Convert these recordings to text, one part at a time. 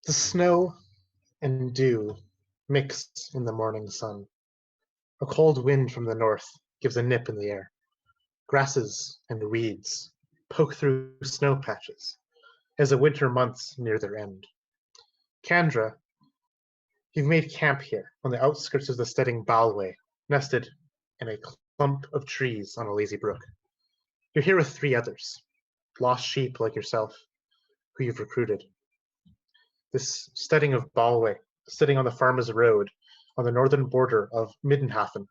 The snow and dew mix in the morning sun. A cold wind from the north gives a nip in the air. Grasses and weeds poke through snow patches as the winter months near their end. Kandra, you've made camp here on the outskirts of the steading Balway, nested in a clump of trees on a lazy brook. You're here with three others, lost sheep like yourself, who you've recruited. This steading of Balway, sitting on the farmer's road on the northern border of Middenhafen,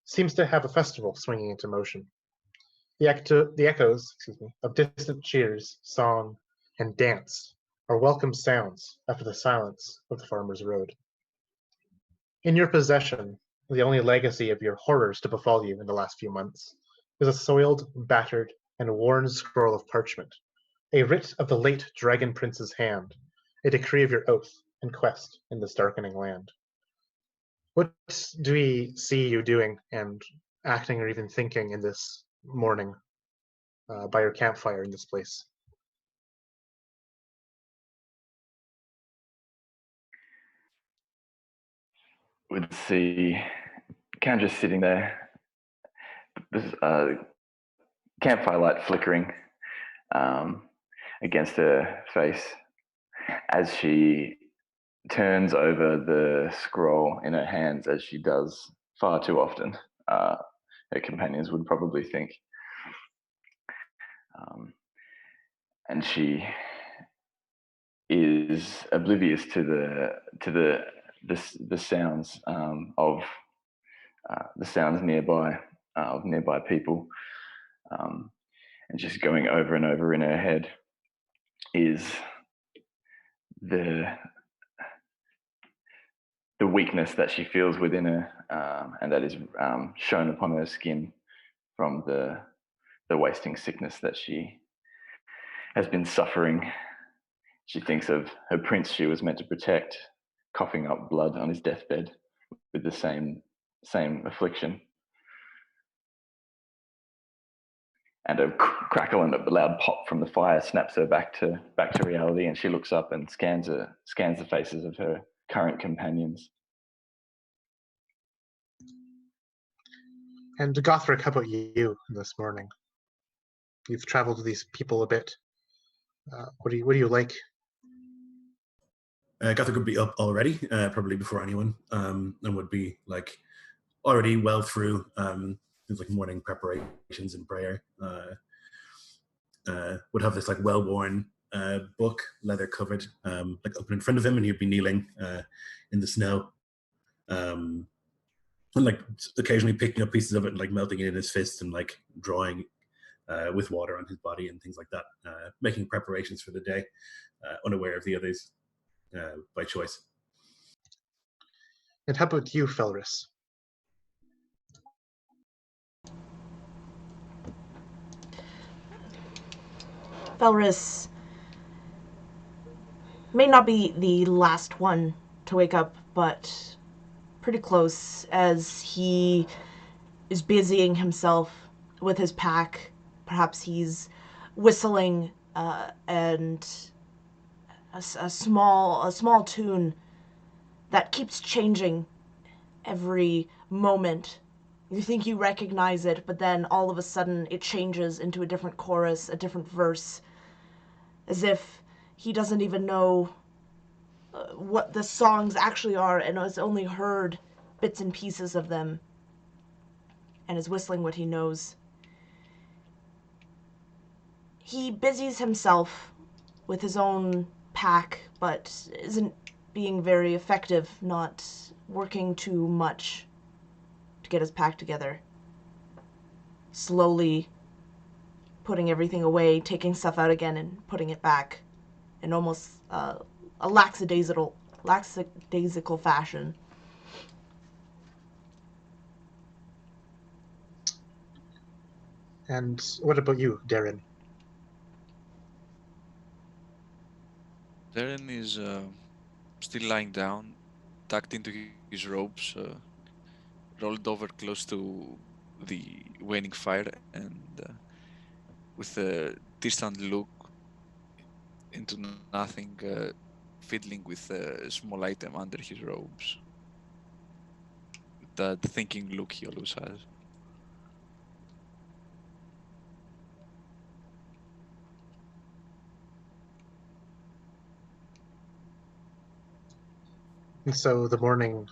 seems to have a festival swinging into motion. The echoes of distant cheers, song, and dance are welcome sounds after the silence of the farmer's road. In your possession, the only legacy of your horrors to befall you in the last few months is a soiled, battered, and worn scroll of parchment, a writ of the late Dragon Prince's hand, a decree of your oath and quest in this darkening land. What do we see you doing and acting or even thinking in this morning by your campfire in this place? Would see Cam just sitting there, campfire light flickering against her face as she turns over the scroll in her hands, as she does far too often, her companions would probably think. And she is oblivious to the sounds of the sounds nearby of nearby people, and just going over and over in her head is the weakness that she feels within her, and that is shown upon her skin from the wasting sickness that she has been suffering. She thinks of her prince she was meant to protect, coughing up blood on his deathbed with the same affliction. And a crackle and a loud pop from the fire snaps her back to reality, and she looks up and scans the faces of her current companions. And Gothric, how about you this morning? You've traveled with these people a bit. What do you like? Gothric would be up already, probably before anyone, and would be like already well through things like morning preparations and prayer. Would have this like well-worn book, leather covered, like open in front of him, and he'd be kneeling in the snow, and like occasionally picking up pieces of it and like melting it in his fist and like drawing with water on his body and things like that, making preparations for the day, unaware of the others by choice. And how about you, Felris? Felris may not be the last one to wake up, but pretty close, as he is busying himself with his pack. Perhaps he's whistling and a small tune that keeps changing every moment. You think you recognize it, but then all of a sudden it changes into a different chorus, a different verse, as if he doesn't even know what the songs actually are and has only heard bits and pieces of them and is whistling what he knows. He busies himself with his own pack, but isn't being very effective, not working too much to get his pack together. Slowly putting everything away, taking stuff out again and putting it back in almost a lackadaisical fashion. And what about you, Darren? Darren is still lying down, tucked into his robes, rolled over close to the waning fire, and with a distant look into nothing, fiddling with a small item under his robes. That thinking look he always has. And so the morning,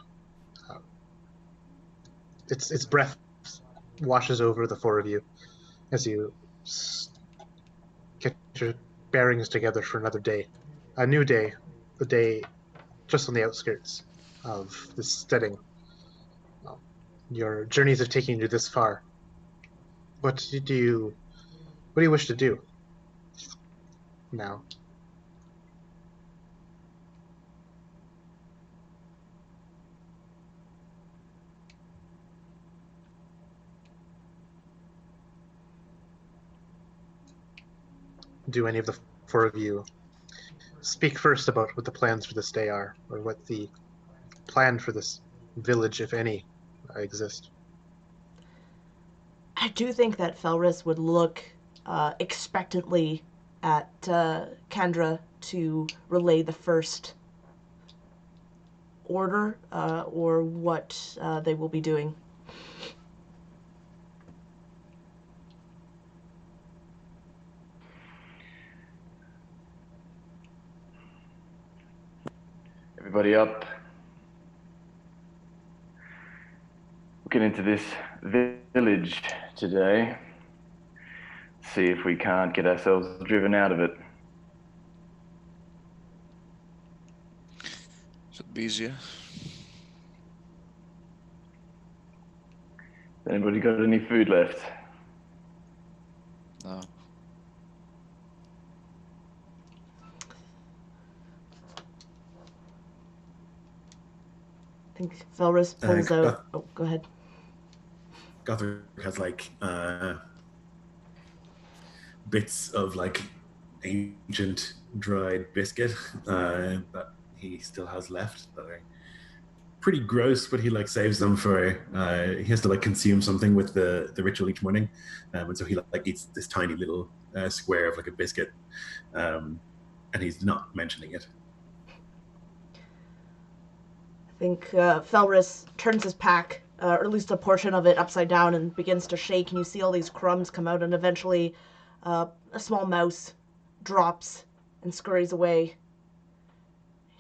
its breath washes over the four of you as you get your bearings together for another day. A new day, the day just on the outskirts of this setting. Your journeys have taken you this far. What do you wish to do now? Do any of the four of you speak first about what the plans for this day are, or what the plan for this village, if any, exist? I do think that Felris would look expectantly at Kendra to relay the first order or what they will be doing. Everybody up. We'll get into this village today. See if we can't get ourselves driven out of it. Should be easier. Anybody got any food left? No. I think Felris pulls out. Oh, go ahead. Gothard has like bits of like ancient dried biscuit that he still has left that are pretty gross, but he like saves them for he has to like consume something with the ritual each morning, and so he like eats this tiny little square of like a biscuit, and he's not mentioning it. I think Felris turns his pack, or at least a portion of it, upside down and begins to shake, and you see all these crumbs come out, and eventually a small mouse drops and scurries away.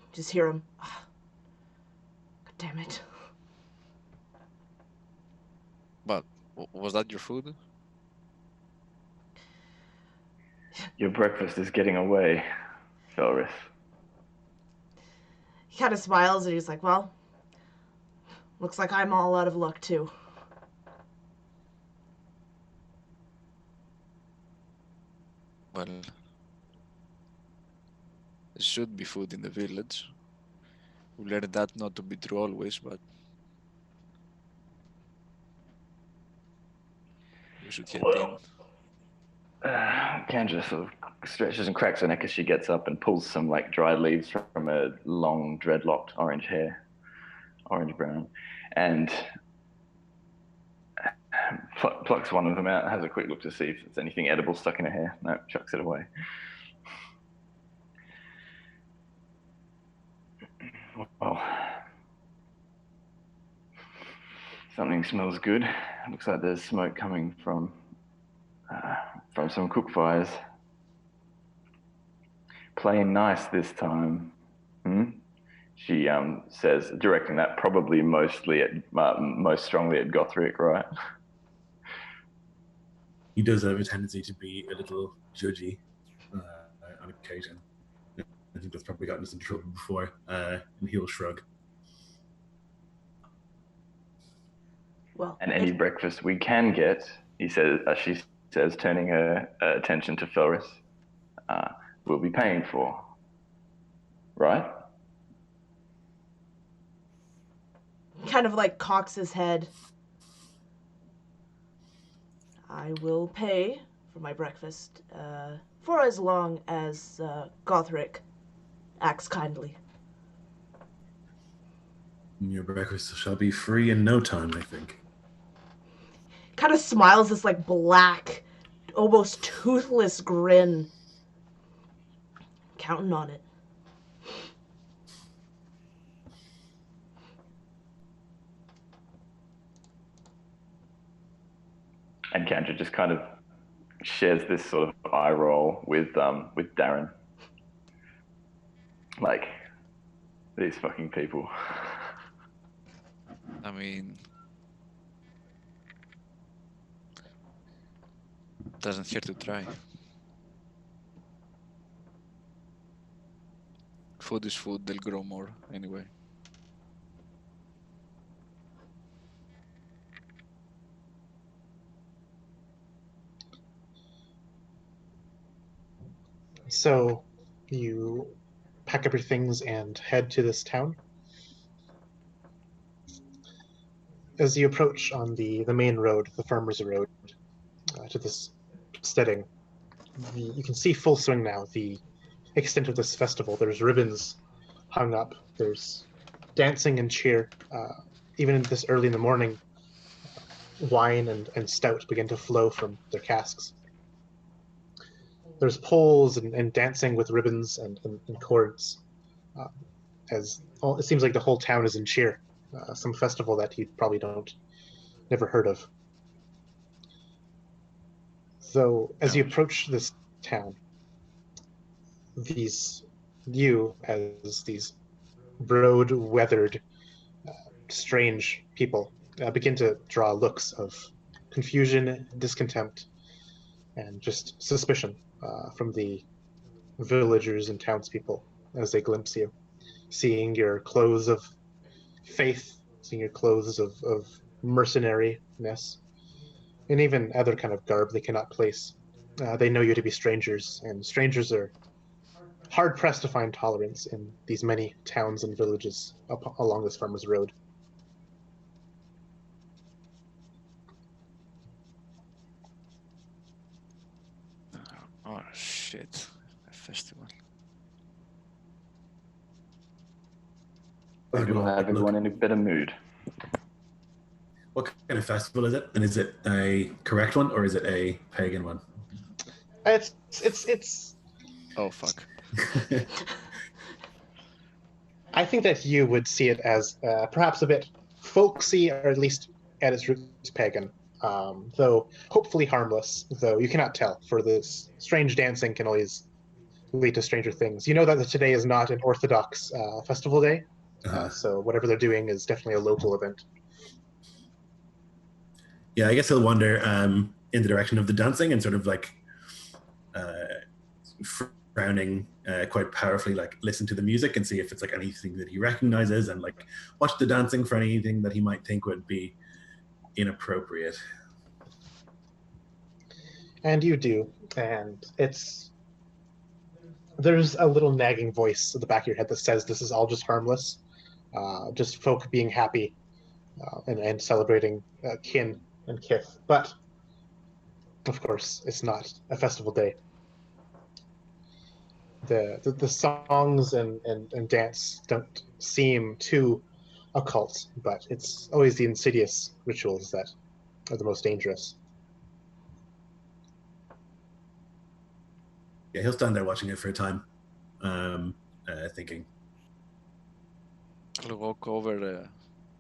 You just hear him. Oh, God damn it. But was that your food? Your breakfast is getting away, Felris. He kind of smiles and he's like, well, looks like I'm all out of luck too. Well, there should be food in the village. We learned that not to be true always, but we should head in. Kendra sort of stretches and cracks her neck as she gets up and pulls some like dried leaves from a long dreadlocked orange hair, orange brown, and plucks one of them out, has a quick look to see if there's anything edible stuck in her hair. No, chucks it away. Well, something smells good. Looks like there's smoke coming from some cook fires. Playing nice this time. She says, directing that probably most strongly at Gothric, right? He does have a tendency to be a little judgy on occasion. I think that's probably gotten us into trouble before, and he'll shrug. Well, and any breakfast we can get, he says, she says, turning her attention to Felris, we'll be paying for, right? Kind of like cocks his head. I will pay for my breakfast for as long as Gothric acts kindly. Your breakfast shall be free in no time, I think. Kind of smiles this like black, almost toothless grin. Counting on it. And Kendra just kind of shares this sort of eye roll with Darren. Like, these fucking people. I mean, doesn't hurt to try. Food is food, they'll grow more anyway. So you pack up your things and head to this town. As you approach on the main road, the farmer's road, to this steading, you can see full swing now the extent of this festival. There's ribbons hung up. There's dancing and cheer. Even this early in the morning, wine and stout begin to flow from their casks. There's poles and dancing with ribbons and cords. It seems like the whole town is in cheer. Some festival that you probably never heard of. So as you approach this town, you as these road weathered, strange people begin to draw looks of confusion, discontempt, and just suspicion from the villagers and townspeople as they glimpse you, seeing your clothes of faith, seeing your clothes of mercenariness, and even other kind of garb they cannot place. They know you to be strangers, and strangers are hard pressed to find tolerance in these many towns and villages along this farmer's road. Oh shit, a festival. Maybe we'll have everyone in a better mood. What kind of festival is it? And is it a correct one or is it a pagan one? It's Oh fuck. I think that you would see it as perhaps a bit folksy, or at least at its roots pagan, though hopefully harmless, though you cannot tell, for this strange dancing can always lead to stranger things. You know that today is not an Orthodox festival day, so whatever they're doing is definitely a local event. Yeah, I guess he'll wander in the direction of the dancing and sort of like frowning quite powerfully, like listen to the music and see if it's like anything that he recognizes, and like watch the dancing for anything that he might think would be inappropriate. And you do, and there's a little nagging voice at the back of your head that says this is all just harmless, just folk being happy and celebrating kin and kith. But of course, it's not a festival day. The songs and dance don't seem too occult, but it's always the insidious rituals that are the most dangerous. Yeah, he'll stand there watching it for a time, thinking. I'll walk over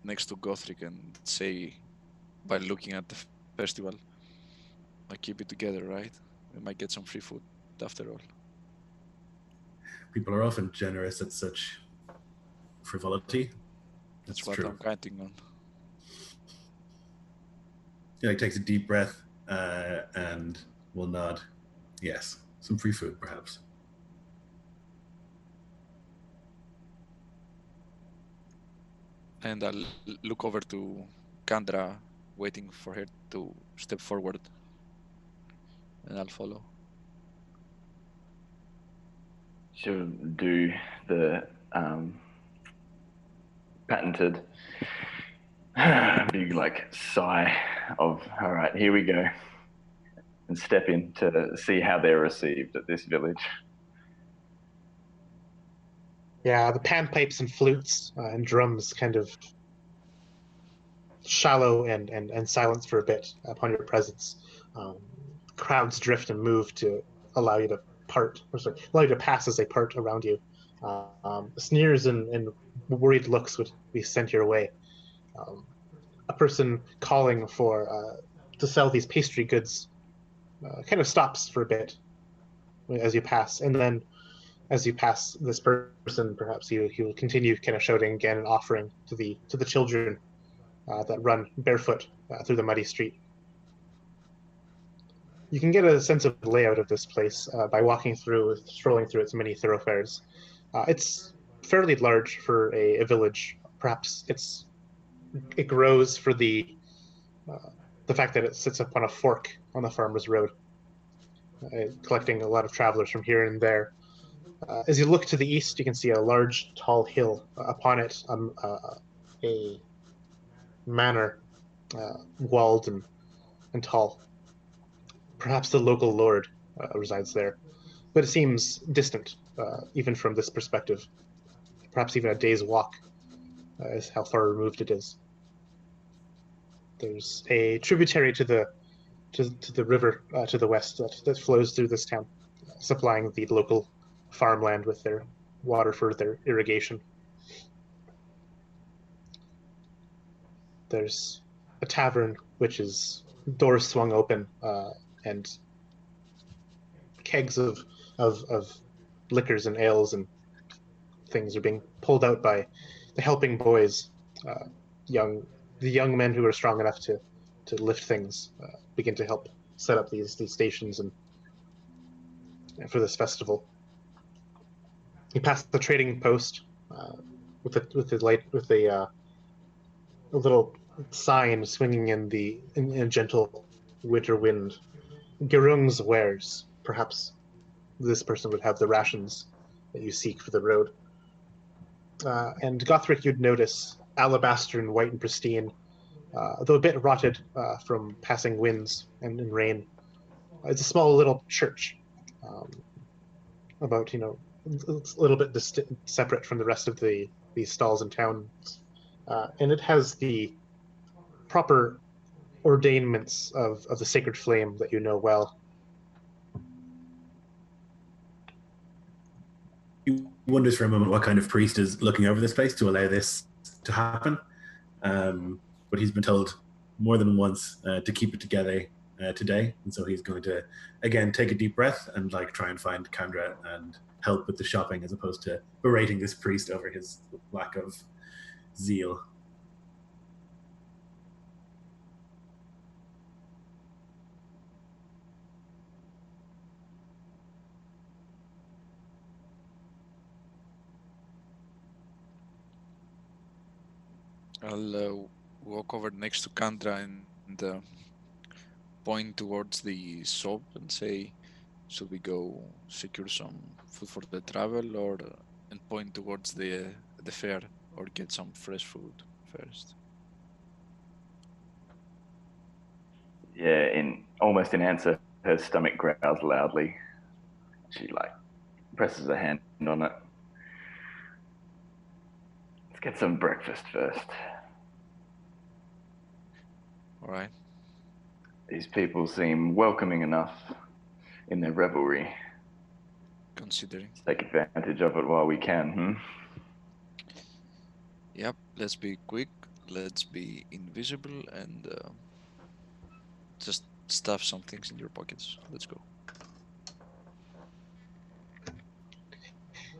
next to Gothric and say, by looking at the festival, I keep it together, right? We might get some free food after all. People are often generous at such frivolity. That's what true. I'm counting on. Yeah, he takes a deep breath and will nod. Yes, some free food, perhaps. And I'll look over to Kandra, waiting for her to step forward. And I'll follow. She'll do the patented big like sigh of, all right, here we go, and step in to see how they're received at this village. Yeah, the panpipes and flutes and drums kind of shallow and silence for a bit upon your presence. Crowds drift and move to allow you to allow you to pass as they part around you. Sneers and worried looks would be sent your way. A person calling for to sell these pastry goods kind of stops for a bit as you pass, and then as you pass this person, perhaps he will continue kind of shouting again and offering to the children that run barefoot through the muddy street. You can get a sense of the layout of this place by strolling through its many thoroughfares. It's fairly large for a village. Perhaps it grows for the fact that it sits upon a fork on the farmer's road, collecting a lot of travelers from here and there. As you look to the east, you can see a large, tall hill. Upon it, a manor, walled and tall. Perhaps the local lord resides there, but it seems distant, even from this perspective. Perhaps even a day's walk is how far removed it is. There's a tributary to the river to the west that flows through this town, supplying the local farmland with their water for their irrigation. There's a tavern which is doors swung open and kegs of liquors and ales and things are being pulled out by the helping boys, the young men who are strong enough to lift things, begin to help set up these stations and for this festival. You pass the trading post with a little sign swinging in a gentle winter wind. Gerung's wares. Perhaps this person would have the rations that you seek for the road. And Gothric, you'd notice alabaster and white and pristine, though a bit rotted from passing winds and rain. It's a small little church, about a little bit separate from the rest of these stalls in town, and it has the proper ordainments of the sacred flame that you know well. He wonders for a moment what kind of priest is looking over this place to allow this to happen. But he's been told more than once to keep it together today, and so he's going to again take a deep breath and try and find Kandra and help with the shopping, as opposed to berating this priest over his lack of zeal. I'll walk over next to Kandra and point towards the shop and say, should we go secure some food for the travel, or and point towards the fair, or get some fresh food first? Yeah, almost in answer, her stomach growls loudly. She presses a hand on it. Let's get some breakfast first. All right. These people seem welcoming enough in their revelry. Considering. Let's take advantage of it while we can, Yep, let's be quick, let's be invisible, and just stuff some things in your pockets. Let's go.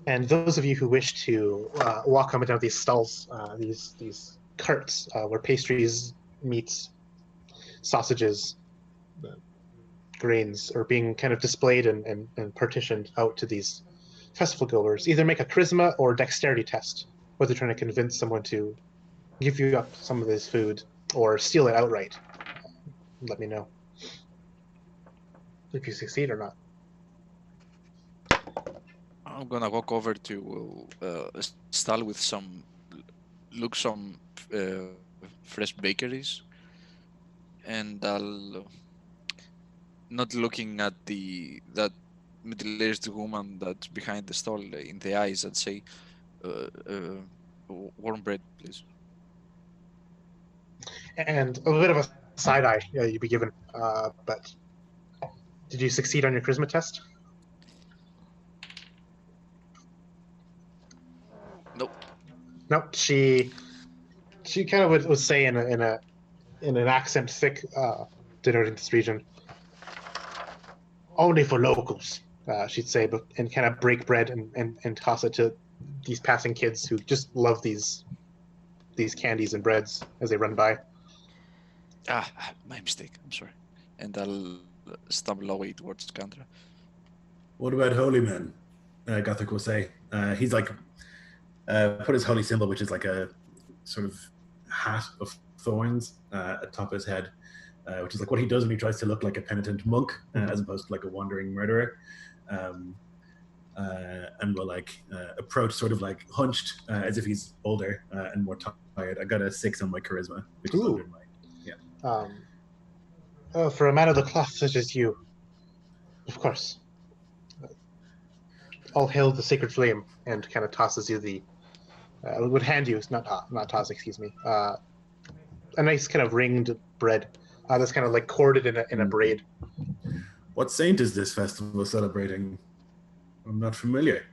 And those of you who wish to walk up and down these stalls, these carts where pastries, meats, sausages, grains are being kind of displayed and partitioned out to these festival goers, either make a charisma or dexterity test, whether trying to convince someone to give you up some of this food or steal it outright. Let me know if you succeed or not. I'm gonna walk over to a stall with some fresh bakeries, and I'll not looking at that middle-aged woman that's behind the stall in the eyes, I'd say, warm bread, please. And a bit of a side eye you'd be given, but did you succeed on your charisma test? Nope. Nope. She kind of would say in an accent thick denoting this region. Only for locals, she'd say, but and kind of break bread and toss it to these passing kids who just love these candies and breads as they run by. My mistake. I'm sorry. And I'll stumble away towards Kandra. What about holy men? Gothic will say. He's like put his holy symbol, which is like a sort of hat of thorns atop his head, which is like what he does when he tries to look like a penitent monk, as opposed to like a wandering murderer. And will like approach sort of like hunched, as if he's older and more tired. I got a 6 on my charisma, which is Ooh. under my For a man of the cloth such as you, of course. All hail the sacred flame, and kind of tosses you the. Would hand you, not toss, excuse me. A nice kind of ringed bread that's kind of like corded in a braid. What saint is this festival celebrating? I'm not familiar.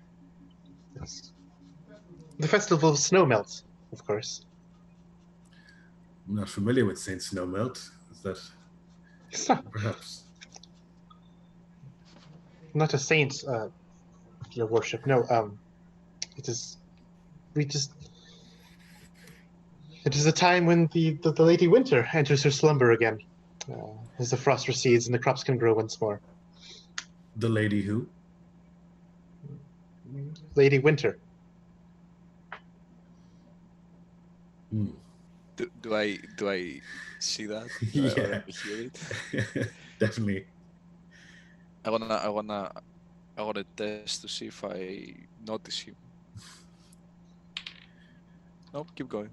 Yes. The festival of snow melt, of course. I'm not familiar with Saint Snowmelt. Is that It's not, perhaps? not a saint, your worship. No, it is. We just. It is a time when the Lady Winter enters her slumber again, as the frost recedes and the crops can grow once more. The lady who? Lady Winter. Do I see that? Yeah. Or I hear it? Definitely. I wanna test to see if I notice him. Nope, keep going.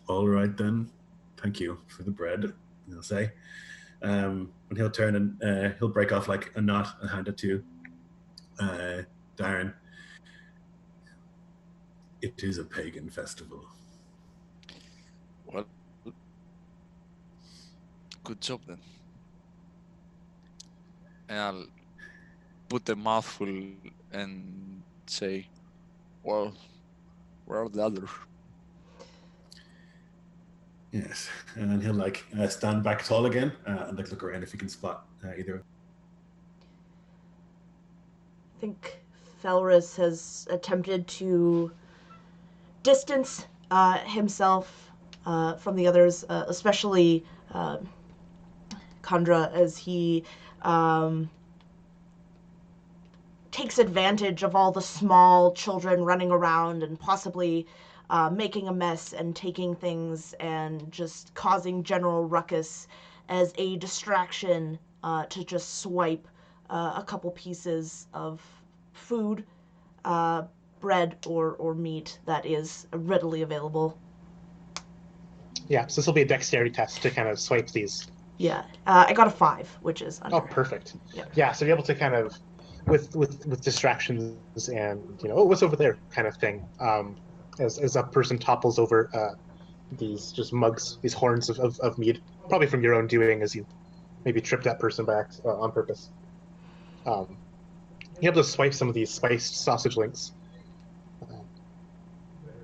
All right then. Thank you for the bread, he'll say. And he'll turn and he'll break off like a knot and hand it to Darren. It is a pagan festival. Well, good job then. And I'll put a mouthful and say, well, where are the others? Yes, and then he'll like stand back tall again and like look around if he can spot either. I think Felrus has attempted to distance himself from the others, especially Kandra, as he takes advantage of all the small children running around and possibly making a mess and taking things and just causing general ruckus as a distraction to just swipe a couple pieces of food, bread, or meat that is readily available. Yeah, so this will be a dexterity test to kind of swipe these. Yeah, I got a 5, which is under. Oh, perfect. Yep. Yeah, so you're able to kind of, with distractions and oh, what's over there kind of thing. As a person topples over these just mugs, these horns of mead, probably from your own doing, as you maybe trip that person back on purpose. You're able to swipe some of these spiced sausage links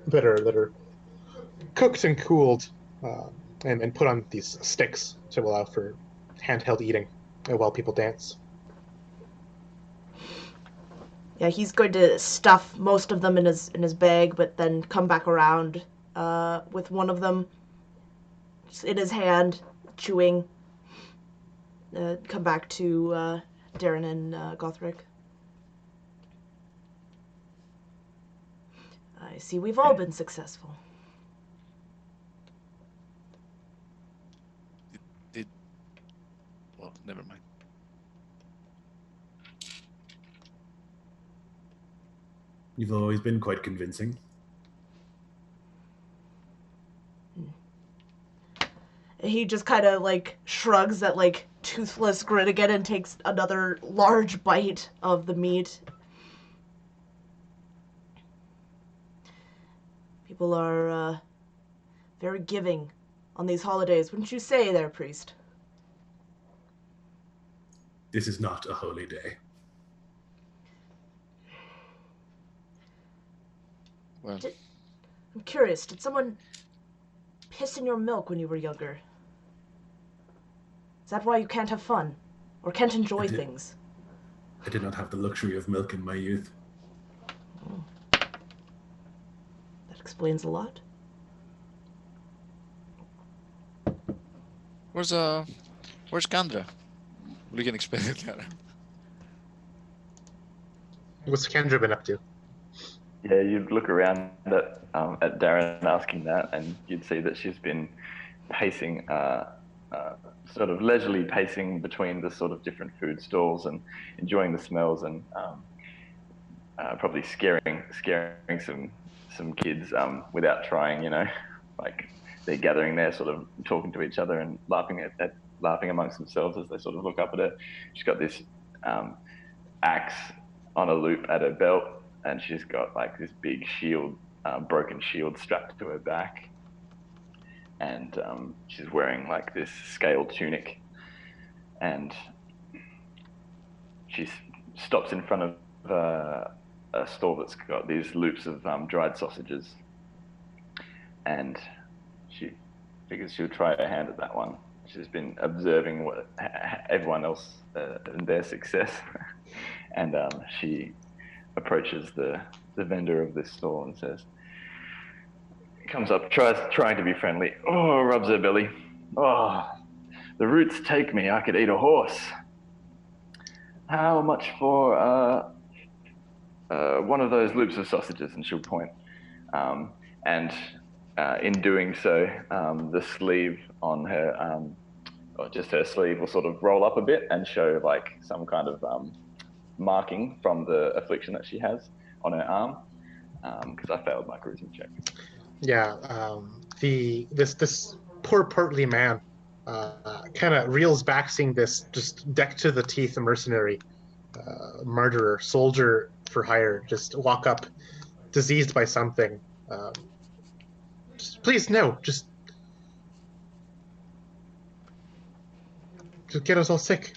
that are cooked and cooled, and put on these sticks to allow for handheld eating while people dance. Yeah, he's going to stuff most of them in his bag, but then come back around with one of them in his hand, chewing. Come back to Darren and Gothric. I see we've all been successful. Well, never mind. You've always been quite convincing. He just kind of like shrugs that like toothless grin again and takes another large bite of the meat. People are very giving on these holidays, wouldn't you say there, priest? This is not a holy day. Well, I'm curious, did someone piss in your milk when you were younger? Is that why you can't have fun? Or can't enjoy things? I did not have the luxury of milk in my youth. Oh. That explains a lot. Where's Kandra? What are you gonna expect of her? What's Kendra been up to? Yeah, you'd look around at Darren asking that, and you'd see that she's been pacing, sort of leisurely pacing between the sort of different food stalls and enjoying the smells, and probably scaring some kids without trying. Like they're gathering there, sort of talking to each other and laughing amongst themselves as they sort of look up at it. She's got this axe on a loop at her belt, and she's got like this big shield, broken shield strapped to her back, and she's wearing like this scaled tunic, and she stops in front of a stall that's got these loops of dried sausages, and she figures she'll try her hand at that one. She's been observing everyone else and their success, and she approaches the vendor of this stall and says, comes up, trying to be friendly. Oh, rubs her belly. Oh, the roots take me. I could eat a horse. How much for one of those loops of sausages? And she'll point. And in doing so, the sleeve on her, or just her sleeve, will sort of roll up a bit and show like some kind of marking from the affliction that she has on her arm. Because I failed my charisma check. Yeah, this poor portly man kind of reels back, seeing this just decked to the teeth mercenary, murderer, soldier for hire, just walk up, diseased by something. Please, no, just get us all sick.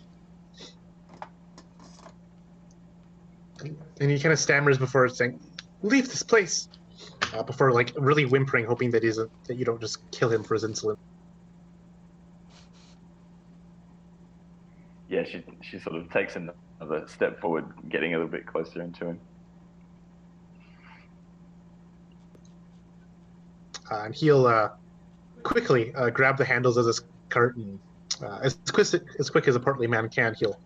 And he kind of stammers before saying, "Leave this place." Before like really whimpering, hoping that you don't just kill him for his insolence. Yeah, she sort of takes another step forward, getting a little bit closer into him. And he'll quickly grab the handles of this cart, and as quick as a portly man can, he'll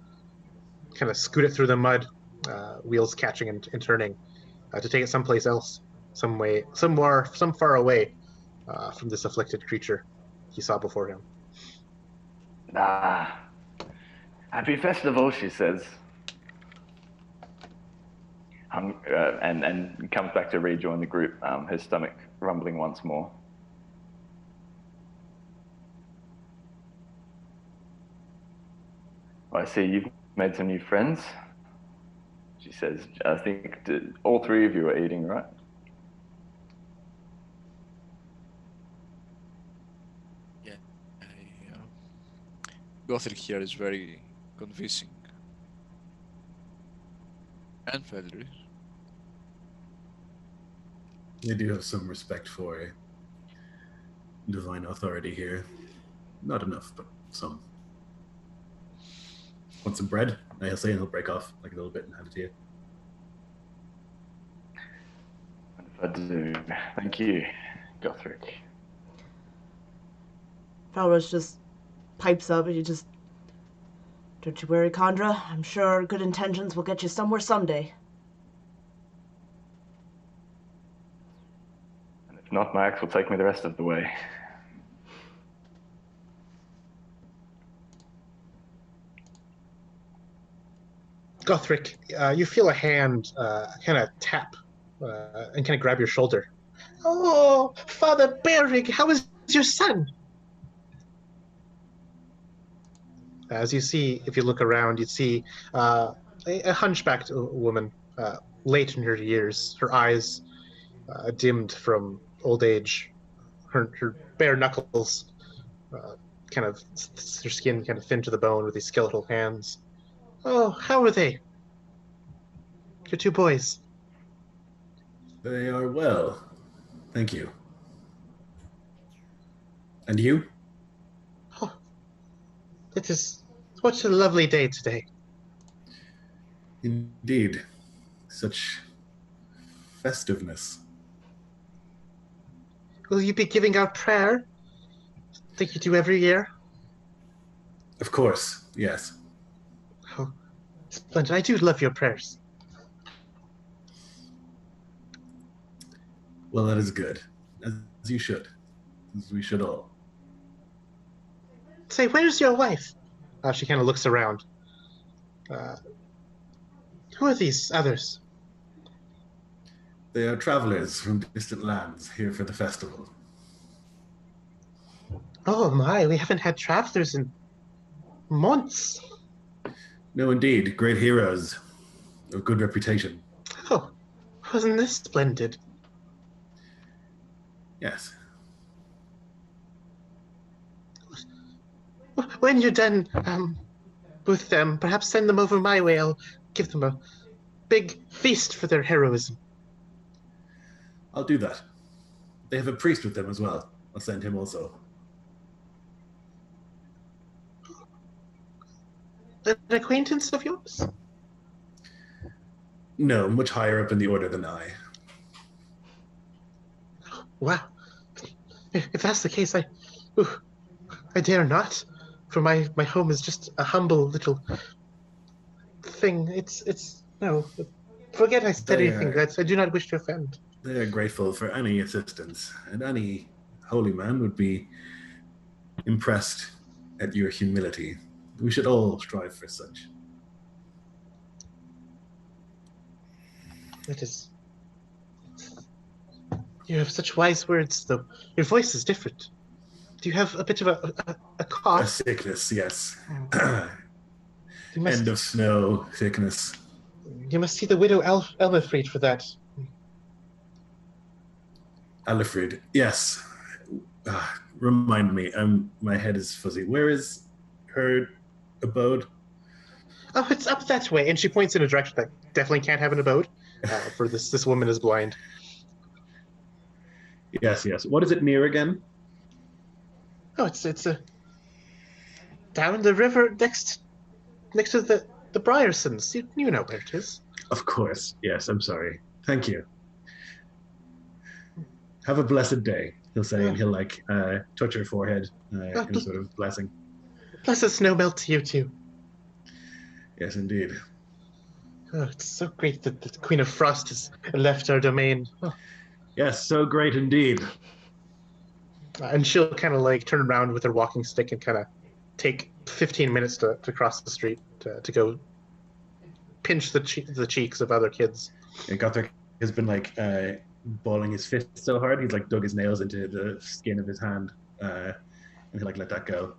kind of scoot it through the mud, wheels catching and turning, to take it someplace else, some far away from this afflicted creature he saw before him. Happy festival, she says. And comes back to rejoin the group, her stomach rumbling once more. I see you've made some new friends, she says. I think all three of you are eating, right? Yeah. Gothric here is very convincing. And Fedric. They do have some respect for divine authority here. Not enough, but some. Want some bread? I'll say, and he'll break off like a little bit and hand it to you. If I do, thank you, Gothric. Falros just pipes up and he just, "Don't you worry, Kandra. I'm sure good intentions will get you somewhere someday." And if not, my axe will take me the rest of the way. Gothric, you feel a hand kind of tap and kind of grab your shoulder. "Oh, Father Berig, how is your son?" As you see, if you look around, you'd see a hunchbacked woman, late in her years, her eyes dimmed from old age, her bare knuckles, kind of her skin kind of thin to the bone with these skeletal hands. "Oh, how are they? Your two boys?" They are well. Thank you. And you? Oh, it is such a lovely day today. Indeed. Such festiveness. Will you be giving out prayer like you do every year? Of course, yes. Oh, splendid. I do love your prayers. Well, that is good. As you should. As we should all. Say, where's your wife? She kind of looks around. Who are these others? They are travelers from distant lands here for the festival. Oh my, we haven't had travelers in months. No, indeed, great heroes of good reputation. Oh, wasn't this splendid? Yes. When you're done with them, perhaps send them over my way. I'll give them a big feast for their heroism. I'll do that. They have a priest with them as well. I'll send him also. An acquaintance of yours? No, much higher up in the order than I. Wow. If that's the case, I dare not. For my home is just a humble little thing. It's no. Forget I said anything. I do not wish to offend. They are grateful for any assistance, and any holy man would be impressed at your humility. We should all strive for such. It is. You have such wise words, though. Your voice is different. Do you have a bit of a A cough? sickness, yes. You must, End of snow, sickness. you must see the widow Elmifried for that. Alifred, yes. Remind me, my head is fuzzy. Where is her abode? Oh, it's up that way. And she points in a direction that definitely can't have an abode. For this woman is blind. Yes, yes. What is it near again? Oh, it's a down the river next to the Bryersons. You know where it is. Of course. Yes, I'm sorry. Thank you. Have a blessed day, he'll say, and he'll like touch her forehead in a sort of blessing. Blessed snow melt to you too. Yes, indeed. Oh, it's so great that the Queen of Frost has left our domain. Oh. Yes, so great indeed. And she'll kind of like turn around with her walking stick and kind of take 15 minutes to cross the street to go pinch the cheeks of other kids. And Gothric has been like balling his fist so hard, he's like dug his nails into the skin of his hand, and he'll like let that go.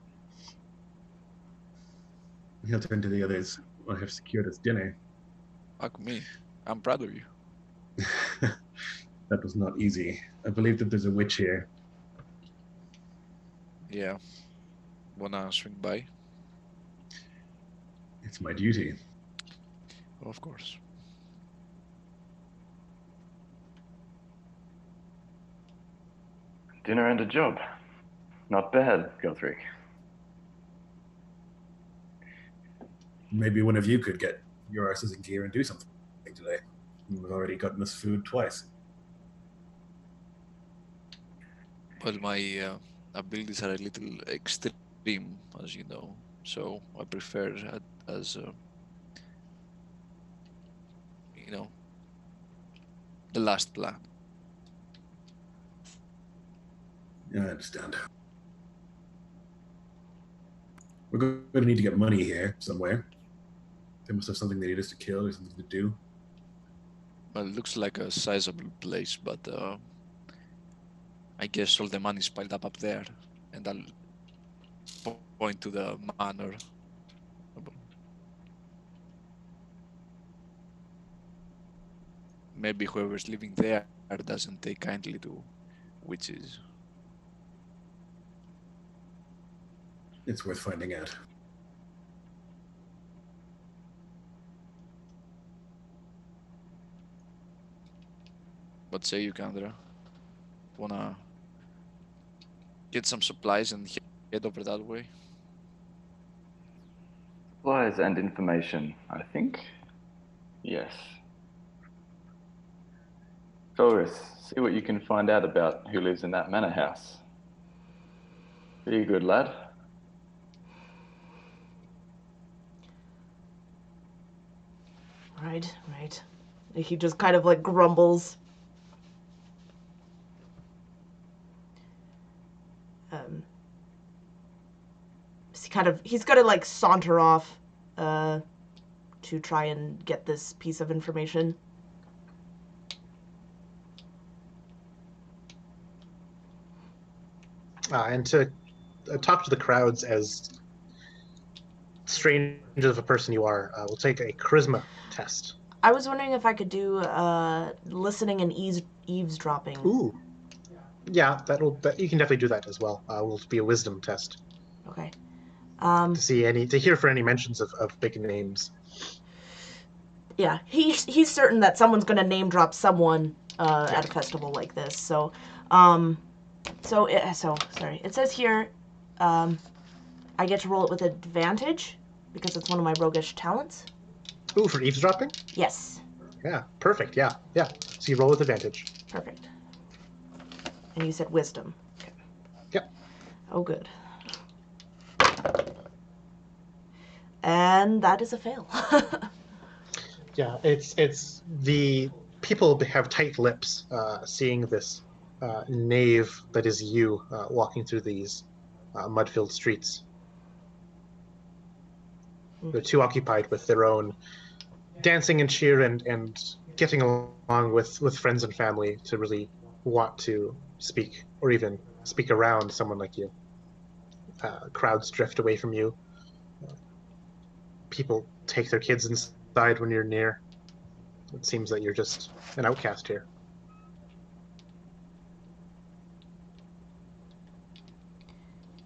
He'll turn to the others. I have secured us dinner. Fuck me. I'm proud of you. That was not easy. I believe that there's a witch here. Yeah. Wanna swing by? It's my duty. Of course. Dinner and a job. Not bad, Gothric. Maybe one of you could get your asses in gear and do something today. We've already gotten us food twice. Well, my abilities are a little extreme, as you know, so I prefer as you know, the last plan. Yeah, I understand. We're going to need to get money here somewhere. They must have something they need us to kill or something to do. Well, it looks like a sizable place, but I guess all the money's piled up there, and I'll point to the manor. Maybe whoever's living there doesn't take kindly to witches. It's worth finding out. What say you, Kandra? wanna get some supplies and head over that way. Supplies and information, I think. Yes. Taurus, see what you can find out about who lives in that manor house. Be a good lad. Right. He just kind of like grumbles. He's gonna like saunter off to try and get this piece of information. And to talk to the crowds as strange of a person you are, we'll take a charisma test. I was wondering if I could do listening and eavesdropping. Ooh. Yeah, you can definitely do that as well. Will be a wisdom test. Okay. To hear for any mentions of big names. Yeah, he's certain that someone's gonna name drop someone at a festival like this. So sorry. It says here, I get to roll it with advantage because it's one of my roguish talents. Ooh, for eavesdropping? Yes. Yeah, perfect. Yeah. So you roll with advantage. Perfect. And you said wisdom. Okay. Yep. Oh, good. And that is a fail. Yeah, it's the people have tight lips seeing this knave that is you walking through these mud-filled streets. They're too occupied with their own dancing and cheer and getting along with friends and family to really want to speak or even speak around someone like you. Crowds drift away from you. People take their kids inside when you're near. It seems that you're just an outcast here.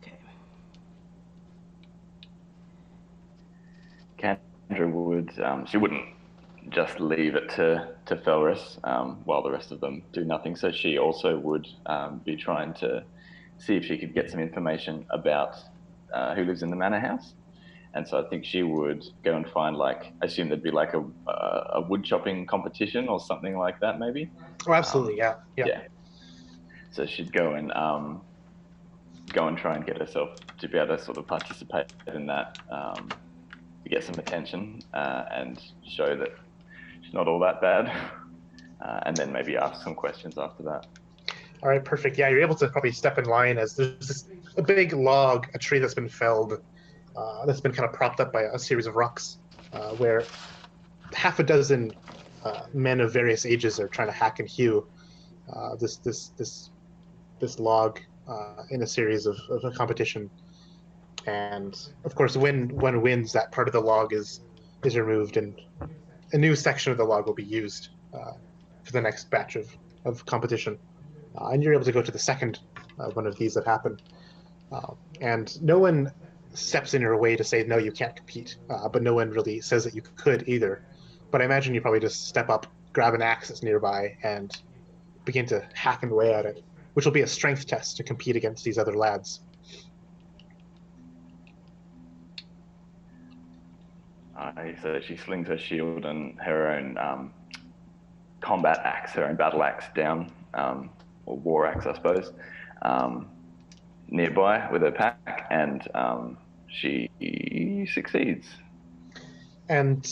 Okay. Kendra would, she wouldn't just leave it to Felrus while the rest of them do nothing. So she also would be trying to see if she could get some information about who lives in the manor house. And so I think she would go and find, I assume there'd be a wood chopping competition or something like that, maybe. Oh, absolutely, yeah. So she'd go and try and get herself to be able to sort of participate in that, to get some attention and show that she's not all that bad, and then maybe ask some questions after that. All right, perfect. Yeah, you're able to probably step in line as there's a big log, a tree that's been felled, that's been kind of propped up by a series of rocks, where half a dozen men of various ages are trying to hack and hew this log in a series of a competition. And of course, when one wins, that part of the log is removed, and a new section of the log will be used for the next batch of competition. And you're able to go to the second one of these that happen. And no one steps in your way to say, no, you can't compete. But no one really says that you could either. But I imagine you probably just step up, grab an axe that's nearby, and begin to hack away at it, which will be a strength test to compete against these other lads. So she slings her shield and her own combat axe, her own battle axe down, or war axe, I suppose, nearby with her pack, and she succeeds. And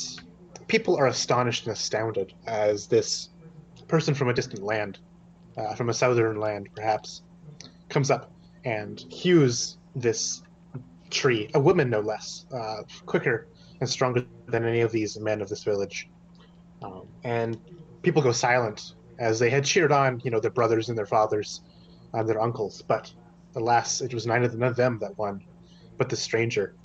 people are astonished and astounded as this person from a distant land, from a southern land perhaps, comes up and hews this tree, a woman no less, quicker and stronger than any of these men of this village. And people go silent as they had cheered on, their brothers and their fathers and their uncles. But alas, it was none of them that won, but the stranger.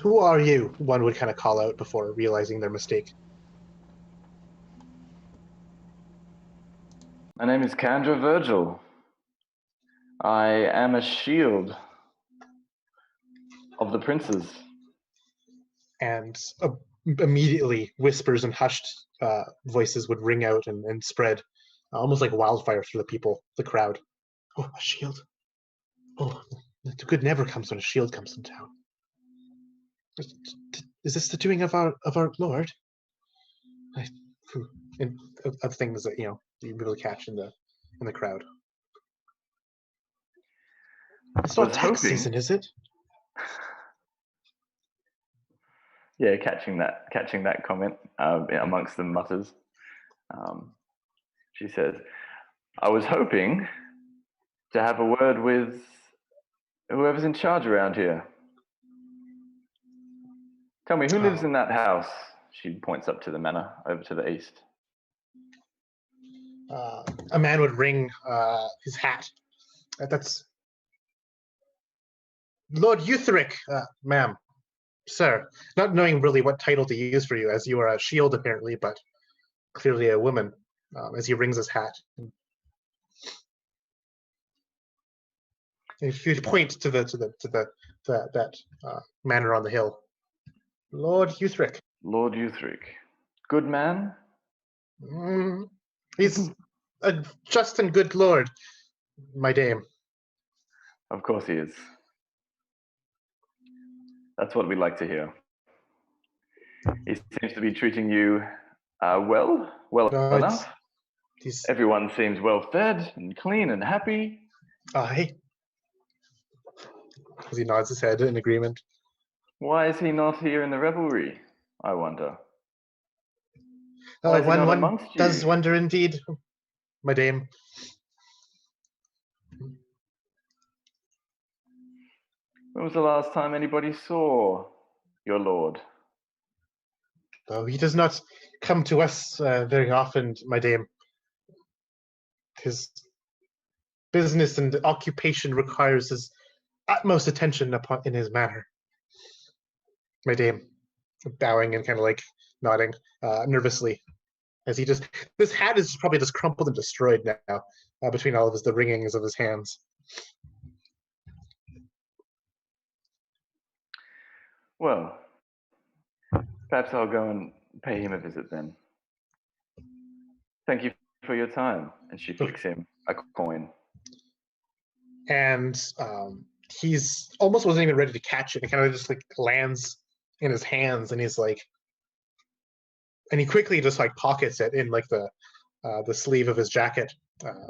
Who are you? One would kind of call out before realizing their mistake. My name is Kendra Virgil. I am a shield of the princes. And immediately whispers and hushed voices would ring out and spread almost like wildfire through the crowd. Oh, a shield. Oh, the good never comes when a shield comes in town. Is this the doing of our Lord? I, and of things that you really catch in the crowd. It's not tax season, is it? Yeah, catching that comment amongst the mutters. She says, "I was hoping to have a word with whoever's in charge around here. Tell me, who lives in that house?" She points up to the manor over to the east. A man would wring his hat. That's Lord Eutheric, ma'am, sir. Not knowing really what title to use for you, as you are a shield apparently, but clearly a woman. As he wrings his hat, if you point to that manor on the hill, Lord Eutheric. Lord Eutheric, good man. He's a just and good lord, my dame. Of course he is. That's what we like to hear. He seems to be treating you well enough. Everyone seems well fed and clean and happy. Aye. As he nods his head in agreement. Why is he not here in the revelry, I wonder? Why is he not amongst you? Does wonder indeed, my dame. When was the last time anybody saw your lord? Oh, he does not come to us very often, my dame. His business and occupation requires his utmost attention in his manner. My dame, bowing and kind of like nodding nervously, as this hat is probably just crumpled and destroyed now between all of the wringings of his hands. Well, perhaps I'll go and pay him a visit then. Thank you for your time. And she flicks him a coin. And he's almost wasn't even ready to catch it. It kind of just like lands in his hands, and he's like, and he quickly just like pockets it in like the sleeve of his jacket,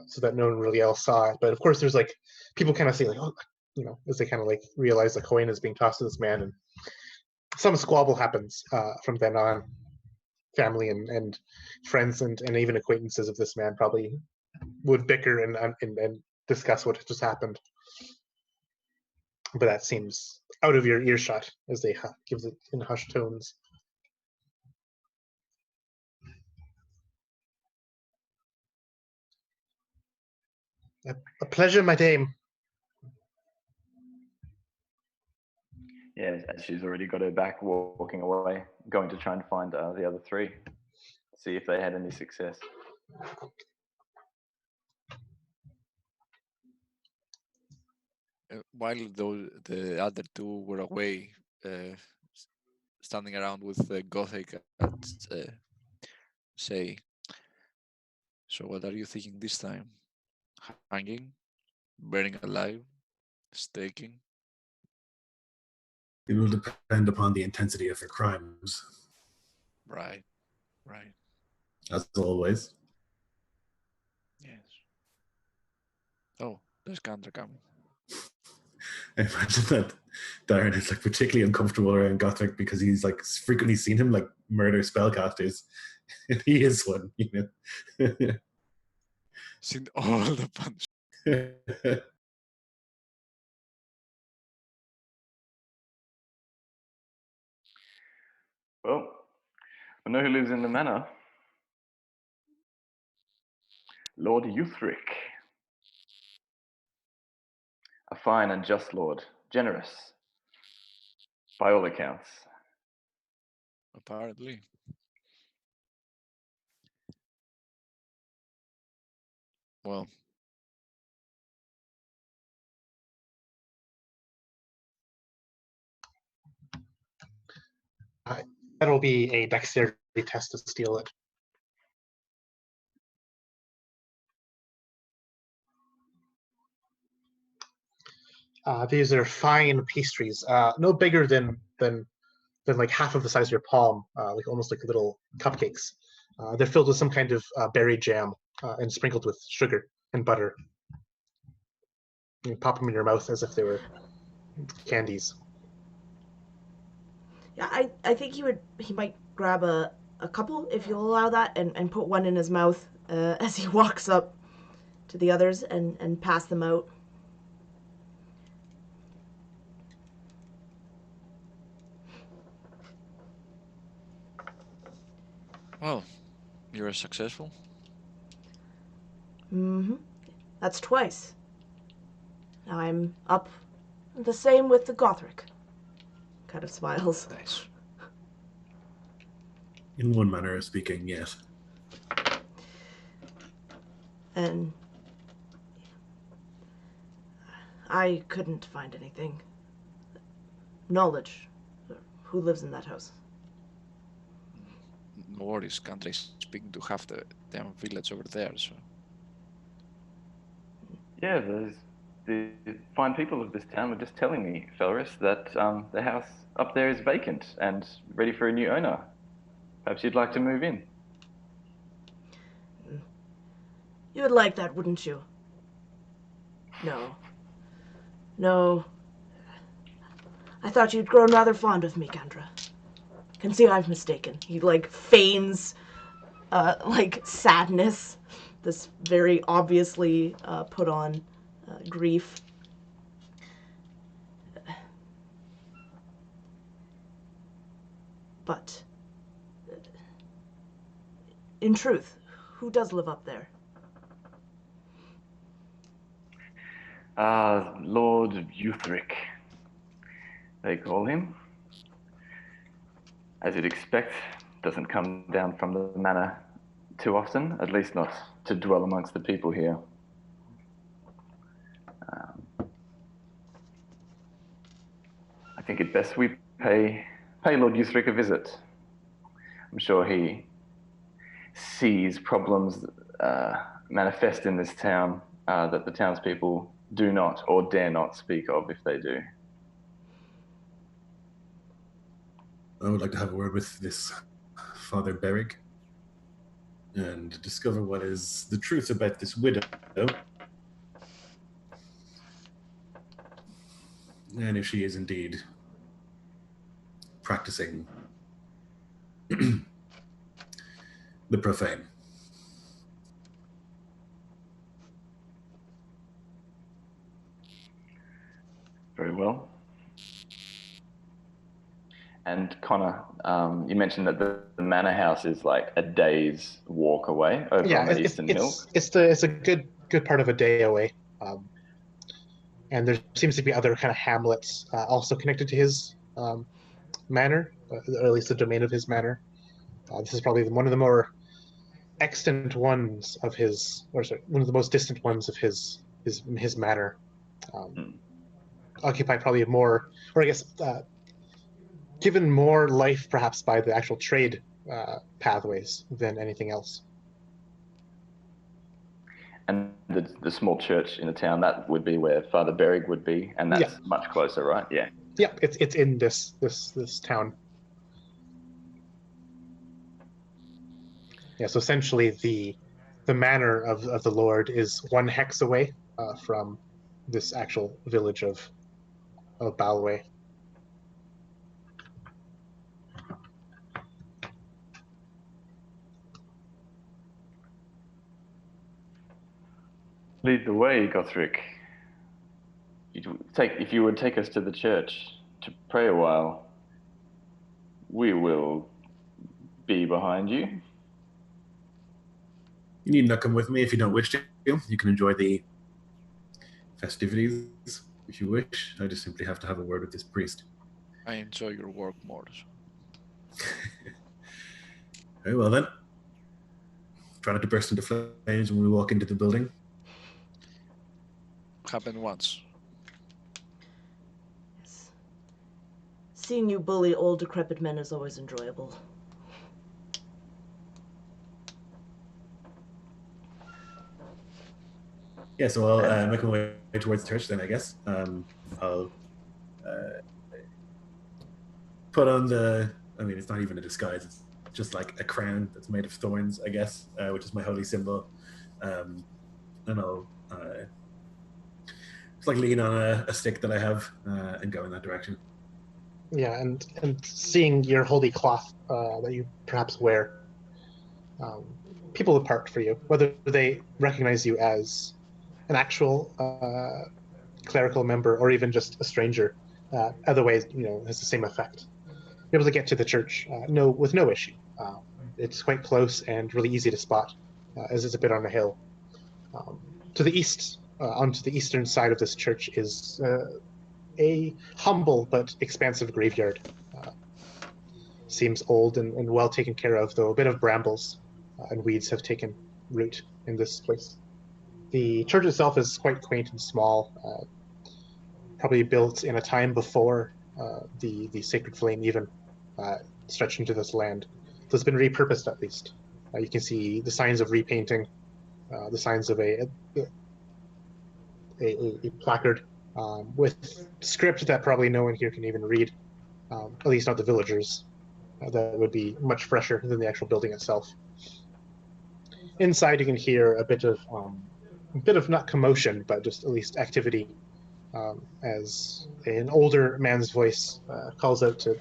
so that no one really else saw it. But of course, there's like people kind of see like, oh, as they kind of like realize the coin is being tossed to this man, and some squabble happens from then on. Family and friends and even acquaintances of this man probably would bicker and discuss what just happened. But that seems out of your earshot as they gives it in hushed tones. A pleasure, my dame. Yeah, she's already got her back walking away, going to try and find the other three, see if they had any success. While the other two were away, standing around with Gothic say, "So what are you thinking this time? Hanging? Burning alive? Staking?" It will depend upon the intensity of her crimes. Right. As always. Yes. Oh, there's Kandra coming. I imagine that Darren is like particularly uncomfortable around Gothic because he's like frequently seen him like murder spellcasters. And he is one, Seen all the punch. Well, I know who lives in the manor. Lord Eutheric. A fine and just lord, generous, by all accounts. Apparently. Well, That'll be a dexterity test to steal it. These are fine pastries, no bigger than like half of the size of your palm, like almost like little cupcakes. They're filled with some kind of berry jam and sprinkled with sugar and butter. You pop them in your mouth as if they were candies. Yeah, I think he might grab a couple, if you'll allow that, and put one in his mouth as he walks up to the others and pass them out. Well, you're successful. Mm-hmm. That's twice. Now I'm up. The same with the Gothric. Kind of smiles. Nice. In one manner of speaking, yes. And I couldn't find anything. Knowledge. Who lives in that house? No worries, Kandra is speaking to half the damn village over there, so. Yeah, the fine people of this town were just telling me, Felris, that the house up there is vacant and ready for a new owner. Perhaps you'd like to move in. You would like that, wouldn't you? No. No. I thought you'd grown rather fond of me, Kandra. Can see I'm mistaken. He, feigns, sadness. This very obviously put on grief. But, in truth, who does live up there? Lord Euthric, they call him. As you'd expect, doesn't come down from the manor too often, at least not to dwell amongst the people here. I think it best we pay Lord Euthric a visit. I'm sure he sees problems manifest in this town that the townspeople do not or dare not speak of if they do. I would like to have a word with this Father Berrig and discover what is the truth about this widow. And if she is indeed practicing the profane. Very well. And Connor, you mentioned that the manor house is like a day's walk away over on the eastern hill. It's a good part of a day away. And there seems to be other kind of hamlets also connected to his manor, or at least the domain of his manor. This is probably one of the more extant ones of his, or sorry, one of the most distant ones of his manor. Occupied probably more, or I guess given more life perhaps by the actual trade pathways than anything else. And the small church in the town, that would be where Father Berrig would be, and that's much closer, right? Yeah. Yeah, it's in this town. Yeah, so essentially the manor of the Lord is one hex away from this actual village of Balway. Lead the way, Gothric. If you would take us to the church to pray a while, we will be behind you. You need not come with me if you don't wish to. You can enjoy the festivities if you wish. I just simply have to have a word with this priest. I enjoy your work more. So. Very well then. Try not to burst into flames when we walk into the building. Happened once. Yes. Seeing you bully old decrepit men is always enjoyable. Yeah, so I'll make my way towards the church then, I guess. I'll put on I mean, it's not even a disguise. It's just like a crown that's made of thorns, I guess, which is my holy symbol. And I'll just like lean on a stick that I have and go in that direction. Yeah, and seeing your holy cloth that you perhaps wear, people apart for you, whether they recognize you as an actual clerical member or even just a stranger, other ways, has the same effect. You're able to get to the church, with no issue. It's quite close and really easy to spot, as it's a bit on a hill. To the east, onto the eastern side of this church, is a humble but expansive graveyard. Seems old and well taken care of, though a bit of brambles and weeds have taken root in this place. The church itself is quite quaint and small, probably built in a time before the sacred flame even stretched into this land. So it's been repurposed at least. You can see the signs of repainting, the signs of a placard with script that probably no one here can even read, at least not the villagers. That would be much fresher than the actual building itself. Inside, you can hear a bit of not commotion, but just at least activity, as an older man's voice calls out to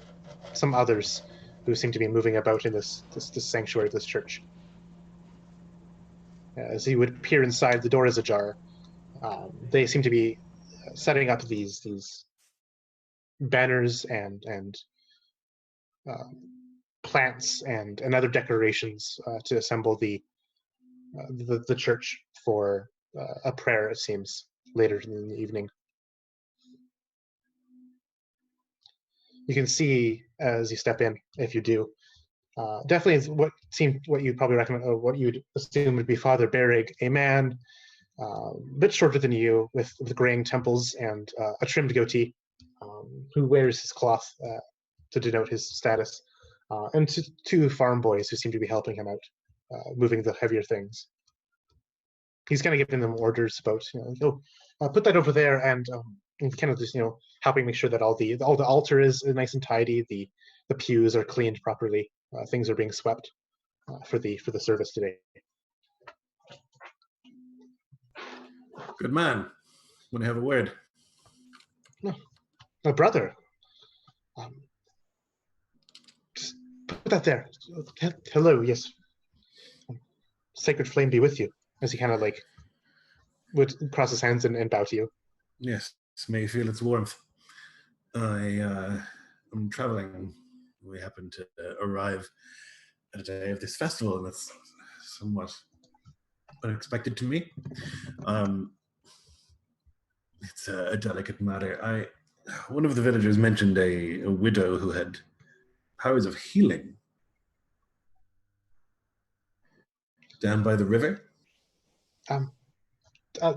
some others who seem to be moving about in this sanctuary, this church. As he would peer inside, the door is ajar. They seem to be setting up these banners and plants and other decorations to assemble the church for a prayer, it seems, later in the evening. You can see as you step in, if you do, definitely is what you'd probably recommend, or what you'd assume would be Father Berrig, a man a bit shorter than you, with graying temples and a trimmed goatee, who wears his cloth to denote his status, and two farm boys who seem to be helping him out, moving the heavier things. He's kind of giving them orders about, put that over there, and kind of just helping make sure that all the altar is nice and tidy, the pews are cleaned properly, things are being swept for the service today. Good man. Want to have a word? No, brother. Just put that there. Hello, yes. Sacred flame be with you. As he kind of would cross his hands and bow to you. Yes, may you feel its warmth. I am traveling. We happen to arrive at a day of this festival, and it's somewhat unexpected to me. It's a delicate matter. One of the villagers mentioned a widow who had powers of healing down by the river.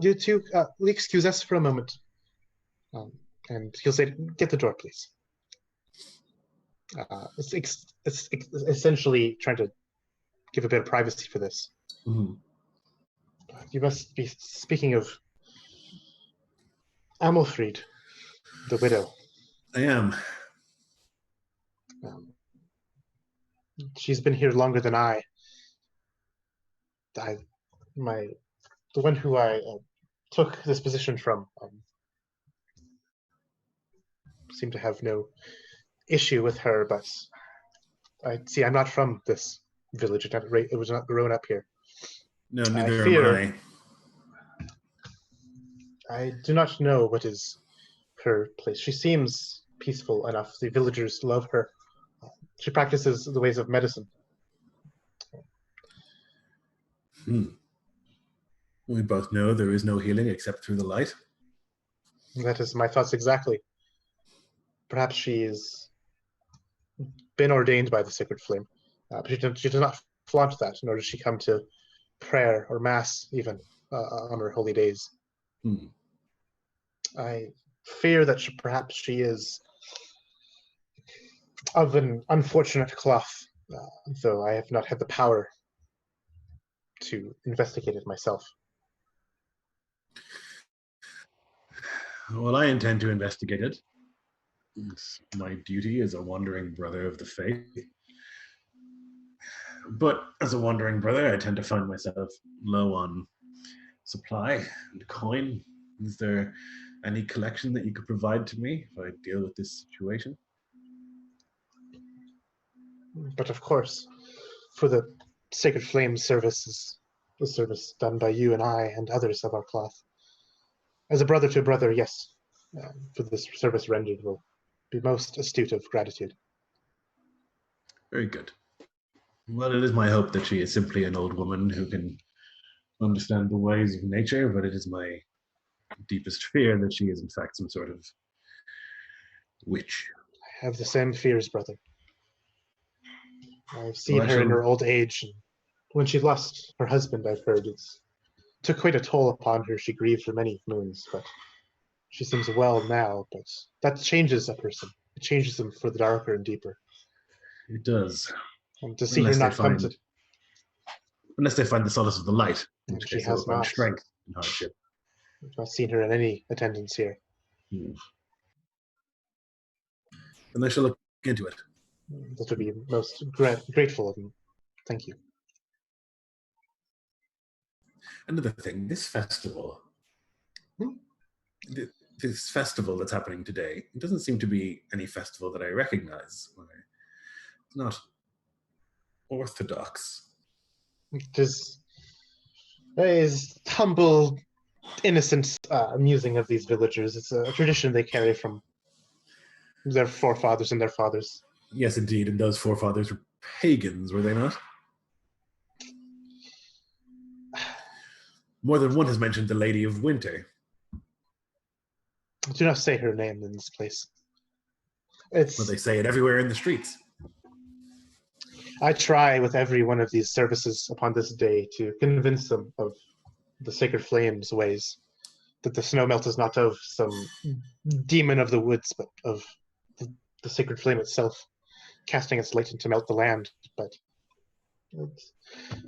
You two, excuse us for a moment. And he'll say, "Get the door, please." It's essentially trying to give a bit of privacy for this. Mm-hmm. You must be speaking of Amalfried, the widow. I am. She's been here longer than I. The one who I took this position from seemed to have no issue with her, but I'm not from this village. It was not grown up here. No, neither am I. I do not know what is her place. She seems peaceful enough. The villagers love her. She practices the ways of medicine. We both know there is no healing except through the light. That is my thoughts exactly. Perhaps she has been ordained by the sacred flame, but she does not flaunt that, nor does she come to prayer or mass even on her holy days. I fear that perhaps she is of an unfortunate cloth, though I have not had the power to investigate it myself. Well, I intend to investigate it. It's my duty as a wandering brother of the faith. But as a wandering brother, I tend to find myself low on supply and coin. Is there any collection that you could provide to me if I deal with this situation? But of course, for the Sacred Flame services, the service done by you and I and others of our cloth. As a brother to brother, yes, for this service rendered will be most astute of gratitude. Very good. Well, it is my hope that she is simply an old woman who can understand the ways of nature, but it is my deepest fear that she is in fact some sort of witch. I have the same fears, brother. I've seen Well, her in her old age, and when she lost her husband, I've heard it took quite a toll upon her. She grieved for many moons, but she seems well now. But that changes a person. It changes them for the darker and deeper. It does. And to see her not come to... Unless they find the solace of the light, in And which she case they will has find not. strength in hardship. I've not seen her in any attendance here. And I shall look into it. That would be most grateful of me. Thank you. Another thing, this festival, this festival that's happening today, it doesn't seem to be any festival that I recognize. It's not orthodox. It is humble, innocent musing of these villagers. It's a tradition they carry from their forefathers and their fathers. Yes, indeed, and those forefathers were pagans, were they not? More than one has mentioned the Lady of Winter. Do not say her name in this place. It's... Well, they say it everywhere in the streets. I try with every one of these services upon this day to convince them of the Sacred Flame's ways, that the snow melt is not of some demon of the woods, but of the Sacred Flame itself, casting its light to melt the land. But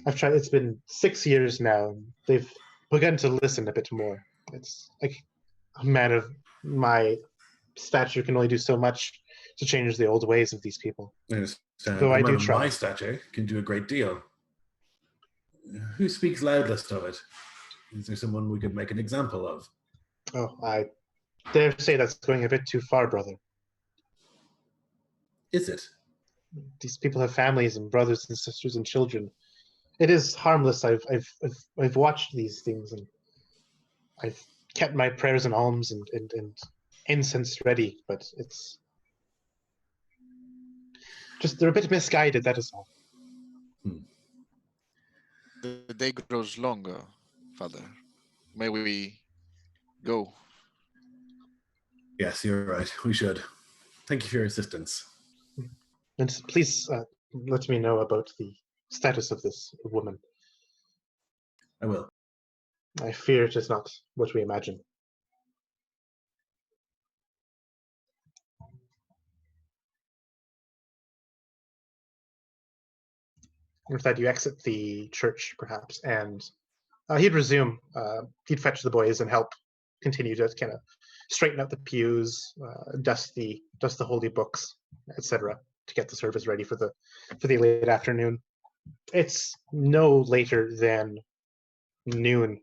I've tried. It's been 6 years now, and they've begun to listen a bit more. It's like a man of my stature can only do so much to change the old ways of these people. I understand. Though A I man do of try. my stature can do a great deal. Who speaks loudest of it? Is there someone we could make an example of? Oh, I dare say that's going a bit too far, brother. Is it? These people have families and brothers and sisters and children. It is harmless. I've watched these things, and I've kept my prayers and alms and incense ready, but it's just they're a bit misguided, that is all. The day grows longer, Father. May we go? Yes, you're right. We should. Thank you for your assistance. And please let me know about the status of this woman. I will. I fear it is not what we imagine. With that, you exit the church, perhaps, and he'd resume. He'd fetch the boys and help continue to kind of straighten out the pews, dust the holy books, etc., to get the service ready for the late afternoon. It's no later than noon,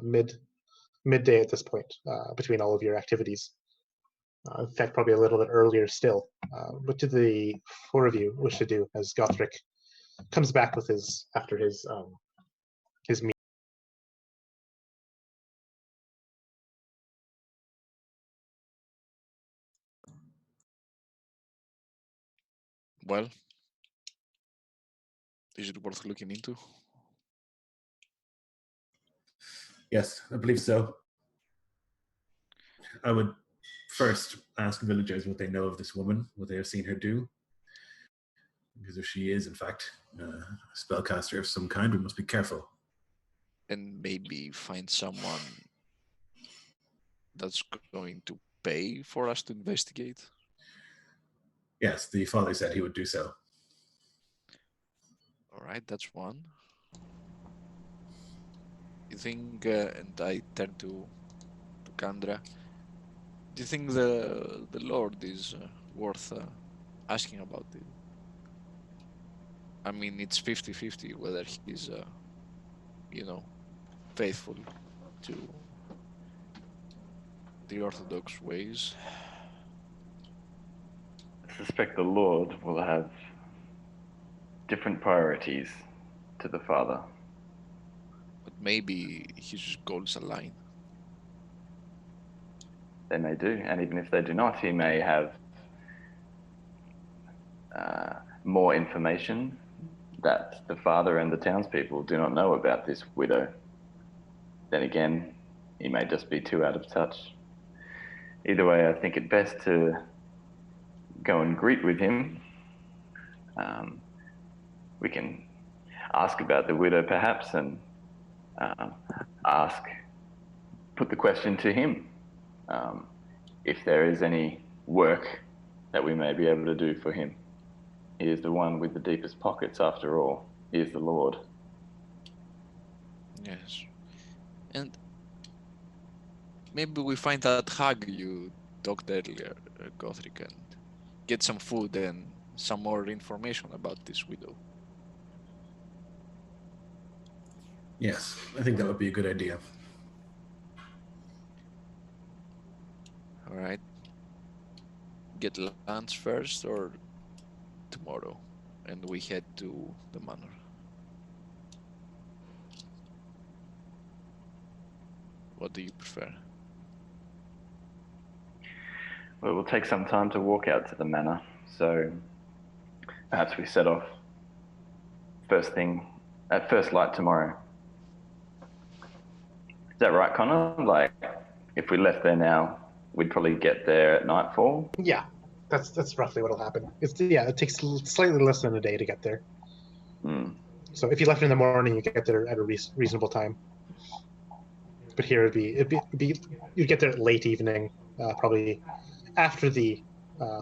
midday at this point, between all of your activities. In fact, probably a little bit earlier still. What do the four of you wish to do as Gothric comes back with his meal? Well, is it worth looking into? Yes, I believe so. I would first ask villagers what they know of this woman, what they have seen her do. Because if she is, in fact, a spellcaster of some kind, we must be careful. And maybe find someone that's going to pay for us to investigate. Yes, the father said he would do so. All right, that's one. You think, and I turn to Kandra, do you think the Lord is worth asking about it? I mean, it's 50-50 whether he's, you know, faithful to the Orthodox ways. I suspect the Lord will have different priorities to the Father. But maybe his goals align. They may do, and even if they do not, he may have more information that the Father and the townspeople do not know about this widow. Then again, he may just be too out of touch. Either way, I think it best to go and greet with him. We can ask about the widow perhaps, and put the question to him. If there is any work that we may be able to do for him. He is the one with the deepest pockets after all. He is the Lord. Yes. And maybe we find that hug you talked earlier, Gothric, and get some food and some more information about this widow. Yes, I think that would be a good idea. All right. Get lunch first or tomorrow, and we head to the manor. What do you prefer? Well, it will take some time to walk out to the manor, so perhaps we set off first thing at first light tomorrow. Is that right, Connor? Like, if we left there now, we'd probably get there at nightfall. Yeah, that's roughly what'll happen. It takes slightly less than a day to get there. So if you left in the morning, you get there at a reasonable time. But here you'd get there at late evening, probably after the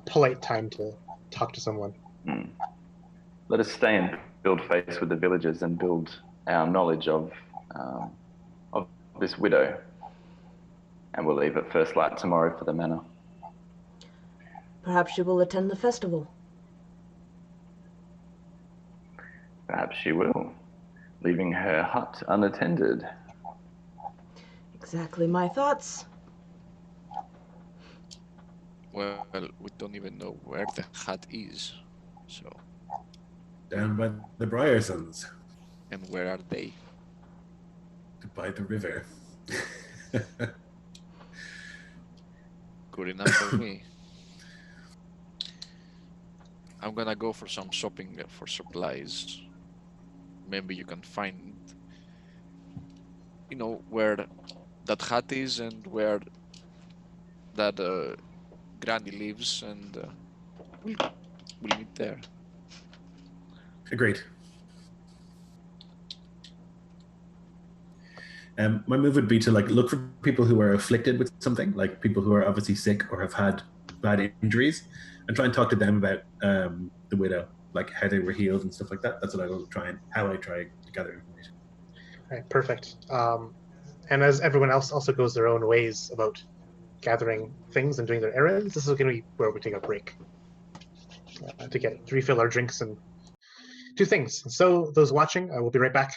polite time to talk to someone. Let us stay and build faith with the villagers and build our knowledge of this widow. And we'll leave at first light tomorrow for the manor. Perhaps she will attend the festival. Perhaps she will, leaving her hut unattended. Exactly my thoughts. Well, we don't even know where the hut is, so. Down by the Bryersons. And where are they? By the river. Good enough for me. I'm gonna go for some shopping for supplies. Maybe you can find, where that hut is and where that granny lives, and we'll meet there. Agreed. My move would be to look for people who are afflicted with something, like people who are obviously sick or have had bad injuries, and try and talk to them about the widow, like how they were healed and stuff like that. That's what I will try to gather information. All right, perfect. And as everyone else also goes their own ways about gathering things and doing their errands, this is going to be where we take a break to refill our drinks and do things. So those watching, I will be right back.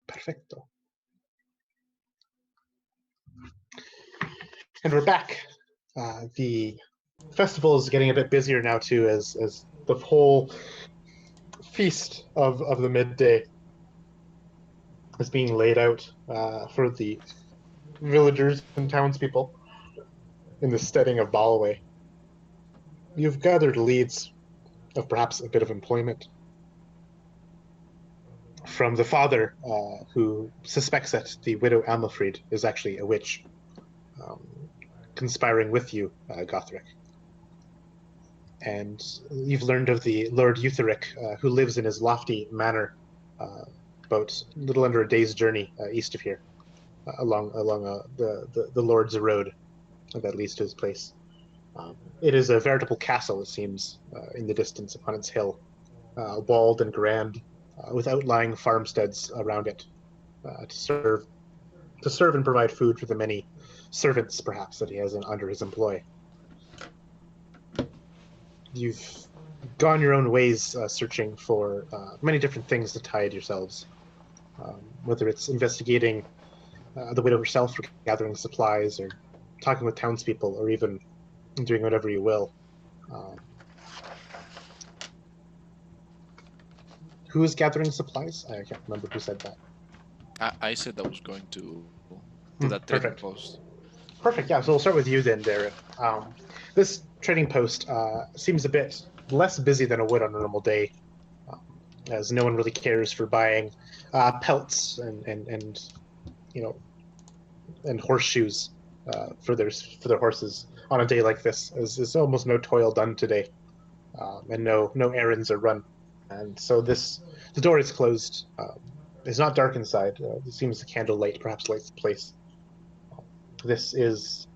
Perfecto. And we're back. The festival is getting a bit busier now too, as the whole feast of the midday is being laid out for the villagers and townspeople in the steading of Ballaway. You've gathered leads of perhaps a bit of employment from the father, who suspects that the widow Amalfried is actually a witch, conspiring with you, Gothric. And you've learned of the Lord Eutheric, who lives in his lofty manor, about a little under a day's journey east of here, along the Lord's road that leads to his place. It is a veritable castle, it seems, in the distance upon its hill, walled and grand, with outlying farmsteads around it, to serve and provide food for the many servants, perhaps, that he has under his employ. You've gone your own ways, searching for many different things to tide yourselves, whether it's investigating the widow herself, or gathering supplies, or talking with townspeople, or even doing whatever you will. Who is gathering supplies? I can't remember who said that. I said I was going to that trading Perfect. post. Perfect, yeah, so we'll start with you then, Darren. This trading post seems a bit less busy than it would on a normal day, as no one really cares for buying pelts and horseshoes for their horses on a day like this. There's almost no toil done today, and no errands are run. And so the door is closed. It's not dark inside. It seems the candlelight perhaps lights the place. This is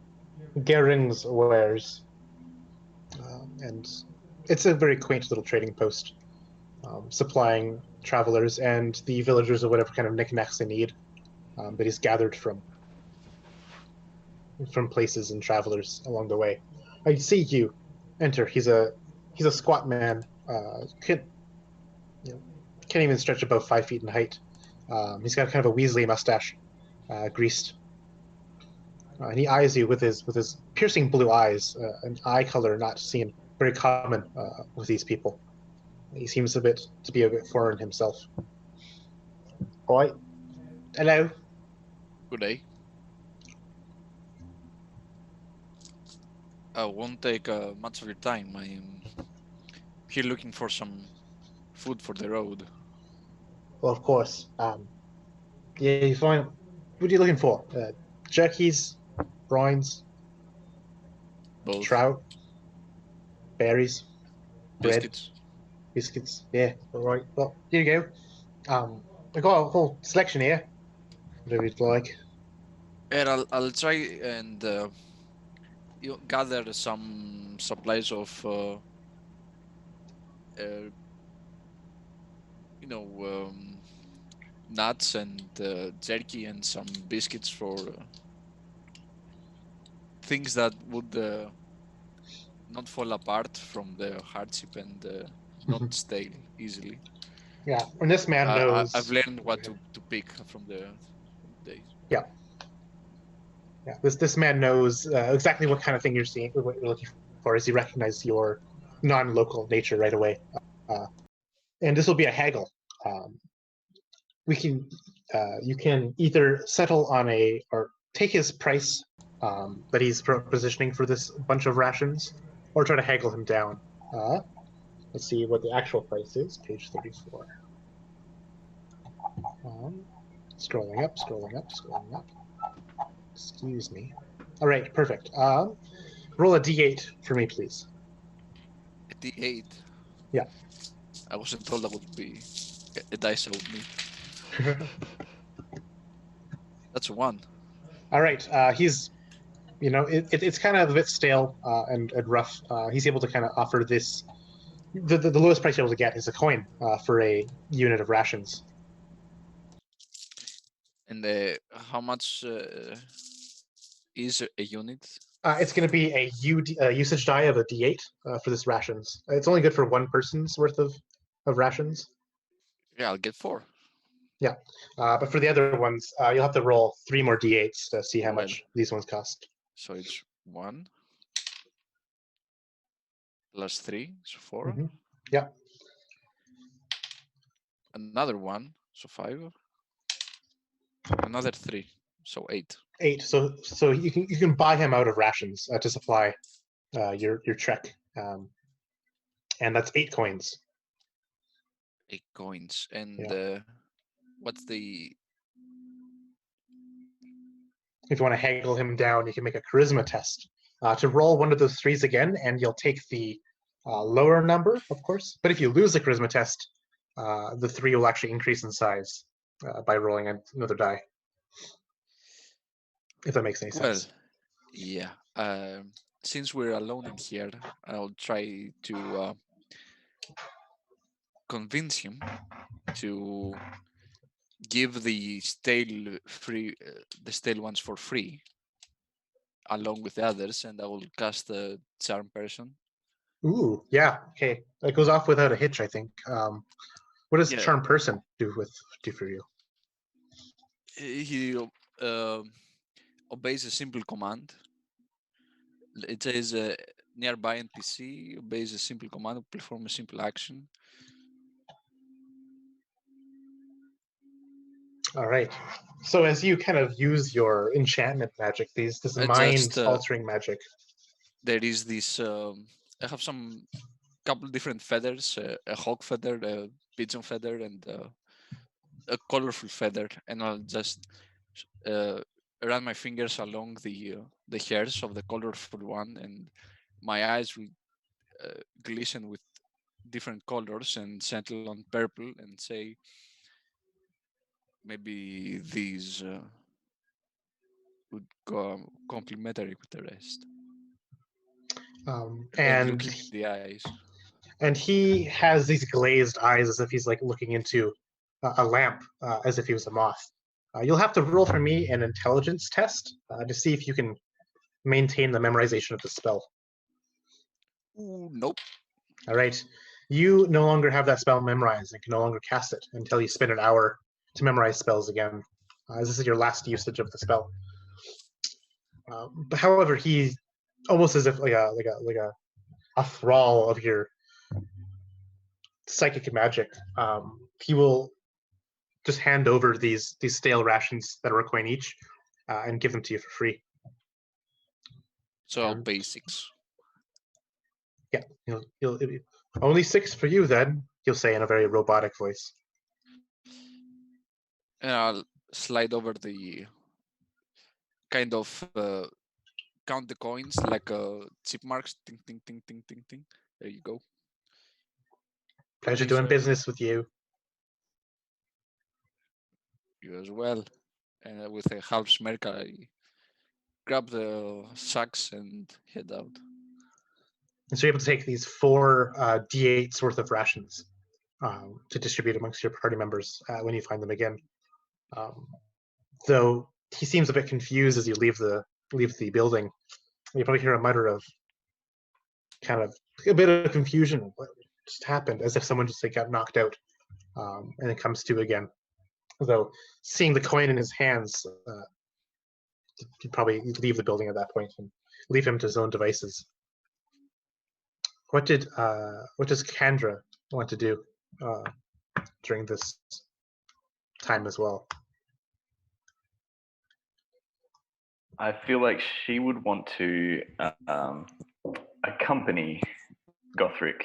Gering's Wares, and it's a very quaint little trading post, supplying travelers and the villagers of whatever kind of knickknacks they need, that he's gathered from places and travelers along the way. I see you enter. He's a squat man. Can't even stretch above 5 feet in height. He's got kind of a Weasley mustache, greased. And he eyes you with his piercing blue eyes, an eye color not seen very common with these people. He seems to be a bit foreign himself. All right. Hello. Good day. I won't take much of your time. I'm here looking for some food for the road. Well, of course. Yeah, you find. What are you looking for? Jerkies, brines, Both. trout, berries, bread, Biscuits. biscuits. Yeah, all right. Well, here you go. I got a whole selection here. Whatever you'd like. And I'll try and gather some supplies of nuts and jerky and some biscuits for things that would not fall apart from the hardship and not stale easily. Yeah, and this man knows. I've learned what to pick from the days. Yeah. This man knows exactly what kind of thing you're seeing, what you're looking for, as he recognizes your non-local nature right away. And this will be a haggle. You can either settle on or take his price that he's positioning for this bunch of rations, or try to haggle him down. Let's see what the actual price is. Page 34. Scrolling up. Excuse me. All right, perfect. Roll a d8 for me, please. A D8. Yeah. I wasn't told that would be a dice I would need. That's a 1. All right. He's, it's kind of a bit stale and rough. He's able to kind of offer this. The lowest price you're able to get is a coin for a unit of rations. And how much is a unit? It's going to be a usage die of a d8 for this rations. It's only good for one person's worth of rations. Yeah, I'll get 4. But for the other ones, you'll have to roll 3 more d8s to see how Well. much these ones cost. So it's 1 plus 3, so 4. Mhm. Yeah. Another 1, so 5. Another 3, so 8. 8. So you can buy him out of rations to supply your trek, and that's 8 coins. 8 coins. And Yeah. what's the... If you want to haggle him down, you can make a charisma test to roll one of those 3s again, and you'll take the lower number, of course. But if you lose the charisma test, the 3 will actually increase in size by rolling another die. If that makes any sense. Well, yeah. Since we're alone in here, I'll try to convince him to give the stale ones for free, along with the others, and I will cast a charm person. Ooh, yeah. Okay, that goes off without a hitch, I think. What does Yeah. charm person do for you? He obeys a simple command. It says nearby NPC obeys a simple command, perform a simple action. All right. So as you kind of use your enchantment magic, this I mind just, altering magic. There is this. I have some couple different feathers: a hawk feather, a pigeon feather, and a colorful feather. And I'll just run my fingers along the hairs of the colorful one, and my eyes will glisten with different colors and settle on purple, and say, maybe these would go complementary with the rest. And looking in the eyes. And he has these glazed eyes as if he's like looking into a lamp, as if he was a moth. You'll have to roll for me an intelligence test to see if you can maintain the memorization of the spell. Ooh, nope. All right. You no longer have that spell memorized and can no longer cast it until you spend an hour to memorize spells again. This is your last usage of the spell. But however, he's almost as if like a thrall of your psychic magic. He will just hand over these stale rations that are a coin each and give them to you for free. So basics. Yeah, he'll only 6 for you then. He'll say in a very robotic voice. And I'll slide over the kind of count the coins like chip marks. Ting, ting, ting, ting, ting, ting. There you go. Pleasure Please, doing business with you. You as well. And with a half smirk, I grab the sacks and head out. And so you're able to take these 4 d8s worth of rations to distribute amongst your party members when you find them again. Though he seems a bit confused as you leave the building. You probably hear a mutter of kind of a bit of confusion. What just happened? As if someone just like got knocked out, and it comes to again. Though seeing the coin in his hands, you'd probably leave the building at that point and leave him to his own devices. What does Kandra want to do during this time as well? I feel like she would want to accompany Gothric,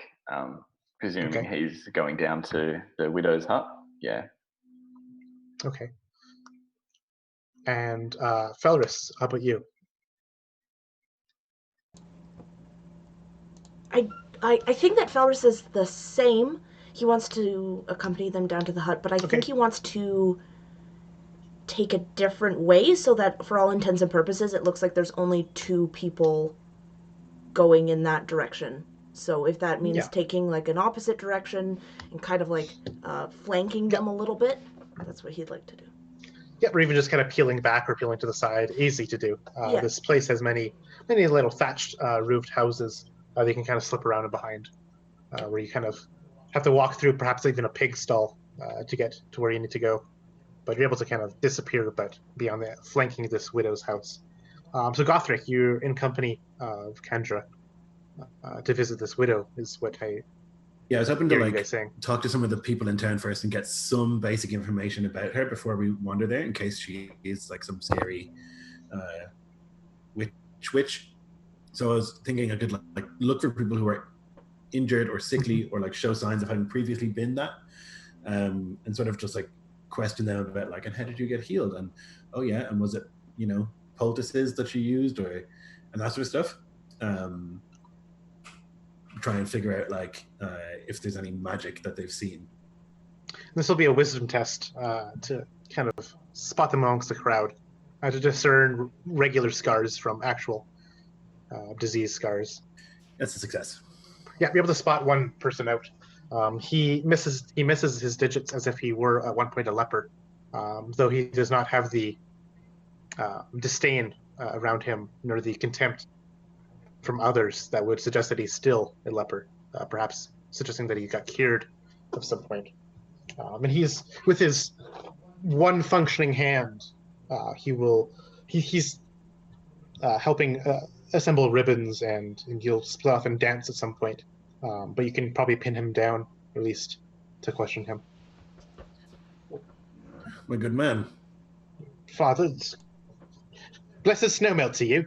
presuming he's going down to the widow's hut. Yeah. Okay. And Felris, how about you? I think that Felris is the same. He wants to accompany them down to the hut, but I think he wants to take a different way so that for all intents and purposes it looks like there's only 2 people going in that direction. So if that means taking like an opposite direction and kind of like flanking them a little bit, that's what he'd like to do. Yeah, or even just kind of peeling back or peeling to the side. Easy to do. This place has many little thatched roofed houses that you can kind of slip around and behind, where you kind of have to walk through perhaps even a pig stall to get to where you need to go. but you're able to kind of disappear a bit beyond the flanking this widow's house. So Gothric, you're in company of Kendra to visit this widow, is what I Yeah, I was hoping to hear you guys saying. talk to some of the people in town first and get some basic information about her before we wander there, in case she is like some scary witch. So I was thinking I could like look for people who are injured or sickly or like show signs of having previously been that, and sort of just like question them about like, and how did you get healed? And oh yeah, and was it poultices that you used and that sort of stuff. Try and figure out like if there's any magic that they've seen. This will be a wisdom test to kind of spot them amongst the crowd, to discern regular scars from actual disease scars. That's a success. Yeah, be able to spot one person out. He misses his digits as if he were at one point a leper, though he does not have the disdain around him nor the contempt from others that would suggest that he's still a leper, perhaps suggesting that he got cured at some point. And he's with his one functioning hand. He's helping assemble ribbons, and he'll split off and dance at some point. But you can probably pin him down, at least, to question him. My good man. Father, blessed snowmelt to you.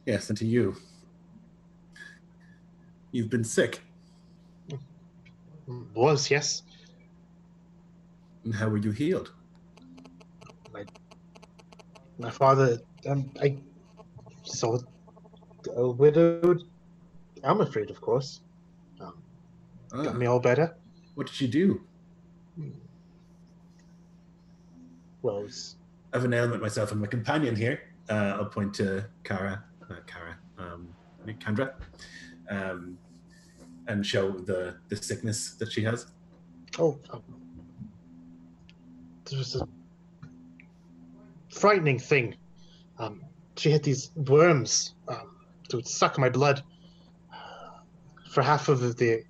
Yes, and to you. You've been sick. Was, yes. And how were you healed? My father, I saw a widowed. I'm afraid, of course. Got me all better. What did she do? Well, it's... I have an ailment myself and my companion here. I'll point to Kendra, and show the sickness that she has. Oh, there was a frightening thing. She had these worms that would suck my blood. For half of the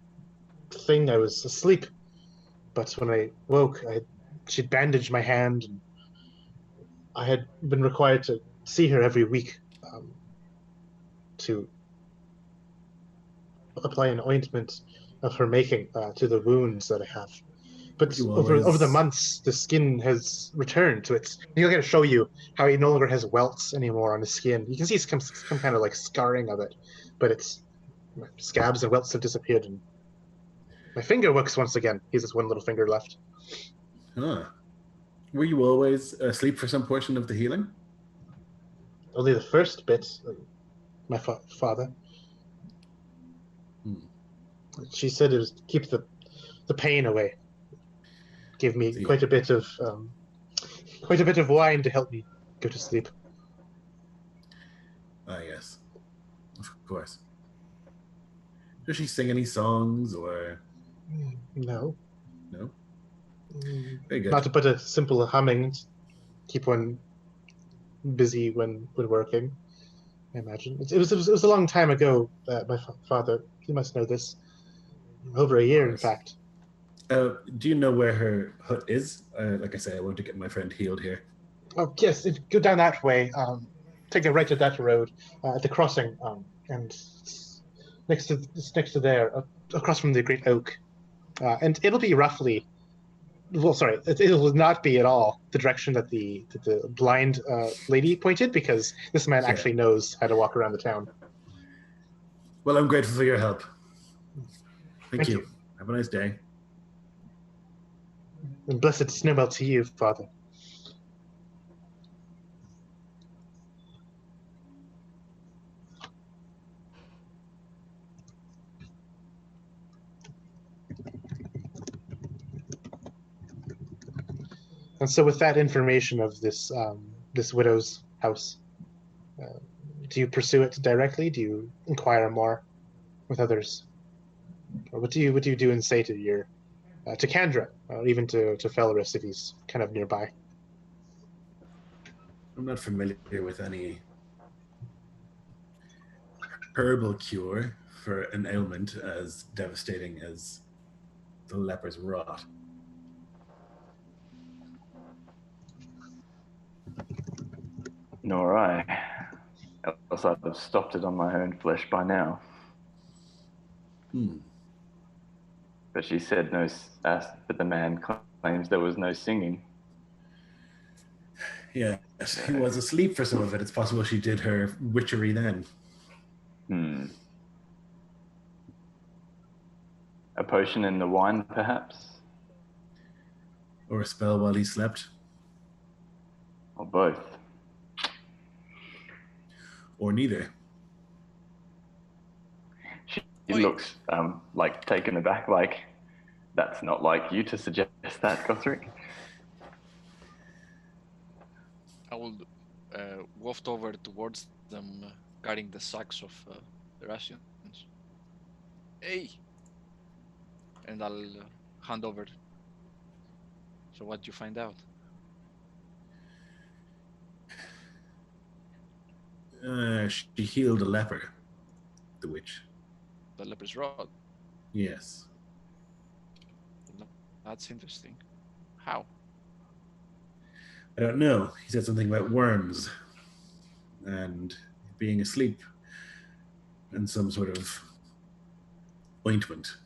thing, I was asleep, but when I woke, she'd bandaged my hand, and I had been required to see her every week to apply an ointment of her making to the wounds that I have. But over the months, the skin has returned to its... I'm going to show you how he no longer has welts anymore on his skin. You can see some kind of like scarring of it, but it's scabs and welts have disappeared, and my finger works once again. He has this one little finger left. Huh. Were you always asleep for some portion of the healing? Only the first bit. My father. She said it was to keep the pain away. Give me quite a bit of wine to help me go to sleep. Ah, yes, of course. Does she sing any songs or? No. No. Very good. Not but a simple humming. Keep one busy when working. I imagine it was a long time ago that my father. He must know this. Over a year, in fact. Do you know where her hut is? Like I say, I want to get my friend healed here. Oh yes, go down that way. Take a right to that road at the crossing, and next to there, across from the great oak, and it'll be roughly. Well, sorry, it will not be at all the direction that the blind lady pointed, because this man actually knows how to walk around the town. Well, I'm grateful for your help. Thank you. Have a nice day. And blessed snowmelt to you, Father. And so with that information of this this widow's house, do you pursue it directly? Do you inquire more with others? Or what do you do and say to to Kendra, or even to Felorus if he's kind of nearby? I'm not familiar with any herbal cure for an ailment as devastating as the leper's rot. Nor I. Else I'd have stopped it on my own flesh by now. But she said but the man claims there was no singing. Yes, he was asleep for some of it. It's possible she did her witchery then. A potion in the wine, perhaps? Or a spell while he slept. Or both. Or neither. She looks like taken aback, like, that's not like you to suggest that, Gothric. I will waft over towards them, carrying the sacks of the rations. Hey! And I'll hand over. So what you find out? She healed a leper, the witch. The leper's rod. Yes. That's interesting. How? I don't know. He said something about worms and being asleep and some sort of ointment.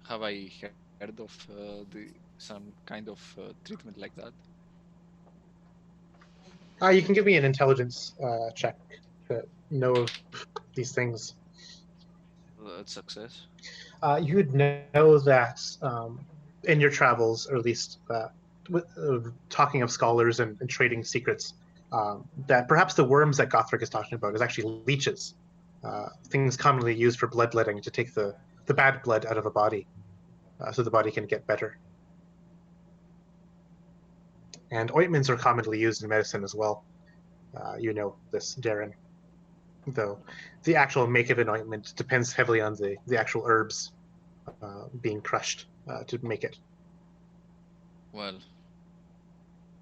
Have I heard of some kind of treatment like that? You can give me an intelligence check to know of these things. That's success. You would know that in your travels, or at least talking of scholars and trading secrets, that perhaps the worms that Gothric is talking about is actually leeches, things commonly used for bloodletting to take the bad blood out of a body, so the body can get better. And ointments are commonly used in medicine as well. You know this, Darren. Though the actual make of an ointment depends heavily on the actual herbs being crushed to make it. Well,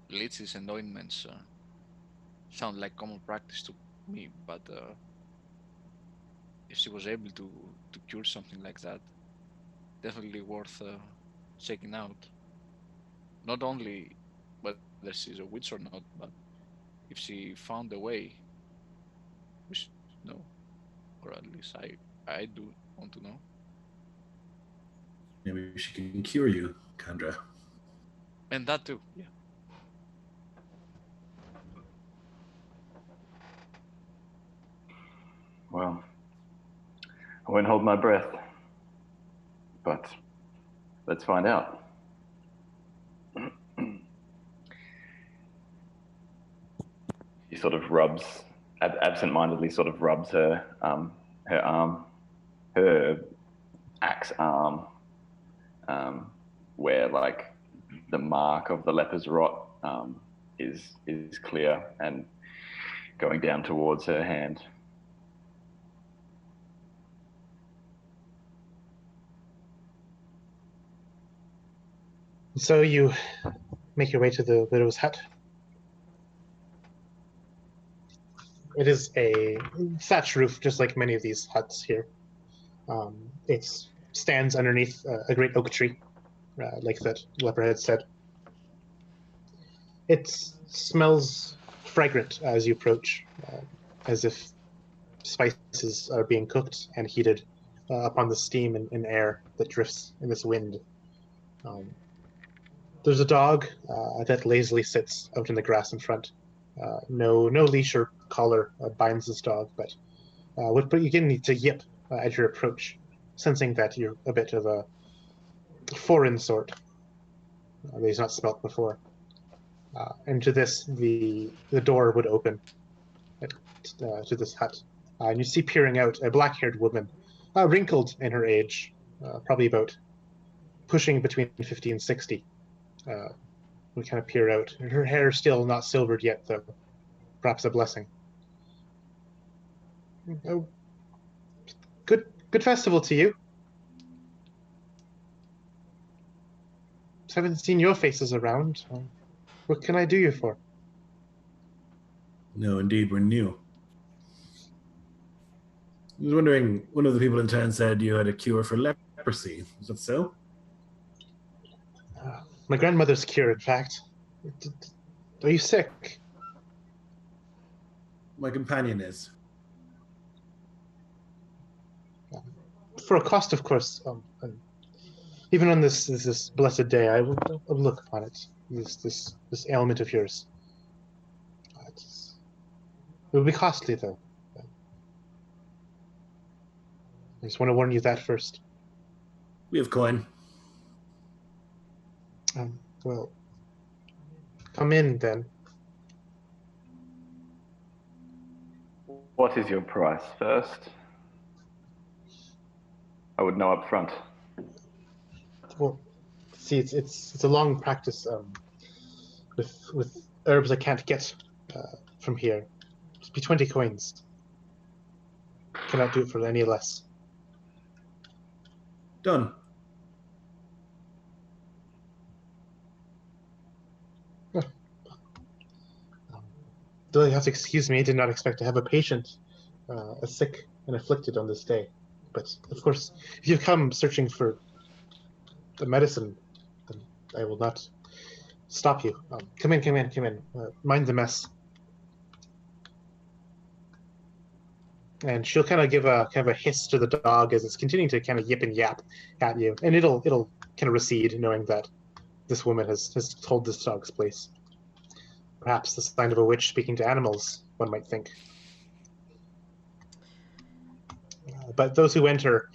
leeches and ointments sound like common practice to me, but if she was able to cure something like that, definitely worth checking out. Not only whether she's a witch or not, but if she found a way, we should know, or at least I do want to know. Maybe she can cure you, Kandra. And that too, yeah. Well, I won't hold my breath, but let's find out. He sort of rubs, absent-mindedly sort of rubs her arm, her axe arm, where like the mark of the leper's rot is clear, and going down towards her hand. So you make your way to the widow's hut. It is a thatch roof, just like many of these huts here. It stands underneath a great oak tree, like that leper had said. It smells fragrant as you approach, as if spices are being cooked and heated upon the steam and air that drifts in this wind. There's a dog that lazily sits out in the grass in front. No leash or collar binds this dog, but you again need to yip at your approach, sensing that you're a bit of a foreign sort that he's not smelt before. And to this, the door would open to this hut. And you see peering out a black-haired woman, wrinkled in her age, probably about pushing between 50 and 60. We kind of peer out. Her hair still not silvered yet, though. Perhaps a blessing. Oh, good festival to you. Haven't seen your faces around. What can I do you for? No, indeed, we're new. I was wondering, one of the people in town said you had a cure for leprosy. Is that so? My grandmother's cure, in fact. Are you sick? my companion is. For a cost, of course. And even on this blessed day, I will look upon it. This ailment of yours. It will be costly, though. I just want to warn you that first. We have coin. Well, come in then. What is your price first? I would know up front. Well, see, it's a long practice with herbs I can't get from here. Just be 20 coins. Cannot do it for any less. Done. Though you have to excuse me, I did not expect to have a patient as sick and afflicted on this day. But of course, if you come searching for the medicine, then I will not stop you. Come in. Mind the mess. And she'll kind of give a hiss to the dog as it's continuing to kind of yip and yap at you, and it'll kind of recede, knowing that this woman has told this dog's place. Perhaps the sign of a witch speaking to animals, one might think. But those who enter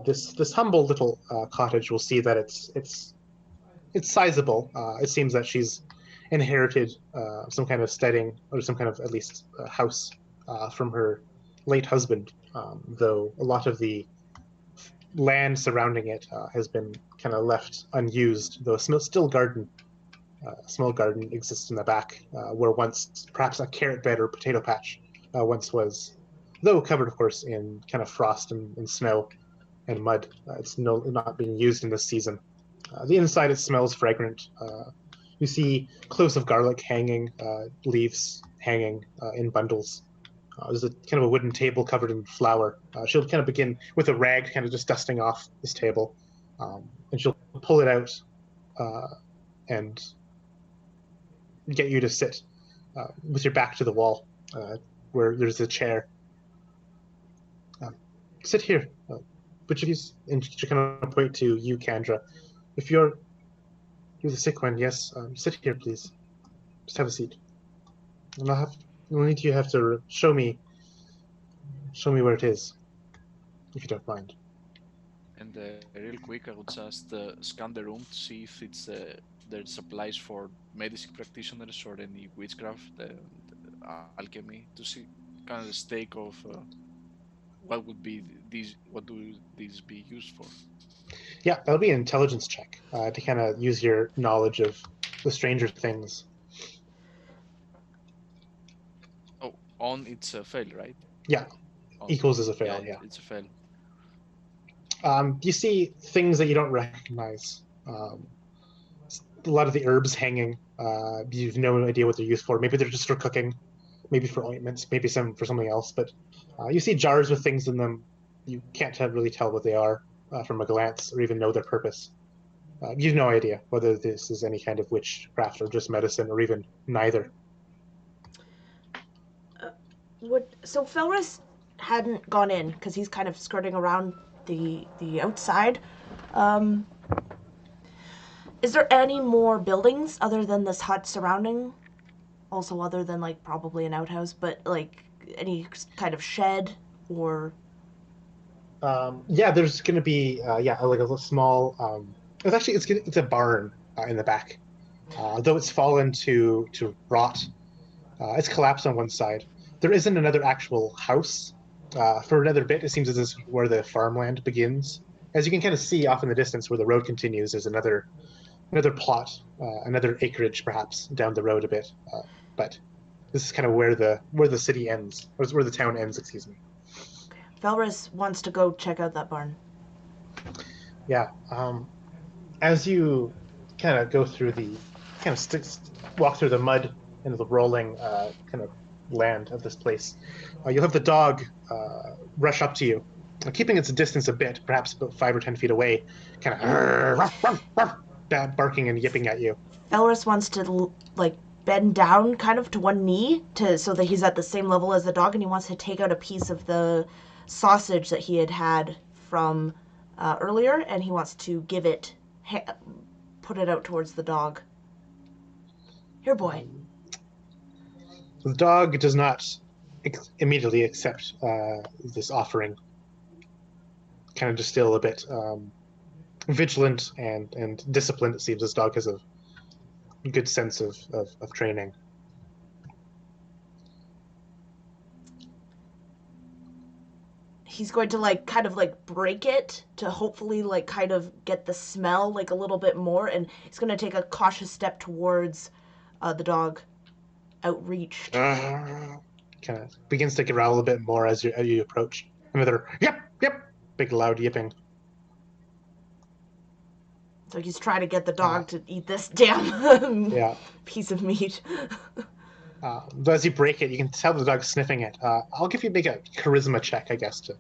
this humble little cottage will see that it's sizable. It seems that she's inherited some kind of steading or some kind of at least house from her late husband, though a lot of the land surrounding it has been kind of left unused, though a small garden exists in the back where once perhaps a carrot bed or potato patch once was, though covered, of course, in kind of frost and snow and mud. It's not being used in this season. The inside, it smells fragrant. You see cloves of garlic hanging, leaves hanging in bundles. There's a kind of a wooden table covered in flour. She'll kind of begin with a rag, kind of just dusting off this table, and she'll pull it out and get you to sit with your back to the wall, where there's a chair. Sit here. Which of you? And she kind of point to you, Kendra. If you're the sick one, yes. Sit here, please. Just have a seat. And you have to show me where it is, if you don't mind. And real quick, I would just scan the room to see if it's there's supplies for medicine practitioners or any witchcraft, alchemy, to see kind of the stake of what would be these, what do these be used for? Yeah, that'll be an intelligence check to kind of use your knowledge of the stranger things. Oh, on it's a fail, right? Yeah, On. equals is a fail. Yeah, It's a fail. You see things that you don't recognize. A lot of the herbs hanging. You've no idea what they're used for. Maybe they're just for cooking, maybe for ointments, maybe some for something else. But you see jars with things in them. You can't really tell what they are from a glance, or even know their purpose. You've no idea whether this is any kind of witchcraft or just medicine, or even neither. So Felris hadn't gone in because he's kind of skirting around the outside. Is there any more buildings other than this hut surrounding? Also, other than like probably an outhouse, but like any kind of shed or? Yeah, there's going to be like a little small. It's a barn in the back, though it's fallen to rot. It's collapsed on one side. There isn't another actual house. For another bit, it seems as this is where the farmland begins. As you can kind of see off in the distance where the road continues, there's another plot, another acreage perhaps down the road a bit. But this is kind of where the city ends, or where the town ends, excuse me. Okay. Felris wants to go check out that barn. Yeah. As you kind of go through walk through the mud and the rolling kind of land of this place, you'll have the dog rush up to you, keeping its distance a bit, perhaps about 5 or 10 feet away, kind of barking and yipping at you. Felris wants to bend down kind of to one knee so that he's at the same level as the dog, and he wants to take out a piece of the sausage that he had from earlier, and he wants to give it, put it out towards the dog. Here, boy. The dog does not immediately accept this offering. Kind of just still a bit vigilant and disciplined. It seems this dog has a good sense of training. He's going to kind of break it to hopefully kind of get the smell a little bit more, and he's going to take a cautious step towards the dog, outreached. Kind of begins to growl a bit more as you approach. Another yep, big loud yipping. So he's trying to get the dog to eat this damn piece of meat. But as you break it, you can tell the dog's sniffing it. I'll give you make a charisma check, I guess, to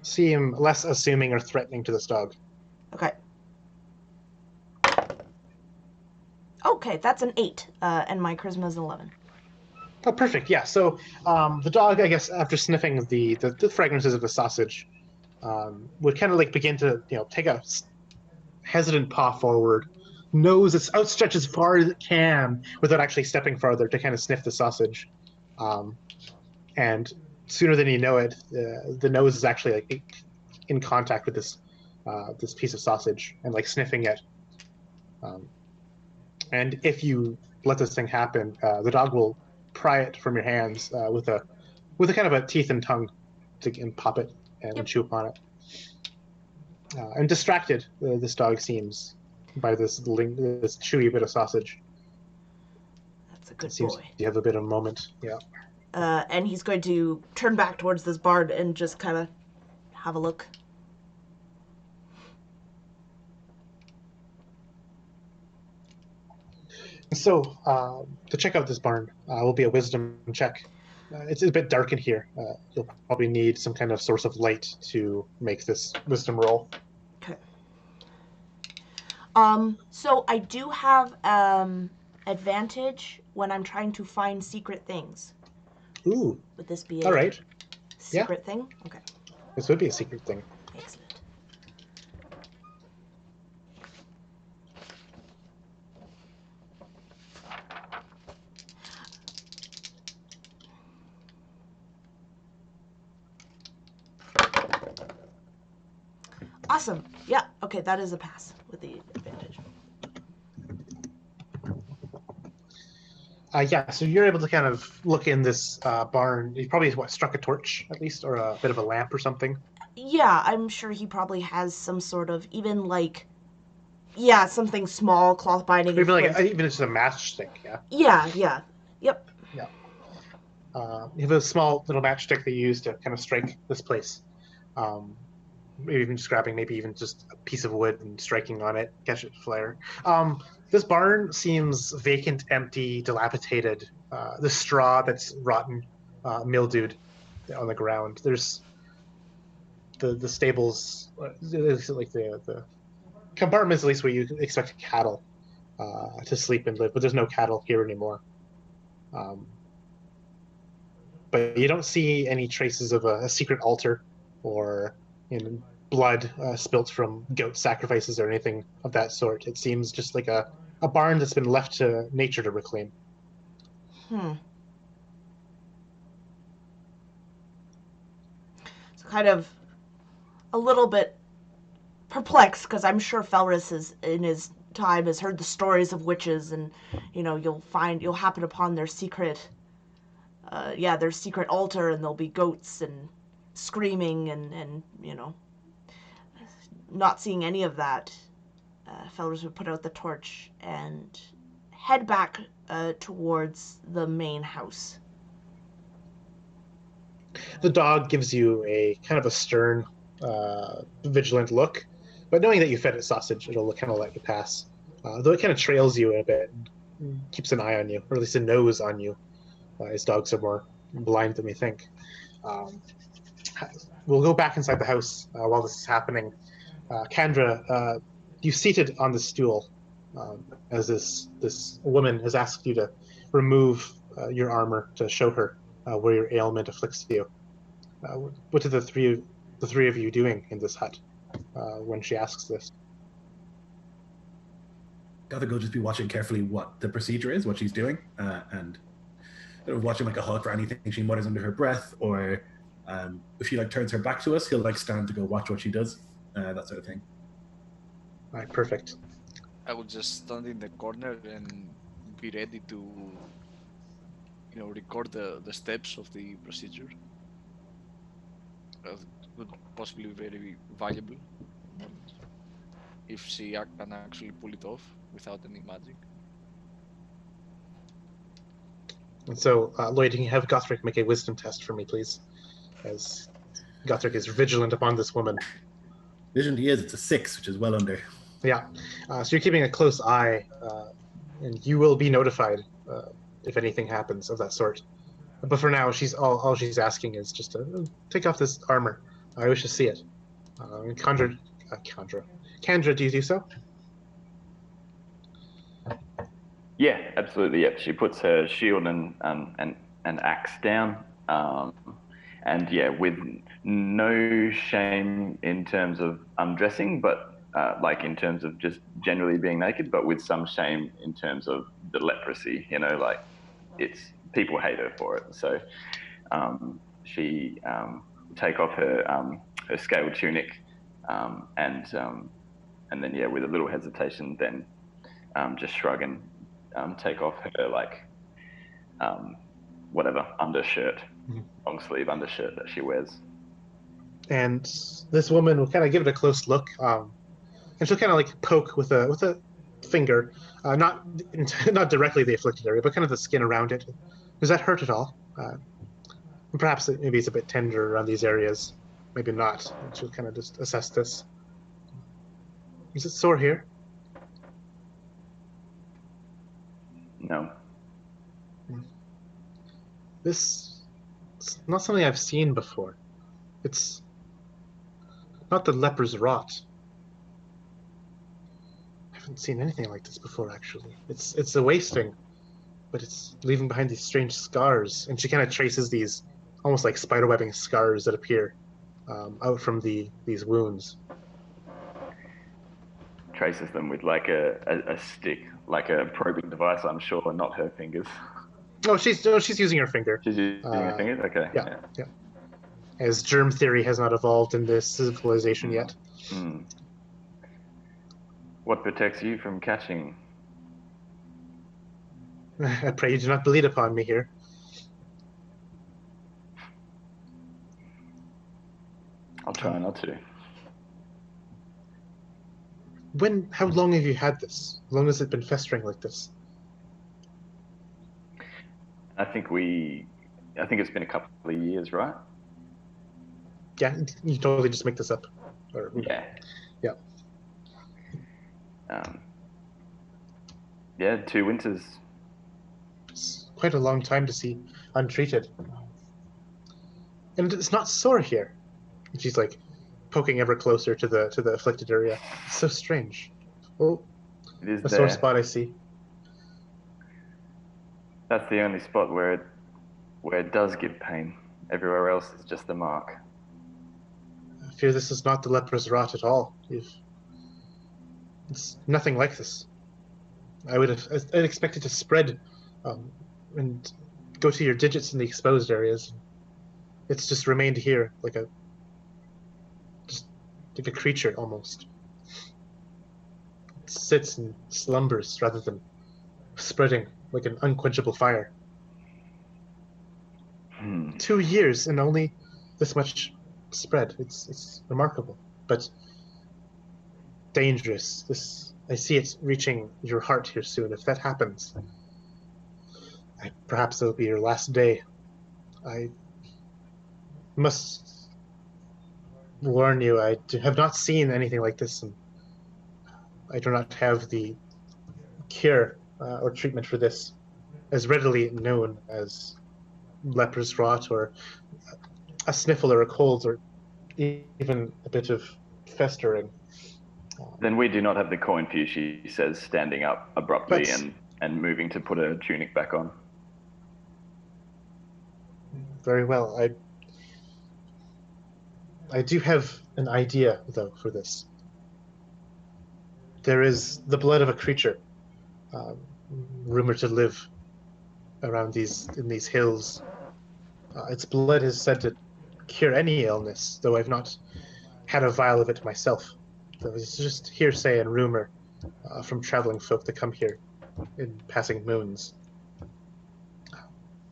see him less assuming or threatening to this dog. Okay. Okay, that's an 8, and my charisma is 11. Oh, perfect. Yeah. So the dog, I guess, after sniffing the fragrances of the sausage, would kind of begin to take a hesitant paw forward, nose it's outstretched as far as it can without actually stepping farther to kind of sniff the sausage, and sooner than you know it, the nose is actually in contact with this piece of sausage and sniffing it. And if you let this thing happen, the dog will pry it from your hands with a kind of a teeth and tongue and pop it and chew upon it. And distracted, this dog seems by this chewy bit of sausage. That's a good seems boy. You have a bit of a moment, yeah. And he's going to turn back towards this barn and just kind of have a look. So, to check out this barn will be a wisdom check. It's a bit dark in here. You'll probably need some kind of source of light to make this wisdom roll. Okay. So I do have advantage when I'm trying to find secret things. Ooh. Would this be all right? Secret thing? Okay. This would be a secret thing. Excellent. Awesome. Yeah. Okay, that is a pass with the advantage. Yeah, so you're able to kind of look in this barn. You probably struck a torch at least, or a bit of a lamp or something. Yeah, I'm sure he probably has some sort of something small, cloth binding. Even even just a matchstick. Yeah. Yeah. Yep. Yeah. You have a small little matchstick that you use to kind of strike this place. Maybe even just grabbing maybe just a piece of wood and striking on it, catch it flare. This barn seems vacant, empty, dilapidated. The straw that's rotten, mildewed on the ground. There's the stables, the compartments at least where you expect cattle to sleep and live, but there's no cattle here anymore. But you don't see any traces of a secret altar or blood spilt from goat sacrifices or anything of that sort. It seems just like a barn that's been left to nature to reclaim. So kind of a little bit perplexed, because I'm sure Felris in his time has heard the stories of witches, and you'll happen upon their secret altar, and there'll be goats and screaming and not seeing any of that. Felris would put out the torch and head back towards the main house. The dog gives you a kind of a stern, vigilant look, but knowing that you fed it sausage, it'll kind of let you pass. Though it kind of trails you a bit, and keeps an eye on you, or at least a nose on you, as dogs are more blind than we think. We'll go back inside the house while this is happening. Kendra, you seated on the stool as this woman has asked you to remove your armor to show her where your ailment afflicts you. What are the three of you doing in this hut when she asks this? Gather will just be watching carefully what the procedure is, what she's doing, and watching like a hawk for anything she mutters under her breath, or if she like turns her back to us, he'll like stand to go watch what she does, that sort of thing. All right, perfect. I will just stand in the corner and be ready to, record the steps of the procedure. That would possibly be very valuable knowledge if she can actually pull it off without any magic. And so, Lloyd, can you have Gothric make a wisdom test for me, please? As Gothric is vigilant upon this woman. Vision he is, it's a 6, which is well under. Yeah. So you're keeping a close eye, and you will be notified if anything happens of that sort. But for now, she's all she's asking is just to take off this armor. I wish to see it. Chandra, do you do so? Yeah, absolutely. Yep. She puts her shield and axe down, and yeah, with no shame in terms of undressing, but like in terms of just generally being naked, but with some shame in terms of the leprosy. Like it's people hate her for it. So she take off her scaled tunic, and then yeah, with a little hesitation, then just shrug and take off her whatever undershirt, long sleeve undershirt that she wears. And this woman will kind of give it a close look, and she'll kind of like poke with a finger, not directly the afflicted area, but kind of the skin around it. Does that hurt at all? Perhaps maybe it's a bit tender around these areas, maybe not. And she'll kind of just assess this. Is it sore here? No. This is not something I've seen before. It's not the leper's rot. I haven't seen anything like this before, actually. It's a wasting, but it's leaving behind these strange scars. And she kind of traces these almost like spiderwebbing scars that appear out from these wounds. Traces them with like a stick, like a probing device, I'm sure, not her fingers. She's using her finger. She's using her fingers? Okay. Yeah. As germ theory has not evolved in this civilization yet. Mm. What protects you from catching? I pray you do not bleed upon me here. I'll try not to. How long have you had this? How long has it been festering like this? I think it's been a couple of years, right? Yeah, you totally just make this up. Yeah. Yeah. Yeah, 2 winters. It's quite a long time to see untreated. And it's not sore here. And she's like poking ever closer to the afflicted area. It's so strange. Oh, It is a there. sore spot I see. That's the only spot where it does give pain. Everywhere else is just a mark. I fear this is not the leper's rot at all. It's nothing like this. I'd expect it to spread and go to your digits in the exposed areas. It's just remained here like a creature almost. It sits and slumbers rather than spreading like an unquenchable fire. 2 years and only this much spread. It's remarkable, but dangerous. I see it reaching your heart here soon. If that happens, perhaps it'll be your last day. I must warn you, I have not seen anything like this, and I do not have the cure or treatment for this as readily known as leper's rot or a sniffle or a cold or even a bit of festering. Then we do not have the coin for you, she says, standing up abruptly But- and moving to put her tunic back on. Very well. I do have an idea, though, for this. There is the blood of a creature, um, rumored to live around in these hills. Its blood is said to cure any illness, though I've not had a vial of it myself. Though it's just hearsay and rumor from traveling folk that come here in passing moons.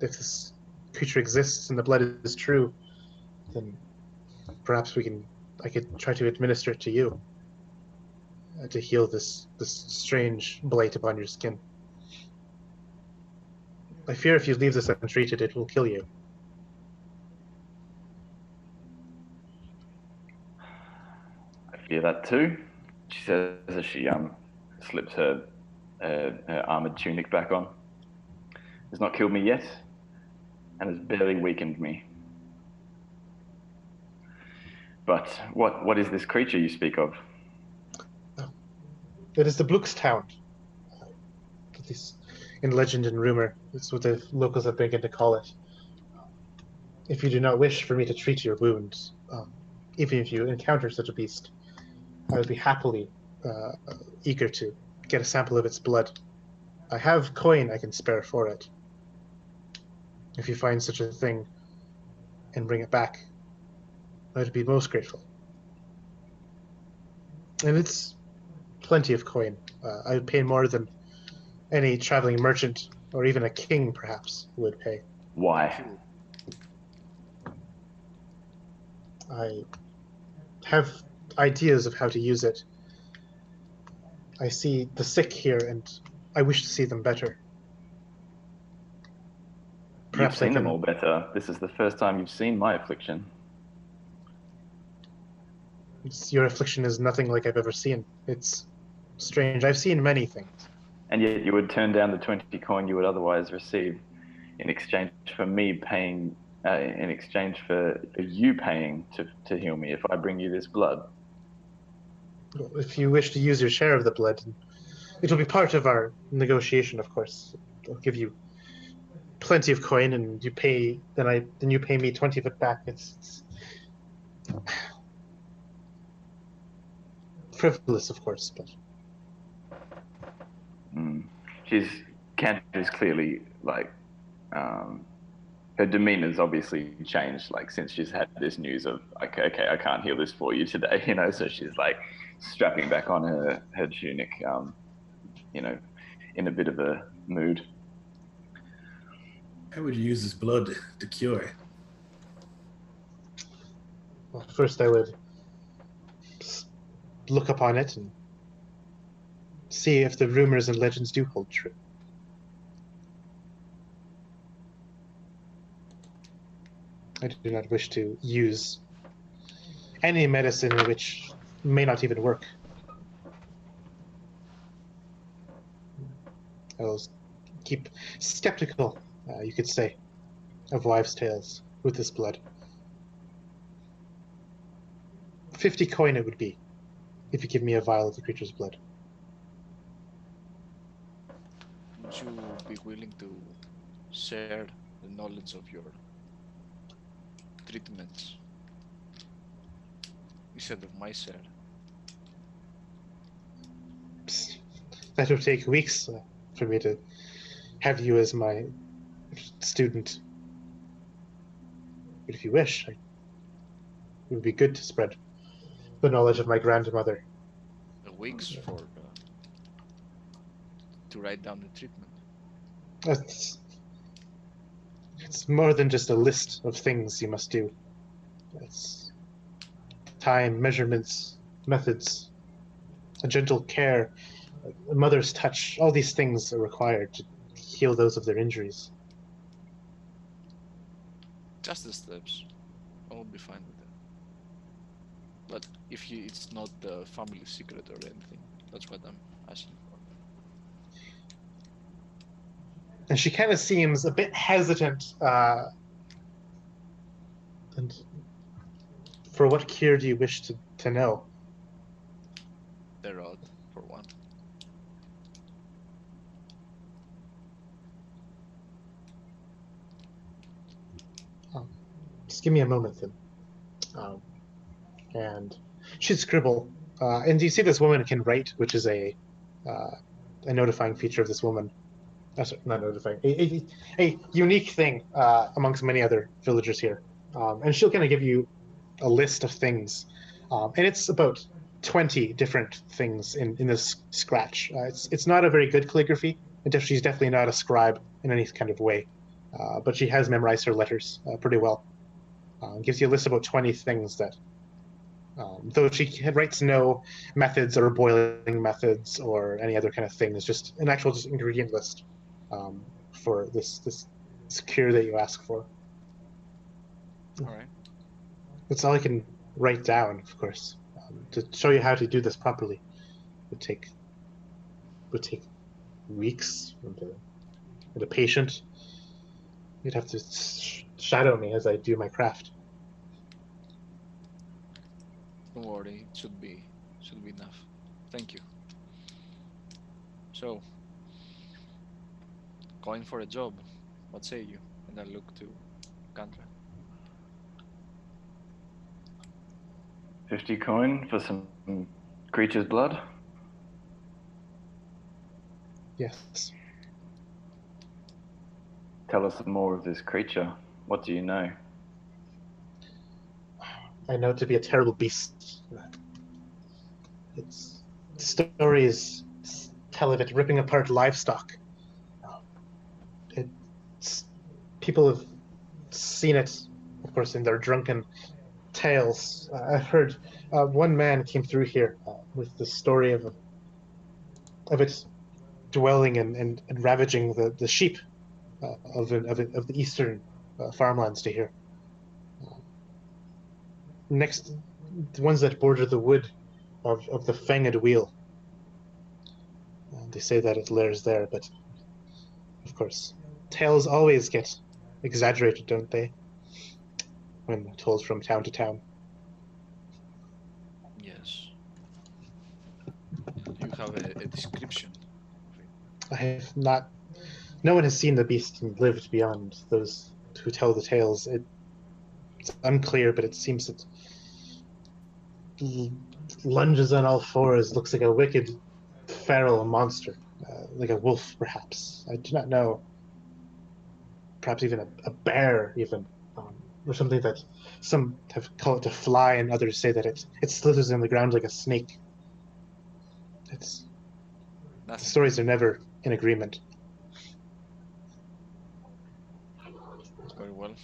If this creature exists and the blood is true, then perhaps I could try to administer it to you to heal this strange blight upon your skin. I fear if you leave this untreated, it will kill you. I fear that too, she says as she slips her armored tunic back on. Has not killed me yet, and has barely weakened me. But what is this creature you speak of? It is the Blukstown. At least in legend and rumor, it's what the locals have begun to call it. If you do not wish for me to treat your wounds, even if you encounter such a beast, I would be happily eager to get a sample of its blood. I have coin I can spare for it. If you find such a thing and bring it back, I would be most grateful. And it's plenty of coin. I would pay more than any traveling merchant or even a king, perhaps, would pay. Why? I have ideas of how to use it. I see the sick here, and I wish to see them better. You've seen them all better. This is the first time you've seen my affliction. Your affliction is nothing like I've ever seen. It's strange. I've seen many things. And yet you would turn down the 20 coin you would otherwise receive in exchange for me paying, in exchange for you paying to heal me if I bring you this blood. Well, if you wish to use your share of the blood, it will be part of our negotiation, of course. I'll give you plenty of coin, and you pay. Then you pay me 20 of it back. It's frivolous, of course, but Cantor's clearly like, her demeanor's obviously changed, like since she's had this news of okay, I can't heal this for you today, you know. So she's like strapping back on her tunic, you know, in a bit of a mood. How would you use this blood to cure? well, first I would look upon it and see if the rumors and legends do hold true. I do not wish to use any medicine which may not even work. I will keep skeptical, you could say, of wives' tales with this blood. 50 coin it would be, if you give me a vial of the creature's blood. Would you be willing to share the knowledge of your treatments instead of my share? That would take weeks for me to have you as my student. But if you wish, it would be good to spread the knowledge of my grandmother. Weeks for to write down the treatment. It's more than just a list of things you must do. It's time, measurements, methods, a gentle care, a mother's touch. All these things are required to heal those of their injuries. Just the steps. I will be fine with that. But if it's not the family secret or anything, that's what I'm asking for. And she kind of seems a bit hesitant. And for what cure do you wish to know? Just give me a moment then. And she'd scribble. And you see this woman can write, which is a notifying feature of this woman. Sorry, not notifying, a unique thing amongst many other villagers here. And she'll kind of give you a list of things. And it's about 20 different things in this scratch. It's not a very good calligraphy. And she's definitely not a scribe in any kind of way. But she has memorized her letters pretty well. Gives you a list of about 20 things that, though she writes no methods or boiling methods or any other kind of thing, it's just an actual just ingredient list for this cure that you ask for. All right. That's all I can write down, of course. To show you how to do this properly would take weeks. And a patient, you'd have to shadow me as I do my craft. Don't worry, it should be enough. Thank you. So, going for a job. What say you? And I look to Kandra. 50 coin for some creature's blood. Yes. Tell us some more of this creature. What do you know? I know it to be a terrible beast. Its stories tell of it ripping apart livestock. People have seen it, of course, in their drunken tales. I've heard one man came through here with the story of it dwelling and ravaging the sheep of the eastern farmlands to here. Next, the ones that border the wood of the fanged wheel. They say that it lairs there, but of course, tales always get exaggerated, don't they? When told from town to town. Yes. Do you have a description of it? I have not. No one has seen the beast and lived beyond those who tell the tales. It's unclear, but it seems it lunges on all fours, looks like a wicked, feral monster, like a wolf, perhaps. I do not know. Perhaps even a bear, even, or something that some have called it to fly, and others say that it slithers on the ground like a snake. The Nothing. stories are never in agreement. Very well.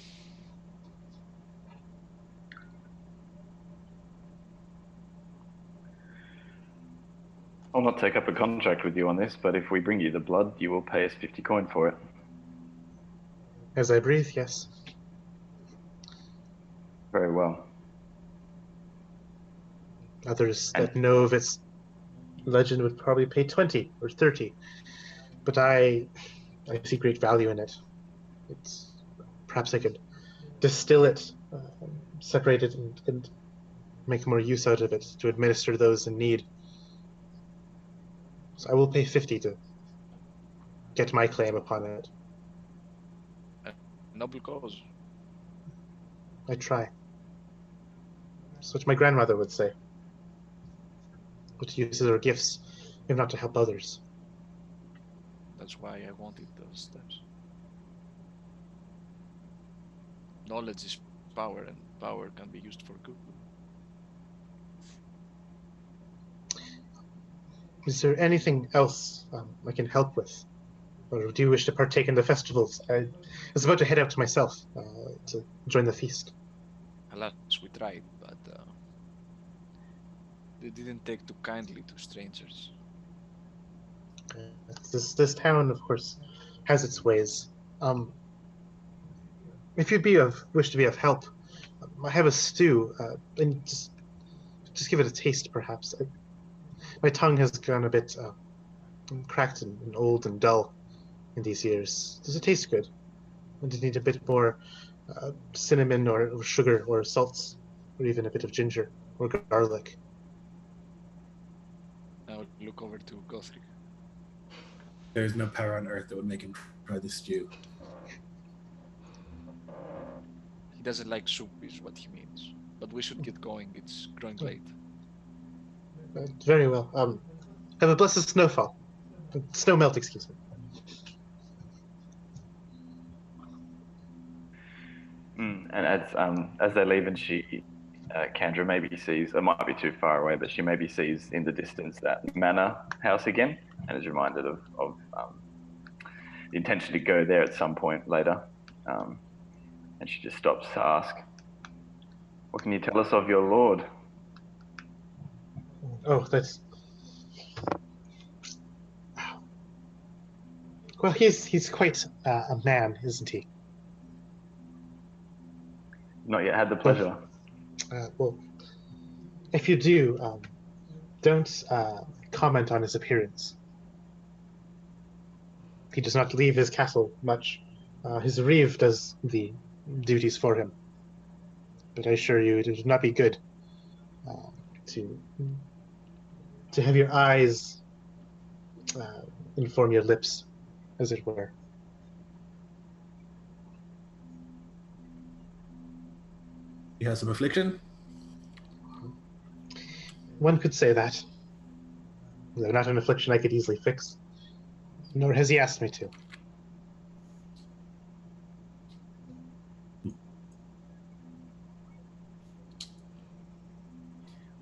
I'll not take up a contract with you on this, but if we bring you the blood, you will pay us 50 coin for it. As I breathe, yes. Very well. Others that know of its legend would probably pay 20 or 30, but I see great value in it. Perhaps I could distill it, separate it, and make more use out of it to administer to those in need. So I will pay 50 to get my claim upon it. A noble cause. I try. Such my grandmother would say. What uses our gifts if not to help others? That's why I wanted those steps. Knowledge is power, and power can be used for good. Is there anything else I can help with? Or do you wish to partake in the festivals? I was about to head out to myself to join the feast. Alas, we tried, but they didn't take too kindly to strangers. This town, of course, has its ways. If you'd wish to be of help, I have a stew, and just give it a taste, perhaps. My tongue has gone a bit cracked and old and dull in these years. Does it taste good? And does it need a bit more cinnamon or sugar or salts, or even a bit of ginger or garlic? Now look over to Gothric. There's no power on earth that would make him try the stew. doesn't like soup is what he means. But we should get going. It's growing late. Very well. Have a blessed snowfall. Snow melt, excuse me. And as they leave, and Kendra maybe sees, it might be too far away, but she maybe sees in the distance that manor house again, and is reminded of the intention to go there at some point later. And she just stops to ask, "What can you tell us of your lord?" Oh, that's... Well, he's quite a man, isn't he? Not yet had the pleasure. Well, if you do, don't comment on his appearance. He does not leave his castle much. His reeve does the duties for him. But I assure you, it would not be good to have your eyes inform your lips, as it were. He has some affliction. One could say that. Though not an affliction I could easily fix. Nor has he asked me to.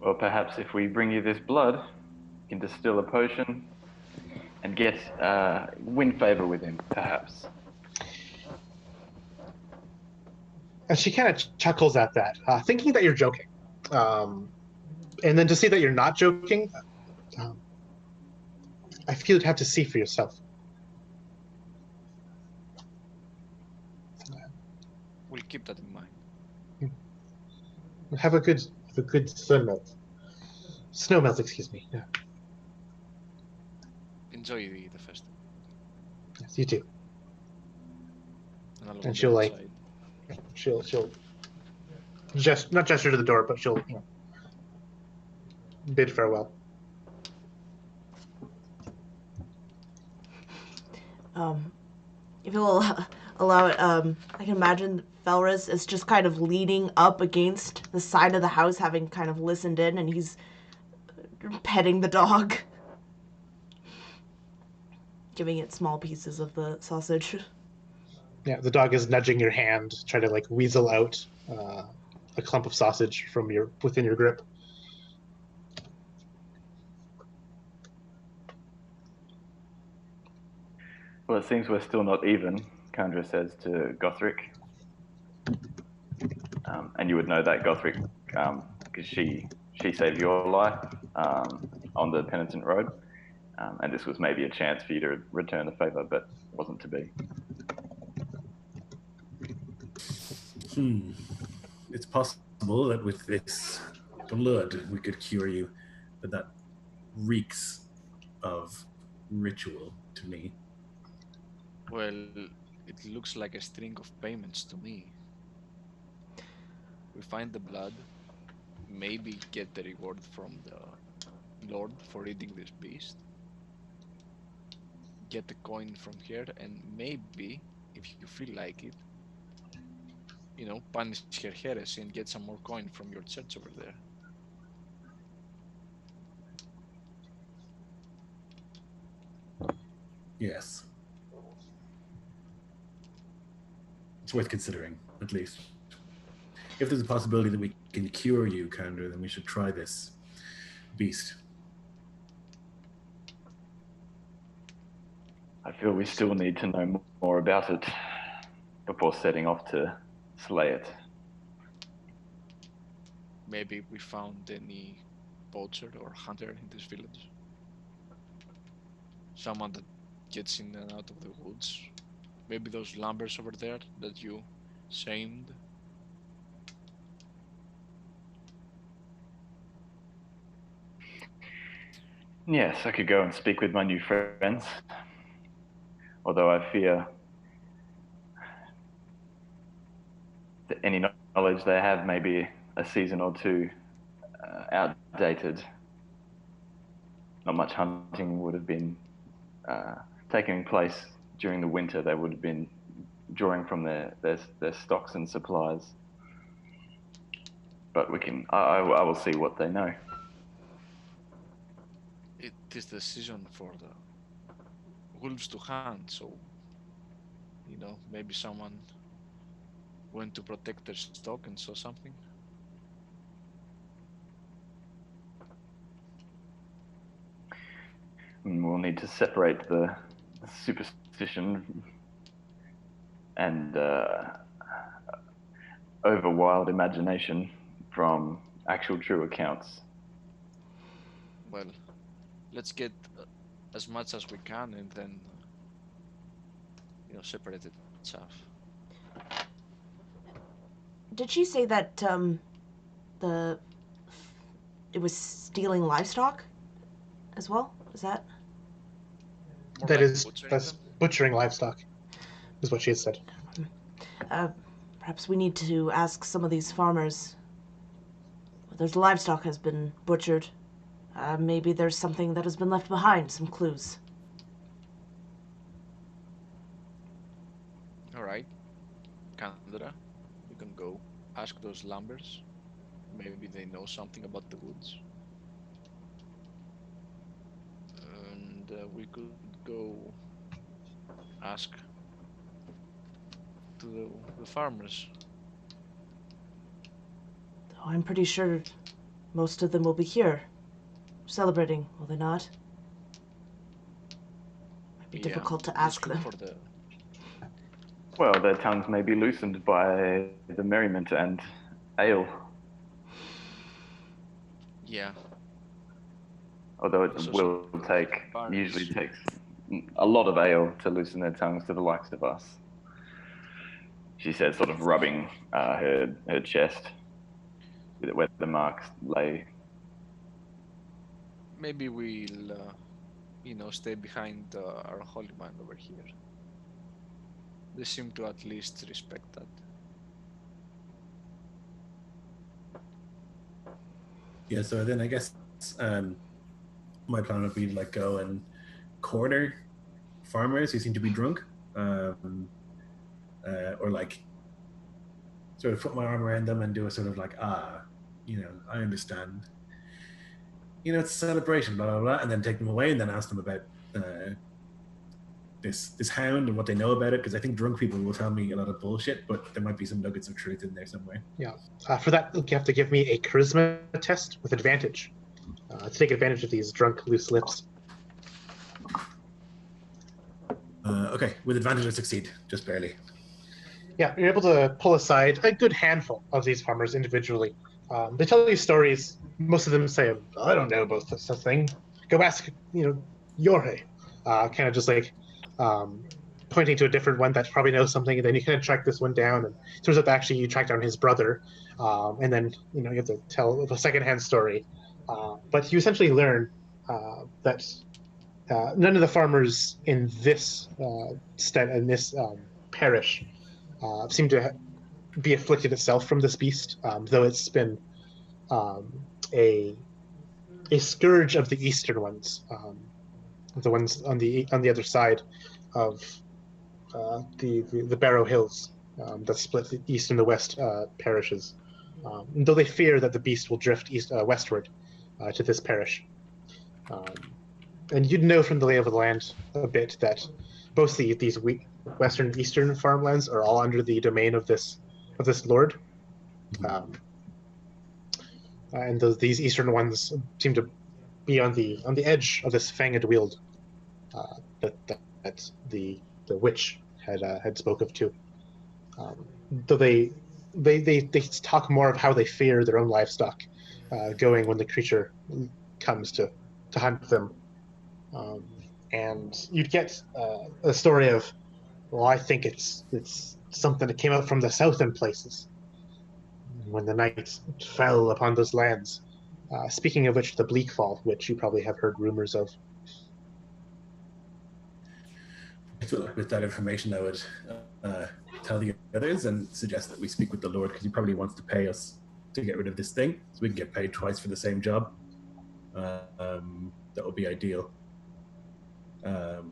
Well, perhaps if we bring you this blood, you can distill a potion and get win favor with him, perhaps. And she kind of chuckles at that, thinking that you're joking. And then to see that you're not joking, I feel you'd have to see for yourself. We'll keep that in mind. Have a good sun melt. Snow melt, excuse me. Yeah. Enjoy the festival. Yes, you too. And And she'll like, she'll just not gesture to the door, but she'll bid farewell. If you'll allow it, I can imagine Felris is just kind of leaning up against the side of the house, having kind of listened in, and he's petting the dog, giving it small pieces of the sausage. Yeah, the dog is nudging your hand, trying to like weasel out a clump of sausage from within your grip. Well, it seems we're still not even, Kandra says to Gothric. And you would know that, Gothric, because she saved your life on the Penitent Road. And this was maybe a chance for you to return the favor, but it wasn't to be. It's possible that with this blood we could cure you, but that reeks of ritual to me. Well, it looks like a string of payments to me. We find the blood, maybe get the reward from the Lord for eating this beast, get the coin from here, and maybe, if you feel like it, punish her heresy and get some more coin from your church over there. Yes. It's worth considering, at least. If there's a possibility that we can cure you, Kandra, then we should try this beast. I feel we still need to know more about it before setting off to slay it. Maybe we found any poacher or hunter in this village. Someone that gets in and out of the woods. Maybe those lumbers over there that you shamed. Yes, I could go and speak with my new friends. Although I fear that any knowledge they have may be a season or two outdated. Not much hunting would have been taking place during the winter. They would have been drawing from their stocks and supplies. but we can. I will see what they know. It is the season for the wolves to hunt, so maybe someone went to protect their stock and saw something. We'll need to separate the superstition and over wild imagination from actual true accounts. Well, let's get as much as we can, and then separate the chaff. Did she say that it was stealing livestock as well? Is that? More That like is butchering that's them? butchering livestock, is what she had said. Perhaps we need to ask some of these farmers whether livestock has been butchered. Maybe there's something that has been left behind, some clues. All right, Candra, you can go ask those lumbers. Maybe they know something about the woods. And we could go ask to the farmers. Though I'm pretty sure most of them will be here, celebrating, will they not? Might be difficult to let's ask look them. for the Well, their tongues may be loosened by the merriment and ale, yeah. although it There's also will usually berries. takes a lot of ale to loosen their tongues to the likes of us. She said, sort of rubbing her chest where the marks lay. Maybe we'll, stay behind our holy man over here. They seem to at least respect that. Yeah, so then I guess my plan would be to like go and corner farmers who seem to be drunk, or like sort of put my arm around them and do a sort of like, I understand. It's a celebration, blah blah blah, and then take them away and then ask them about this hound and what they know about it, because I think drunk people will tell me a lot of bullshit, but there might be some nuggets of truth in there somewhere. Yeah. For that, you have to give me a charisma test with advantage to take advantage of these drunk, loose lips. Okay, with advantage I succeed, just barely. Yeah, you're able to pull aside a good handful of these farmers individually. They tell you stories. Most of them say, "I don't know about this thing. Go ask, Jorge." Kind of just like pointing to a different one that probably knows something, and then you kind of track this one down, and it turns out that actually you track down his brother, and then you have to tell a secondhand story. But you essentially learn that none of the farmers in this parish seem to be afflicted itself from this beast, though it's been a scourge of the eastern ones, the ones on the other side of the Barrow Hills that split the east and the west parishes. Though they fear that the beast will drift westward to this parish. And you'd know from the lay of the land a bit that both these western and eastern farmlands are all under the domain of this lord. And these eastern ones seem to be on the edge of this fanged wield that the witch had spoke of too. Though they talk more of how they fear their own livestock going when the creature comes to hunt them. And you'd get a story of, well, I think it's something that came out from the southern places when the night fell upon those lands. Speaking of which, the Bleak Fall, which you probably have heard rumors of. With that information, I would tell the others and suggest that we speak with the Lord, because he probably wants to pay us to get rid of this thing, so we can get paid twice for the same job. That would be ideal. So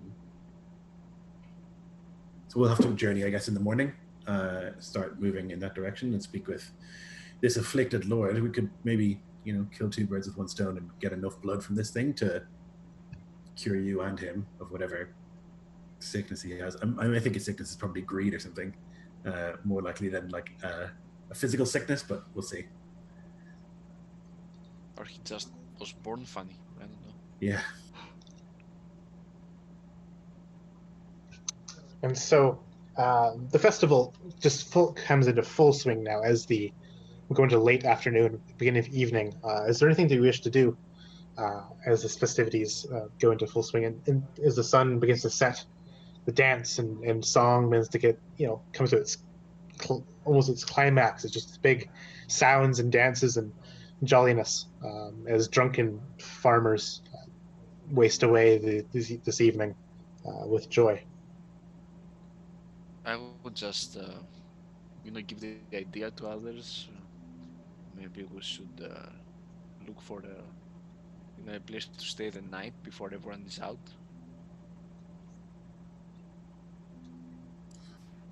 we'll have to journey, I guess, in the morning, start moving in that direction and speak with this afflicted lord, we could maybe, kill two birds with one stone and get enough blood from this thing to cure you and him of whatever sickness he has. I think his sickness is probably greed or something, more likely than like a physical sickness, but we'll see. Or he just was born funny. I don't know. Yeah. And so the festival just comes into full swing now as we're going to late afternoon, beginning of evening. Is there anything that you wish to do as the festivities go into full swing and as the sun begins to set, the dance and song begins to get, comes to its almost its climax. It's just big sounds and dances and jolliness as drunken farmers waste away this evening with joy. I would just, give the idea to others. Maybe we should look for a place to stay the night before everyone is out.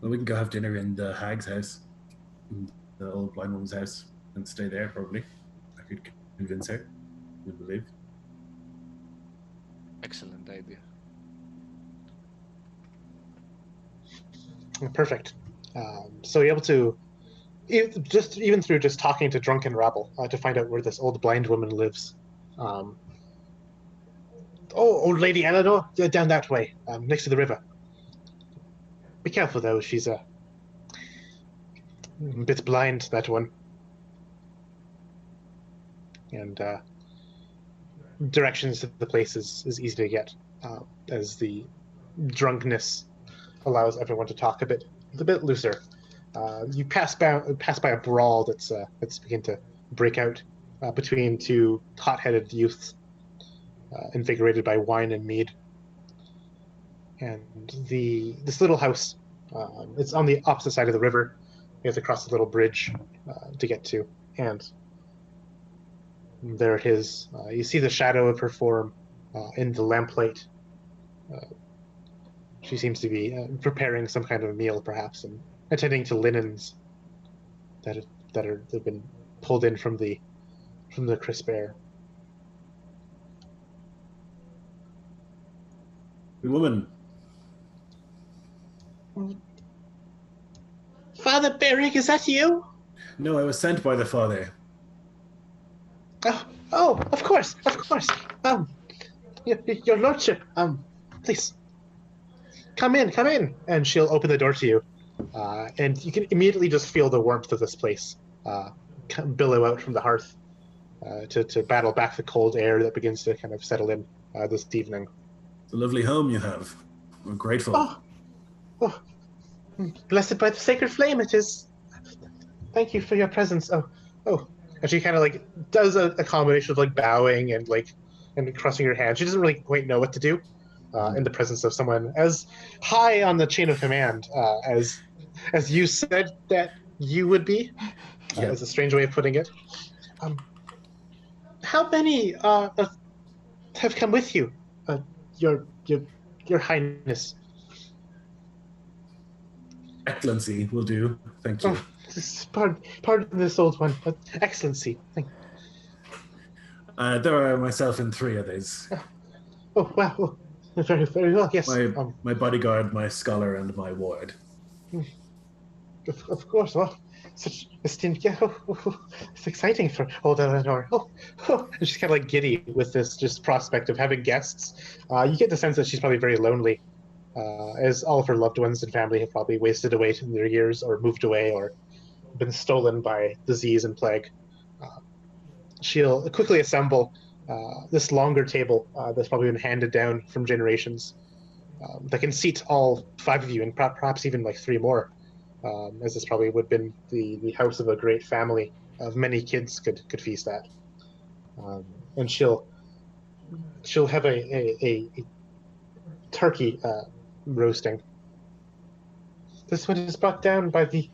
Well, we can go have dinner in the hag's house, in the old blind woman's house, and stay there probably. I could convince her, I believe. Excellent idea. Perfect. So you're able to, even through just talking to drunken rabble, to find out where this old blind woman lives. Oh, old lady Eleanor, down that way, next to the river. Be careful though, she's a bit blind, that one. And directions to the place is easy to get, as the drunkenness allows everyone to talk a bit looser. You pass by a brawl that's beginning to break out between two hot-headed youths, invigorated by wine and mead. And this little house, it's on the opposite side of the river. You have to cross a little bridge to get to, and there it is. You see the shadow of her form in the lamplight. She seems to be preparing some kind of a meal, perhaps, and attending to linens that have been pulled in from the crisp air. The woman. Father Beric, is that you? No, I was sent by the father. Oh, of course. Your lordship, please. Come in. And she'll open the door to you. And you can immediately just feel the warmth of this place billow out from the hearth to battle back the cold air that begins to kind of settle in this evening. It's a lovely home you have. We're grateful. Oh, blessed by the sacred flame it is. Thank you for your presence. Oh. And she kind of like does a combination of like bowing and crossing her hands. She doesn't really quite know what to do in the presence of someone as high on the chain of command as you said that you would be. Is a strange way of putting it. How many have come with you, your highness? Excellency will do. Thank you. Pardon this old one, but Excellency. There are myself and three others. Oh, wow. Very, very well, yes. My bodyguard, my scholar, and my ward. Of course, well, such esteemed. Yeah, it's exciting for old Eleanor. And she's kind of like giddy with this just prospect of having guests. You get the sense that she's probably very lonely, as all of her loved ones and family have probably wasted away in their years or moved away or been stolen by disease and plague. She'll quickly assemble this longer table that's probably been handed down from generations that can seat all five of you and perhaps even like three more, as this probably would have been the house of a great family of many kids could feast at. And she'll have a turkey roasting. This one is brought down by the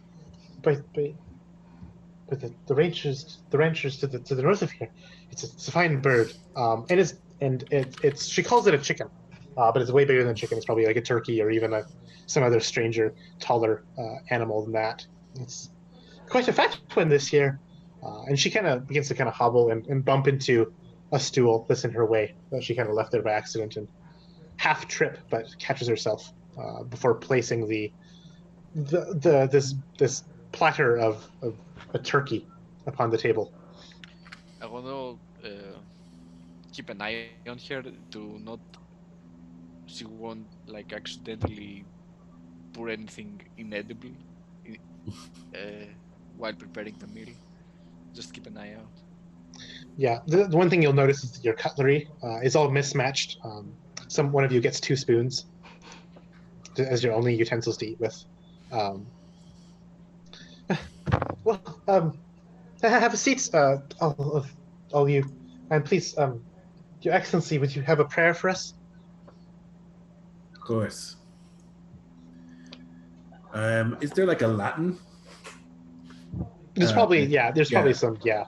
ranchers to the north of here. It's a fine bird, and it's she calls it a chicken, but it's way bigger than chicken. It's probably like a turkey or even some other stranger, taller animal than that. It's quite a fat one this year. And she kind of begins to kind of hobble and bump into a stool that's in her way that she kind of left there by accident and half trip, but catches herself before placing this platter of a turkey upon the table. I want to keep an eye on her to not she won't like accidentally pour anything inedible in, uh, while preparing the meal. Just keep an eye out. Yeah, the one thing you'll notice is that your cutlery is all mismatched. One of you gets 2 spoons as your only utensils to eat with. Um, well, have a seat, all you, and please, Your Excellency, would you have a prayer for us? Of course. Is there like a Latin? There's probably there's probably yeah. some yeah.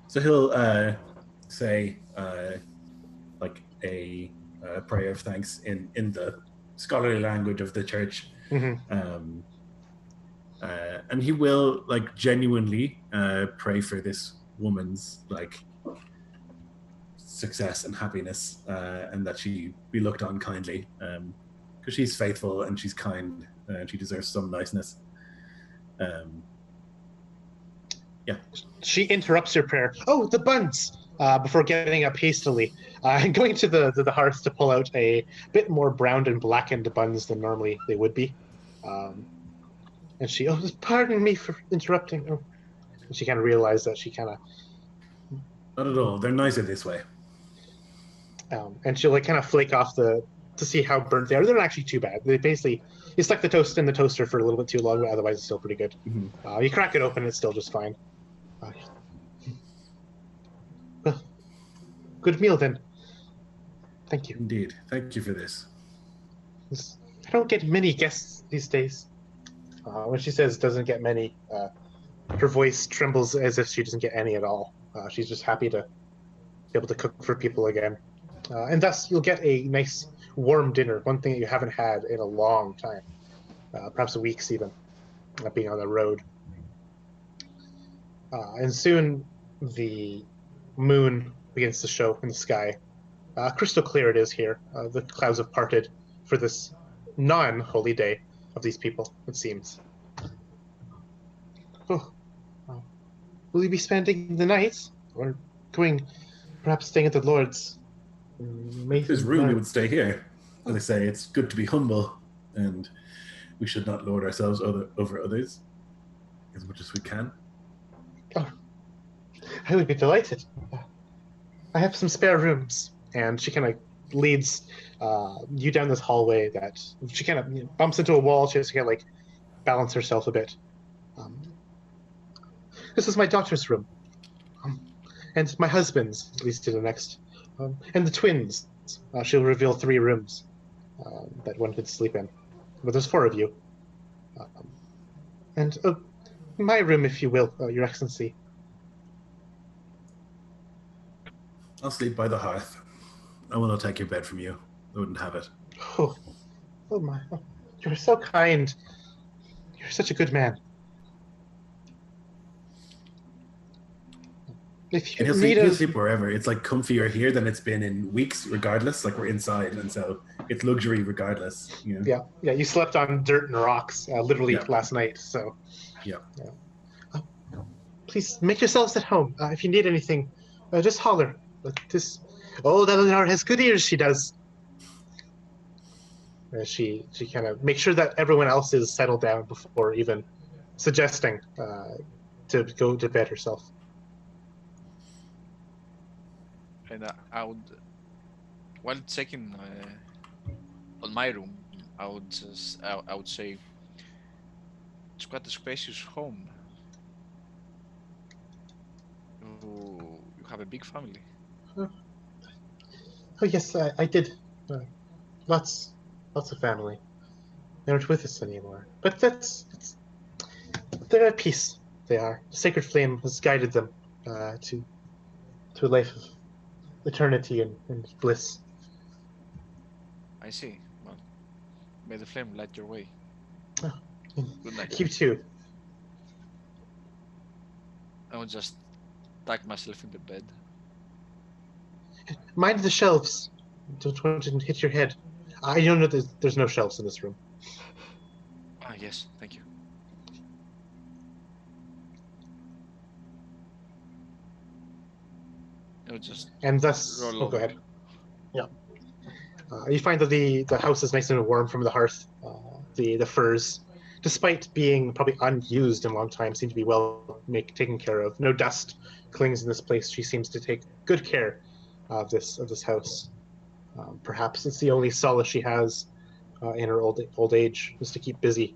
So he'll say like a prayer of thanks in the scholarly language of the church, Mm-hmm. and he will like genuinely pray for this woman's like success and happiness, and that she be looked on kindly, because she's faithful and she's kind, and she deserves some niceness. Yeah. She interrupts your prayer. Oh, the buns! Before getting up hastily and going to the hearth to pull out a bit more browned and blackened buns than normally they would be. And she, oh, pardon me for interrupting. Oh. And she kind of realized that she kind of, Not at all. They're nicer this way. and she'll like kind of flake off to see how burnt they are. They're not actually too bad. They basically, you stuck the toast in the toaster for a little bit too long, but otherwise it's still pretty good. Mm-hmm. You crack it open, it's still just fine. Well, good meal then. Thank you. Indeed. Thank you for this. I don't get many guests these days. When she says doesn't get many, her voice trembles as if she doesn't get any at all. She's just happy to be able to cook for people again. And thus, you'll get a nice warm dinner, one thing that you haven't had in a long time, perhaps weeks even, being on the road. And soon the moon begins to show in the sky. Crystal clear it is here. The clouds have parted for this non-holy day of these people, it seems. Oh, will you be spending the night, or going, perhaps staying at the Lord's? If there's room, we would stay here. As I say, it's good to be humble, and we should not lord ourselves over others as much as we can. Oh, I would be delighted. I have some spare rooms. And she kind of leads you down this hallway that she kind of bumps into a wall. She has to kind of like balance herself a bit. This is my daughter's room. And my husband's, at least to the next. And the twins. She'll reveal 3 rooms that one could sleep in. But there's 4 of you. And my room, if you will, Your Excellency. I'll sleep by the hearth. I will not take your bed from you. I wouldn't have it. Oh my. Oh, you're so kind. You're such a good man. If you And need he'll sleep wherever. It's like comfier here than it's been in weeks, regardless. Like we're inside, and so it's luxury regardless. You know? Yeah. You slept on dirt and rocks literally last night. So yeah. Please make yourselves at home. If you need anything, just holler. But this, that Eleanor has good ears. She does. She kind of makes sure that everyone else is settled down before even suggesting to go to bed herself. And I would, while checking on my room, I would say it's quite a spacious home. You have a big family. Oh yes, I did. Lots of family. They aren't with us anymore. But they're at peace. They are. The sacred flame has guided them to a life of eternity and bliss. I see. Well, may the flame light your way. Oh, Good night. You too. I would just tuck myself in the bed. Mind the shelves. Don't want to hit your head. I don't know there's no shelves in this room. Ah, yes, thank you. I'll just And thus, roll go over. ahead. Yeah. You find that the house is nice and warm from the hearth. The furs, despite being probably unused in a long time, seem to be well taken care of. No dust clings in this place. She seems to take good care of this house. Perhaps it's the only solace she has in her old age, is to keep busy,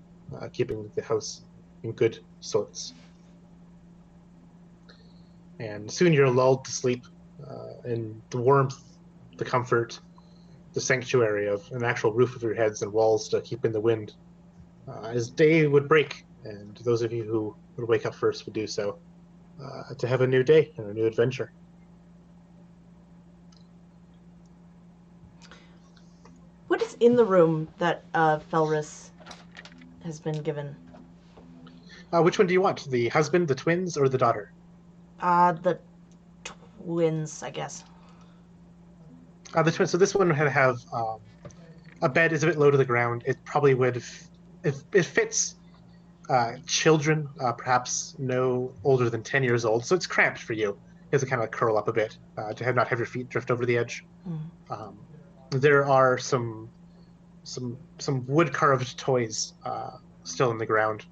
keeping the house in good sorts. And soon you're lulled to sleep in the warmth, the comfort, the sanctuary of an actual roof over your heads and walls to keep in the wind. As day would break, and those of you who would wake up first would do so, to have a new day and a new adventure. What is in the room that Felris has been given? Which one do you want? The husband, the twins, or the daughter? The twins, I guess. The twins. So this one would have a bed is a bit low to the ground. It probably would, it fits children, perhaps no older than 10 years old. So it's cramped for you. You have to kind of curl up a bit to not have your feet drift over the edge. There are some wood carved toys still in the ground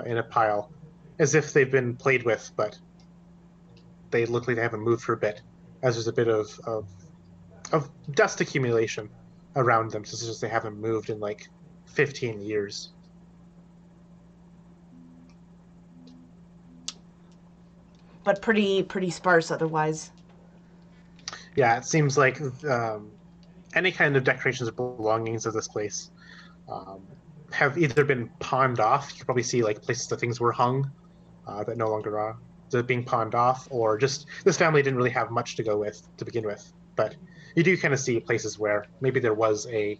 in a pile, as if they've been played with, but they look like they haven't moved for a bit, as there's a bit of dust accumulation around them, just as they haven't moved in like 15 years. But pretty sparse otherwise. Yeah, it seems like any kind of decorations or belongings of this place have either been pawned off. You can probably see like places that things were hung that no longer are. They're being pawned off, or just this family didn't really have much to go with to begin with. But you do kind of see places where maybe there was a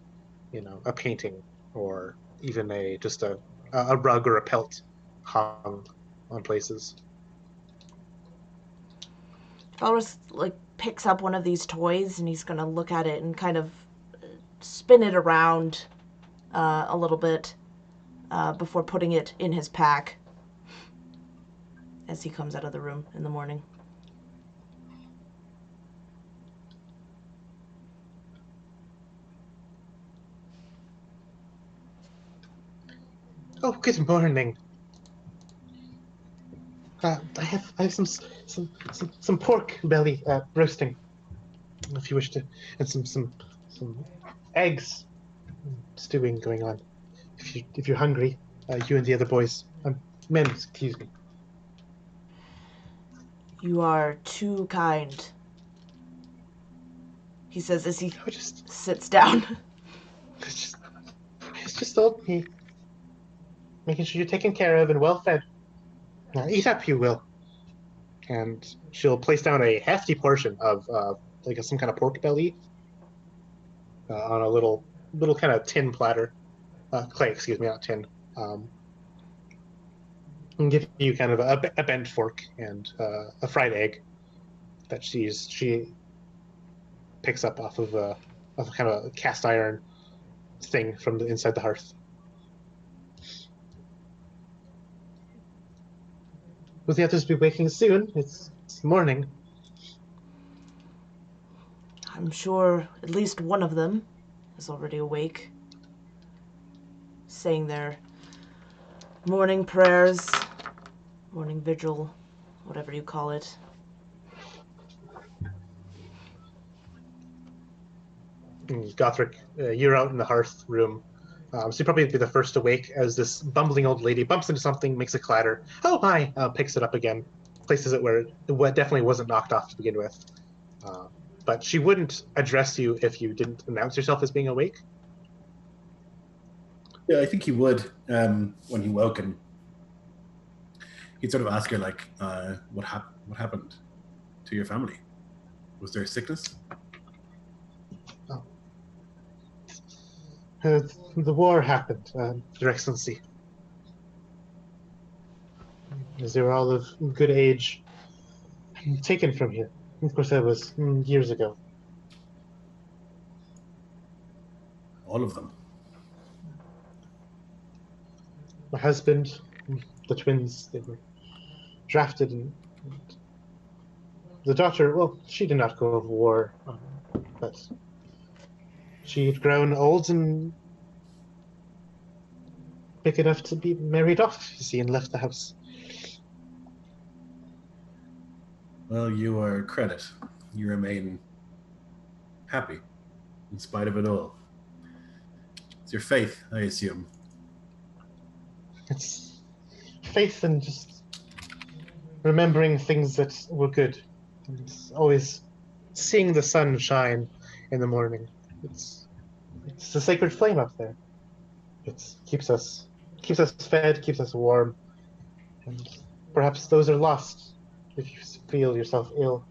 painting, or even just a rug or a pelt hung on places. Felris picks up one of these toys and he's gonna look at it and kind of spin it around a little bit before putting it in his pack as he comes out of the room in the morning. Oh, good morning. I have some pork belly roasting, if you wish to, and some eggs stewing going on. If you're hungry, you and the other boys, men, excuse me. You are too kind, he says as he sits down. It's just old me, making sure you're taken care of and well fed. Now eat up, you will. And she'll place down a hefty portion of some kind of pork belly on a little kind of tin platter. Clay, excuse me, not tin. And give you kind of a bent fork and a fried egg that she picks up off of a kind of a cast iron thing from the inside the hearth. Will the others be waking soon? It's morning. I'm sure at least one of them is already awake, saying their morning prayers, morning vigil, whatever you call it. Gothric, you're out in the hearth room. So you'd probably be the first awake as this bumbling old lady bumps into something, makes a clatter. Oh, hi! Picks it up again, places it where it definitely wasn't knocked off to begin with. But she wouldn't address you if you didn't announce yourself as being awake. Yeah, I think he would when he woke, and he'd sort of ask her like, "What happened to your family? Was there sickness?" The war happened, Your Excellency. As they were all of good age, taken from here. Of course, that was years ago. All of them. My husband, the twins, they were drafted, and the daughter, well, she did not go to war, but she had grown old and big enough to be married off, you see, and left the house. Well, you are a credit. You remain happy in spite of it all. It's your faith, I assume. It's faith and just remembering things that were good, and always seeing the sun shine in the morning. It's a sacred flame up there. It keeps us fed, keeps us warm, and perhaps those are lost if you feel yourself ill.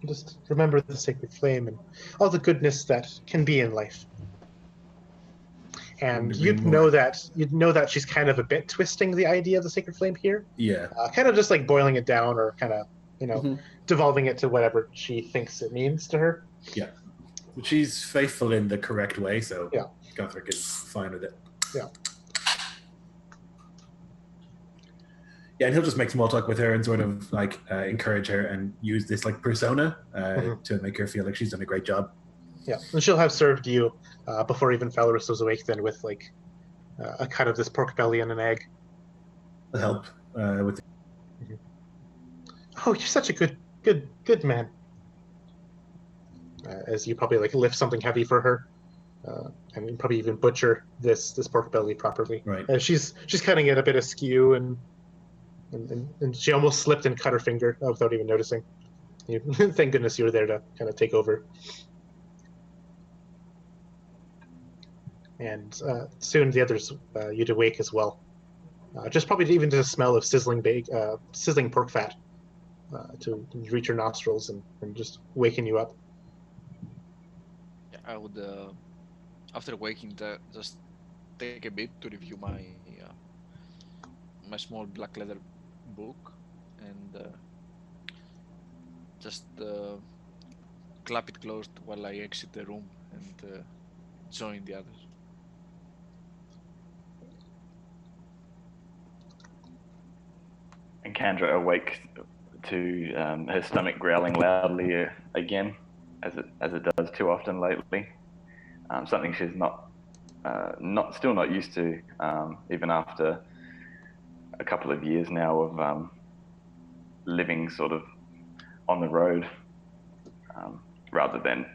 Just remember the sacred flame and all the goodness that can be in life. Couldn't And agree more. you'd know that she's kind of a bit twisting the idea of the sacred flame here, Yeah. kind of just like boiling it down or kind of Mhm. devolving it to whatever she thinks it means to her. Yeah. But she's faithful in the correct way, so Yeah. Gothric is fine with it. Yeah. Yeah, and he'll just make small talk with her and sort of like encourage her and use this like persona to make her feel like she's done a great job. Yeah, and she'll have served you before even Felorus was awake. Then with like a cut of this pork belly and an egg. To help with. Oh, you're such a good man. As you probably like lift something heavy for her, and probably even butcher this pork belly properly. Right. She's cutting it a bit askew, and she almost slipped and cut her finger without even noticing. Thank goodness you were there to kind of take over. And soon the others you'd awake as well. Just probably even to the smell of sizzling pork fat to reach your nostrils and just waking you up. Yeah, I would, after waking, just take a bit to review my small black leather book and just clap it closed while I exit the room and join the others. And Kandra awakes to her stomach growling loudly again, as it does too often lately. Something she's still not used to, even after a couple of years now of living sort of on the road, rather than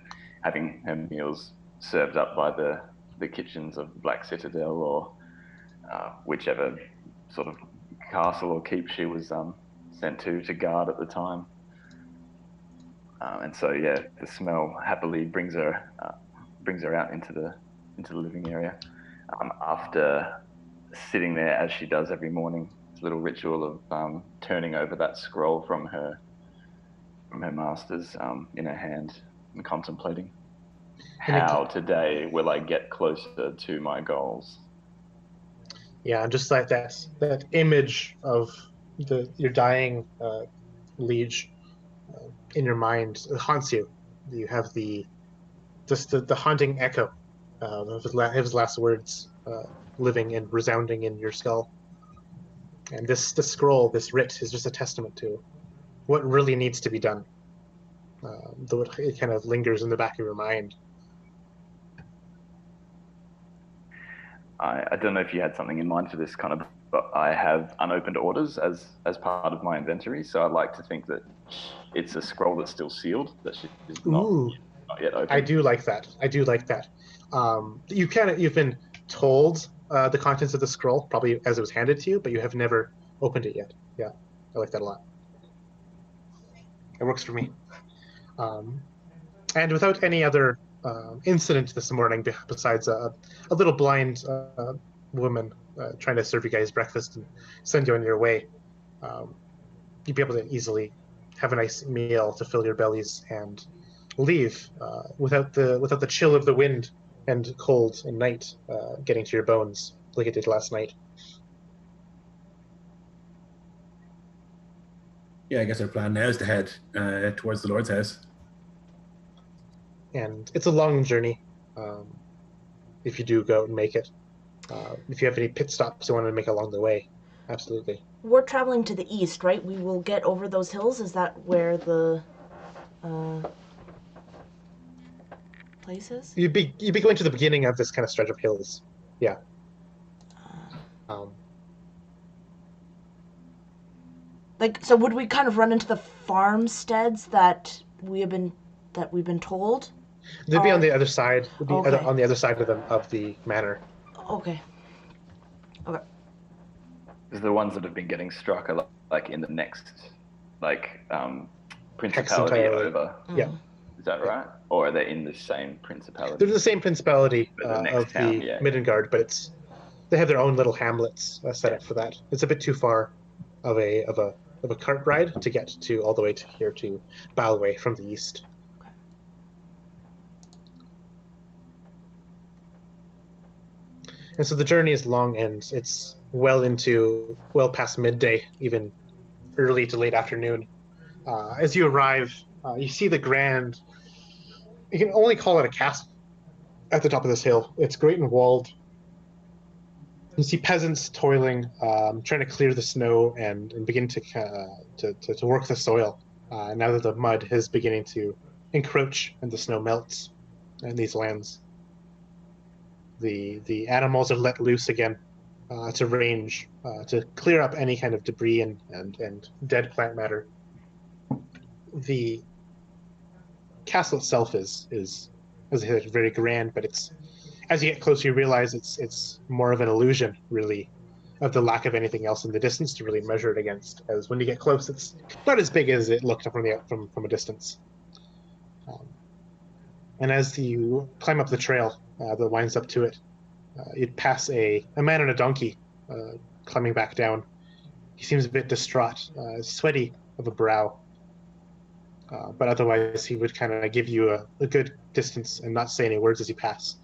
having her meals served up by the kitchens of Black Citadel or whichever sort of castle or keep she was sent to guard at the time. And so yeah, the smell happily brings her out into the living area. After sitting there as she does every morning, this little ritual of turning over that scroll from her master's in her hand and contemplating how today will I get closer to my goals. Yeah, and just like that image of your dying liege in your mind haunts you. You have the haunting echo of his last words living and resounding in your skull. And this scroll, this writ, is just a testament to what really needs to be done. Though it kind of lingers in the back of your mind. I don't know if you had something in mind for this kind of, but I have unopened orders as part of my inventory. So I'd like to think that it's a scroll that's still sealed, that she's not yet open. I do like that. You've been told the contents of the scroll, probably as it was handed to you, but you have never opened it yet. Yeah, I like that a lot. It works for me. And without any other incident this morning, besides a little blind woman trying to serve you guys breakfast and send you on your way, you'd be able to easily have a nice meal to fill your bellies and leave without the chill of the wind and cold and night getting to your bones like it did last night. Yeah, I guess our plan now is to head towards the Lord's house. And it's a long journey. If you do go and make it, if you have any pit stops you want to make along the way, absolutely. We're traveling to the east, right? We will get over those hills. Is that where the place is? You'd be going to the beginning of this kind of stretch of hills. Yeah. Like, so would we kind of run into the farmsteads that we've been told? They'd be on the other side. They'd be Okay. on the other side of the manor. Okay. Okay. Because the ones that have been getting struck are like in the next, like, principality entirely. over. Yeah. Is that right? Or are they in the same principality? They're the same principality But the next of town, the yeah. Middengard, but they have their own little hamlets set up for that. It's a bit too far of a cart ride to get to all the way to here to Balway from the east. And so the journey is long and it's well past midday, even early to late afternoon. As you arrive, you see the grand. You can only call it a castle at the top of this hill. It's great and walled. You see peasants toiling, trying to clear the snow and begin to work the soil. Now that the mud is beginning to encroach and the snow melts in these lands, the animals are let loose again to range, to clear up any kind of debris and dead plant matter. The castle itself is as I said, very grand, but it's as you get closer, you realize it's more of an illusion, really, of the lack of anything else in the distance to really measure it against. As when you get close, it's not as big as it looked from a distance. And as you climb up the trail that winds up to it, you'd pass a man on a donkey climbing back down. He seems a bit distraught, sweaty of a brow. But otherwise, he would kind of give you a good distance and not say any words as you pass.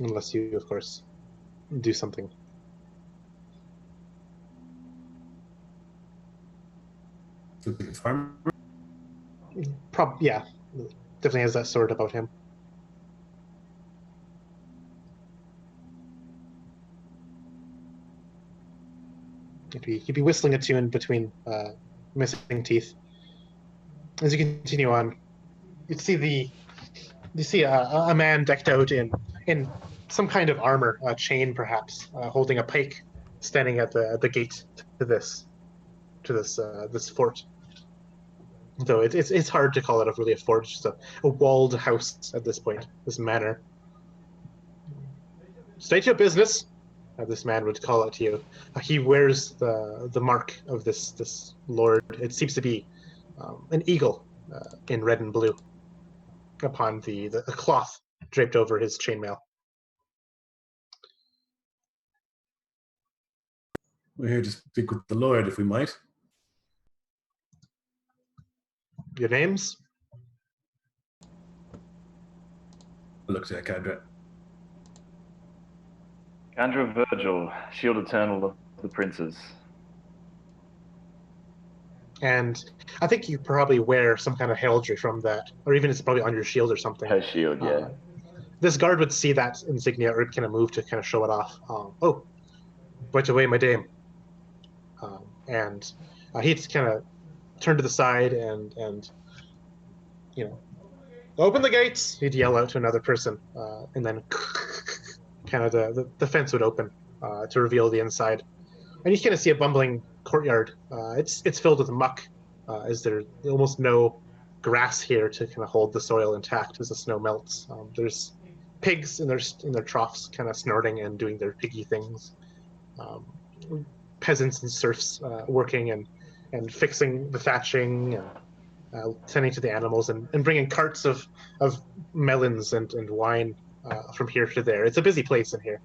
Unless you, of course, do something. Farmer? Yeah, definitely has that sort about him. He'd be whistling a tune between missing teeth. As you continue on, you see a man decked out in some kind of armor, a chain perhaps, holding a pike, standing at the gate to this fort. Though it's hard to call it really a fort, it's just a walled house at this point, this manor. State your business, this man would call out to you. He wears the mark of this lord. It seems to be an eagle in red and blue upon the cloth draped over his chainmail. We're here to speak with the Lord, if we might. Your names? I look to Cadra. Candra Virgil, shield eternal of the princes. And I think you probably wear some kind of heraldry from that, or even it's probably on your shield or something. Her shield, yeah. This guard would see that insignia or kind of move to kind of show it off. Oh, right away, my dame. And he'd kind of turn to the side and open the gates. He'd yell out to another person, and then kind of the fence would open to reveal the inside. And you kind of see a bumbling courtyard. It's filled with muck, as there's almost no grass here to kind of hold the soil intact as the snow melts. There's pigs in their troughs, kind of snorting and doing their piggy things. Peasants and serfs working and fixing the thatching and tending to the animals and bringing carts of melons and wine from here to there. It's a busy place in here.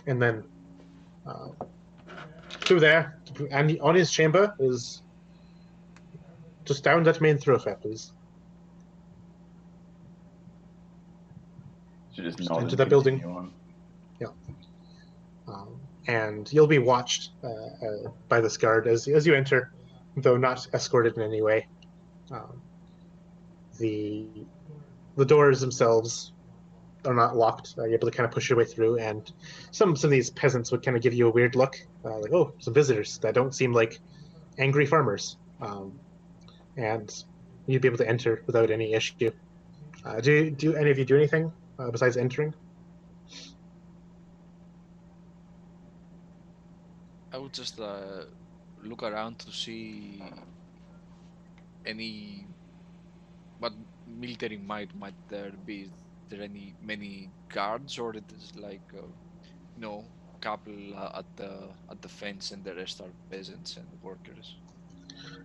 And then through there, and on his chamber is just down that main thoroughfare, please. She just nod Into and that building. continue on. Yeah. and you'll be watched by this guard as you enter, though not escorted in any way. The doors themselves are not locked. You're able to kind of push your way through, and some of these peasants would kind of give you a weird look, like, oh, some visitors that don't seem like angry farmers. And you'd be able to enter without any issue. Do any of you do anything besides entering? I would just look around to see any what military might there be. Is there many guards, or it is like couple at the fence, and the rest are peasants and workers?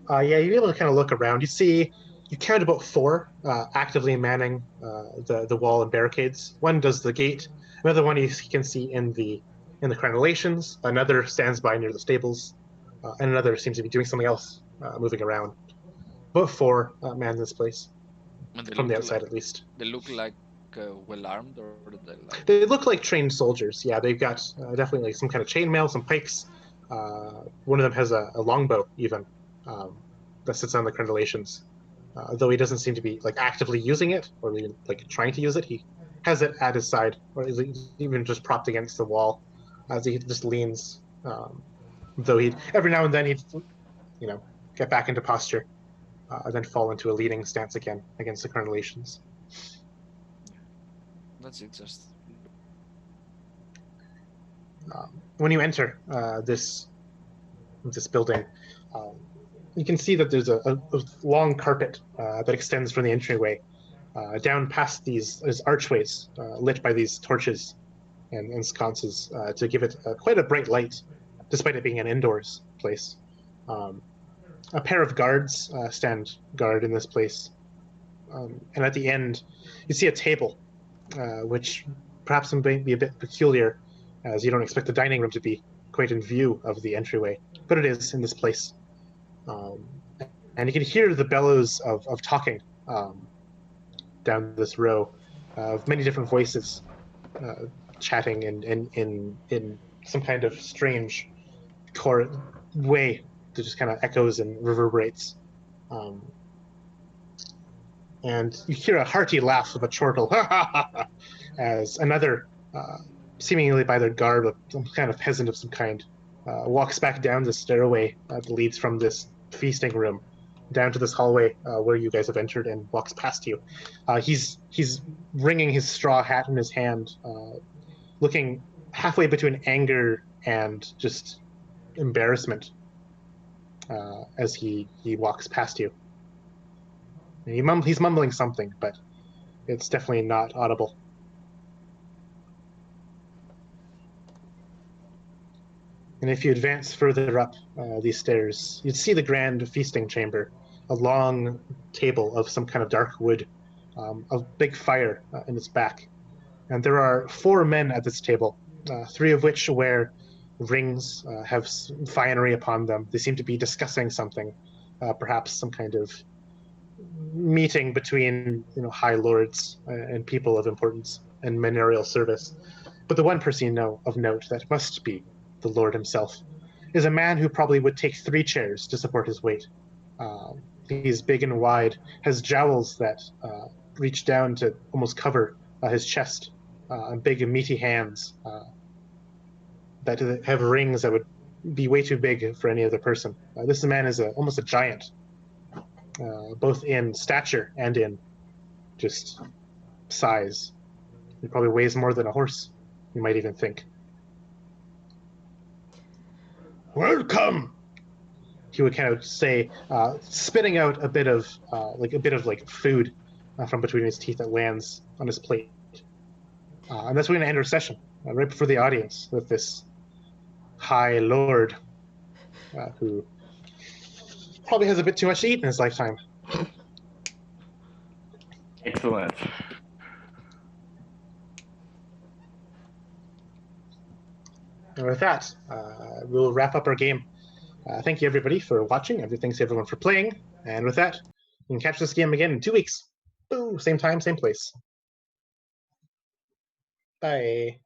Yeah, you're able to kind of look around. You count about 4 actively manning the wall and barricades. One does the gate. Another one you can see in the crenellations. Another stands by near the stables, and another seems to be doing something else, moving around. About 4 man this place, And they from the look outside like, at least. they look like well armed, or they like? They look like trained soldiers. Yeah, they've got definitely like some kind of chainmail, some pikes. One of them has a longbow even, that sits on the crenellations. Though he doesn't seem to be like actively using it or even like trying to use it, he has it at his side, or even just propped against the wall as he just leans. Though he every now and then he'd get back into posture, then fall into a leaning stance again against the crenellations. That's it. Just When you enter this building, you can see that there's a long carpet that extends from the entryway down past these archways lit by these torches and sconces to give it quite a bright light, despite it being an indoors place. A pair of guards stand guard in this place, and at the end, you see a table, which perhaps may be a bit peculiar, as you don't expect the dining room to be quite in view of the entryway, but it is in this place. And you can hear the bellows of talking down this row of many different voices chatting in some kind of strange way that just kind of echoes and reverberates. And you hear a hearty laugh of a chortle as another, seemingly by their garb, some kind of peasant of some kind, walks back down the stairway that leads from this feasting room down to this hallway where you guys have entered, and walks past you. He's wringing his straw hat in his hand, looking halfway between anger and just embarrassment as he walks past you. And he's mumbling something, but it's definitely not audible. And if you advance further up these stairs, you'd see the grand feasting chamber, a long table of some kind of dark wood, a big fire in its back. And there are 4 men at this table, 3 of which wear rings, have finery upon them. They seem to be discussing something, perhaps some kind of meeting between high lords and people of importance and manorial service. But the one person you know of note that must be the Lord himself is a man who probably would take 3 chairs to support his weight. He's big and wide, has jowls that reach down to almost cover his chest, and big and meaty hands that have rings that would be way too big for any other person. This man is almost a giant, both in stature and in just size. He probably weighs more than a horse, you might even think. Welcome, he would kind of say, spitting out a bit of food from between his teeth that lands on his plate. And that's when we're going to end our session, right before the audience, with this high lord who probably has a bit too much to eat in his lifetime. Excellent. And with that, we'll wrap up our game. Thank you, everybody, for watching. Thanks to everyone for playing. And with that, you can catch this game again in 2 weeks. Boom, same time, same place. Bye.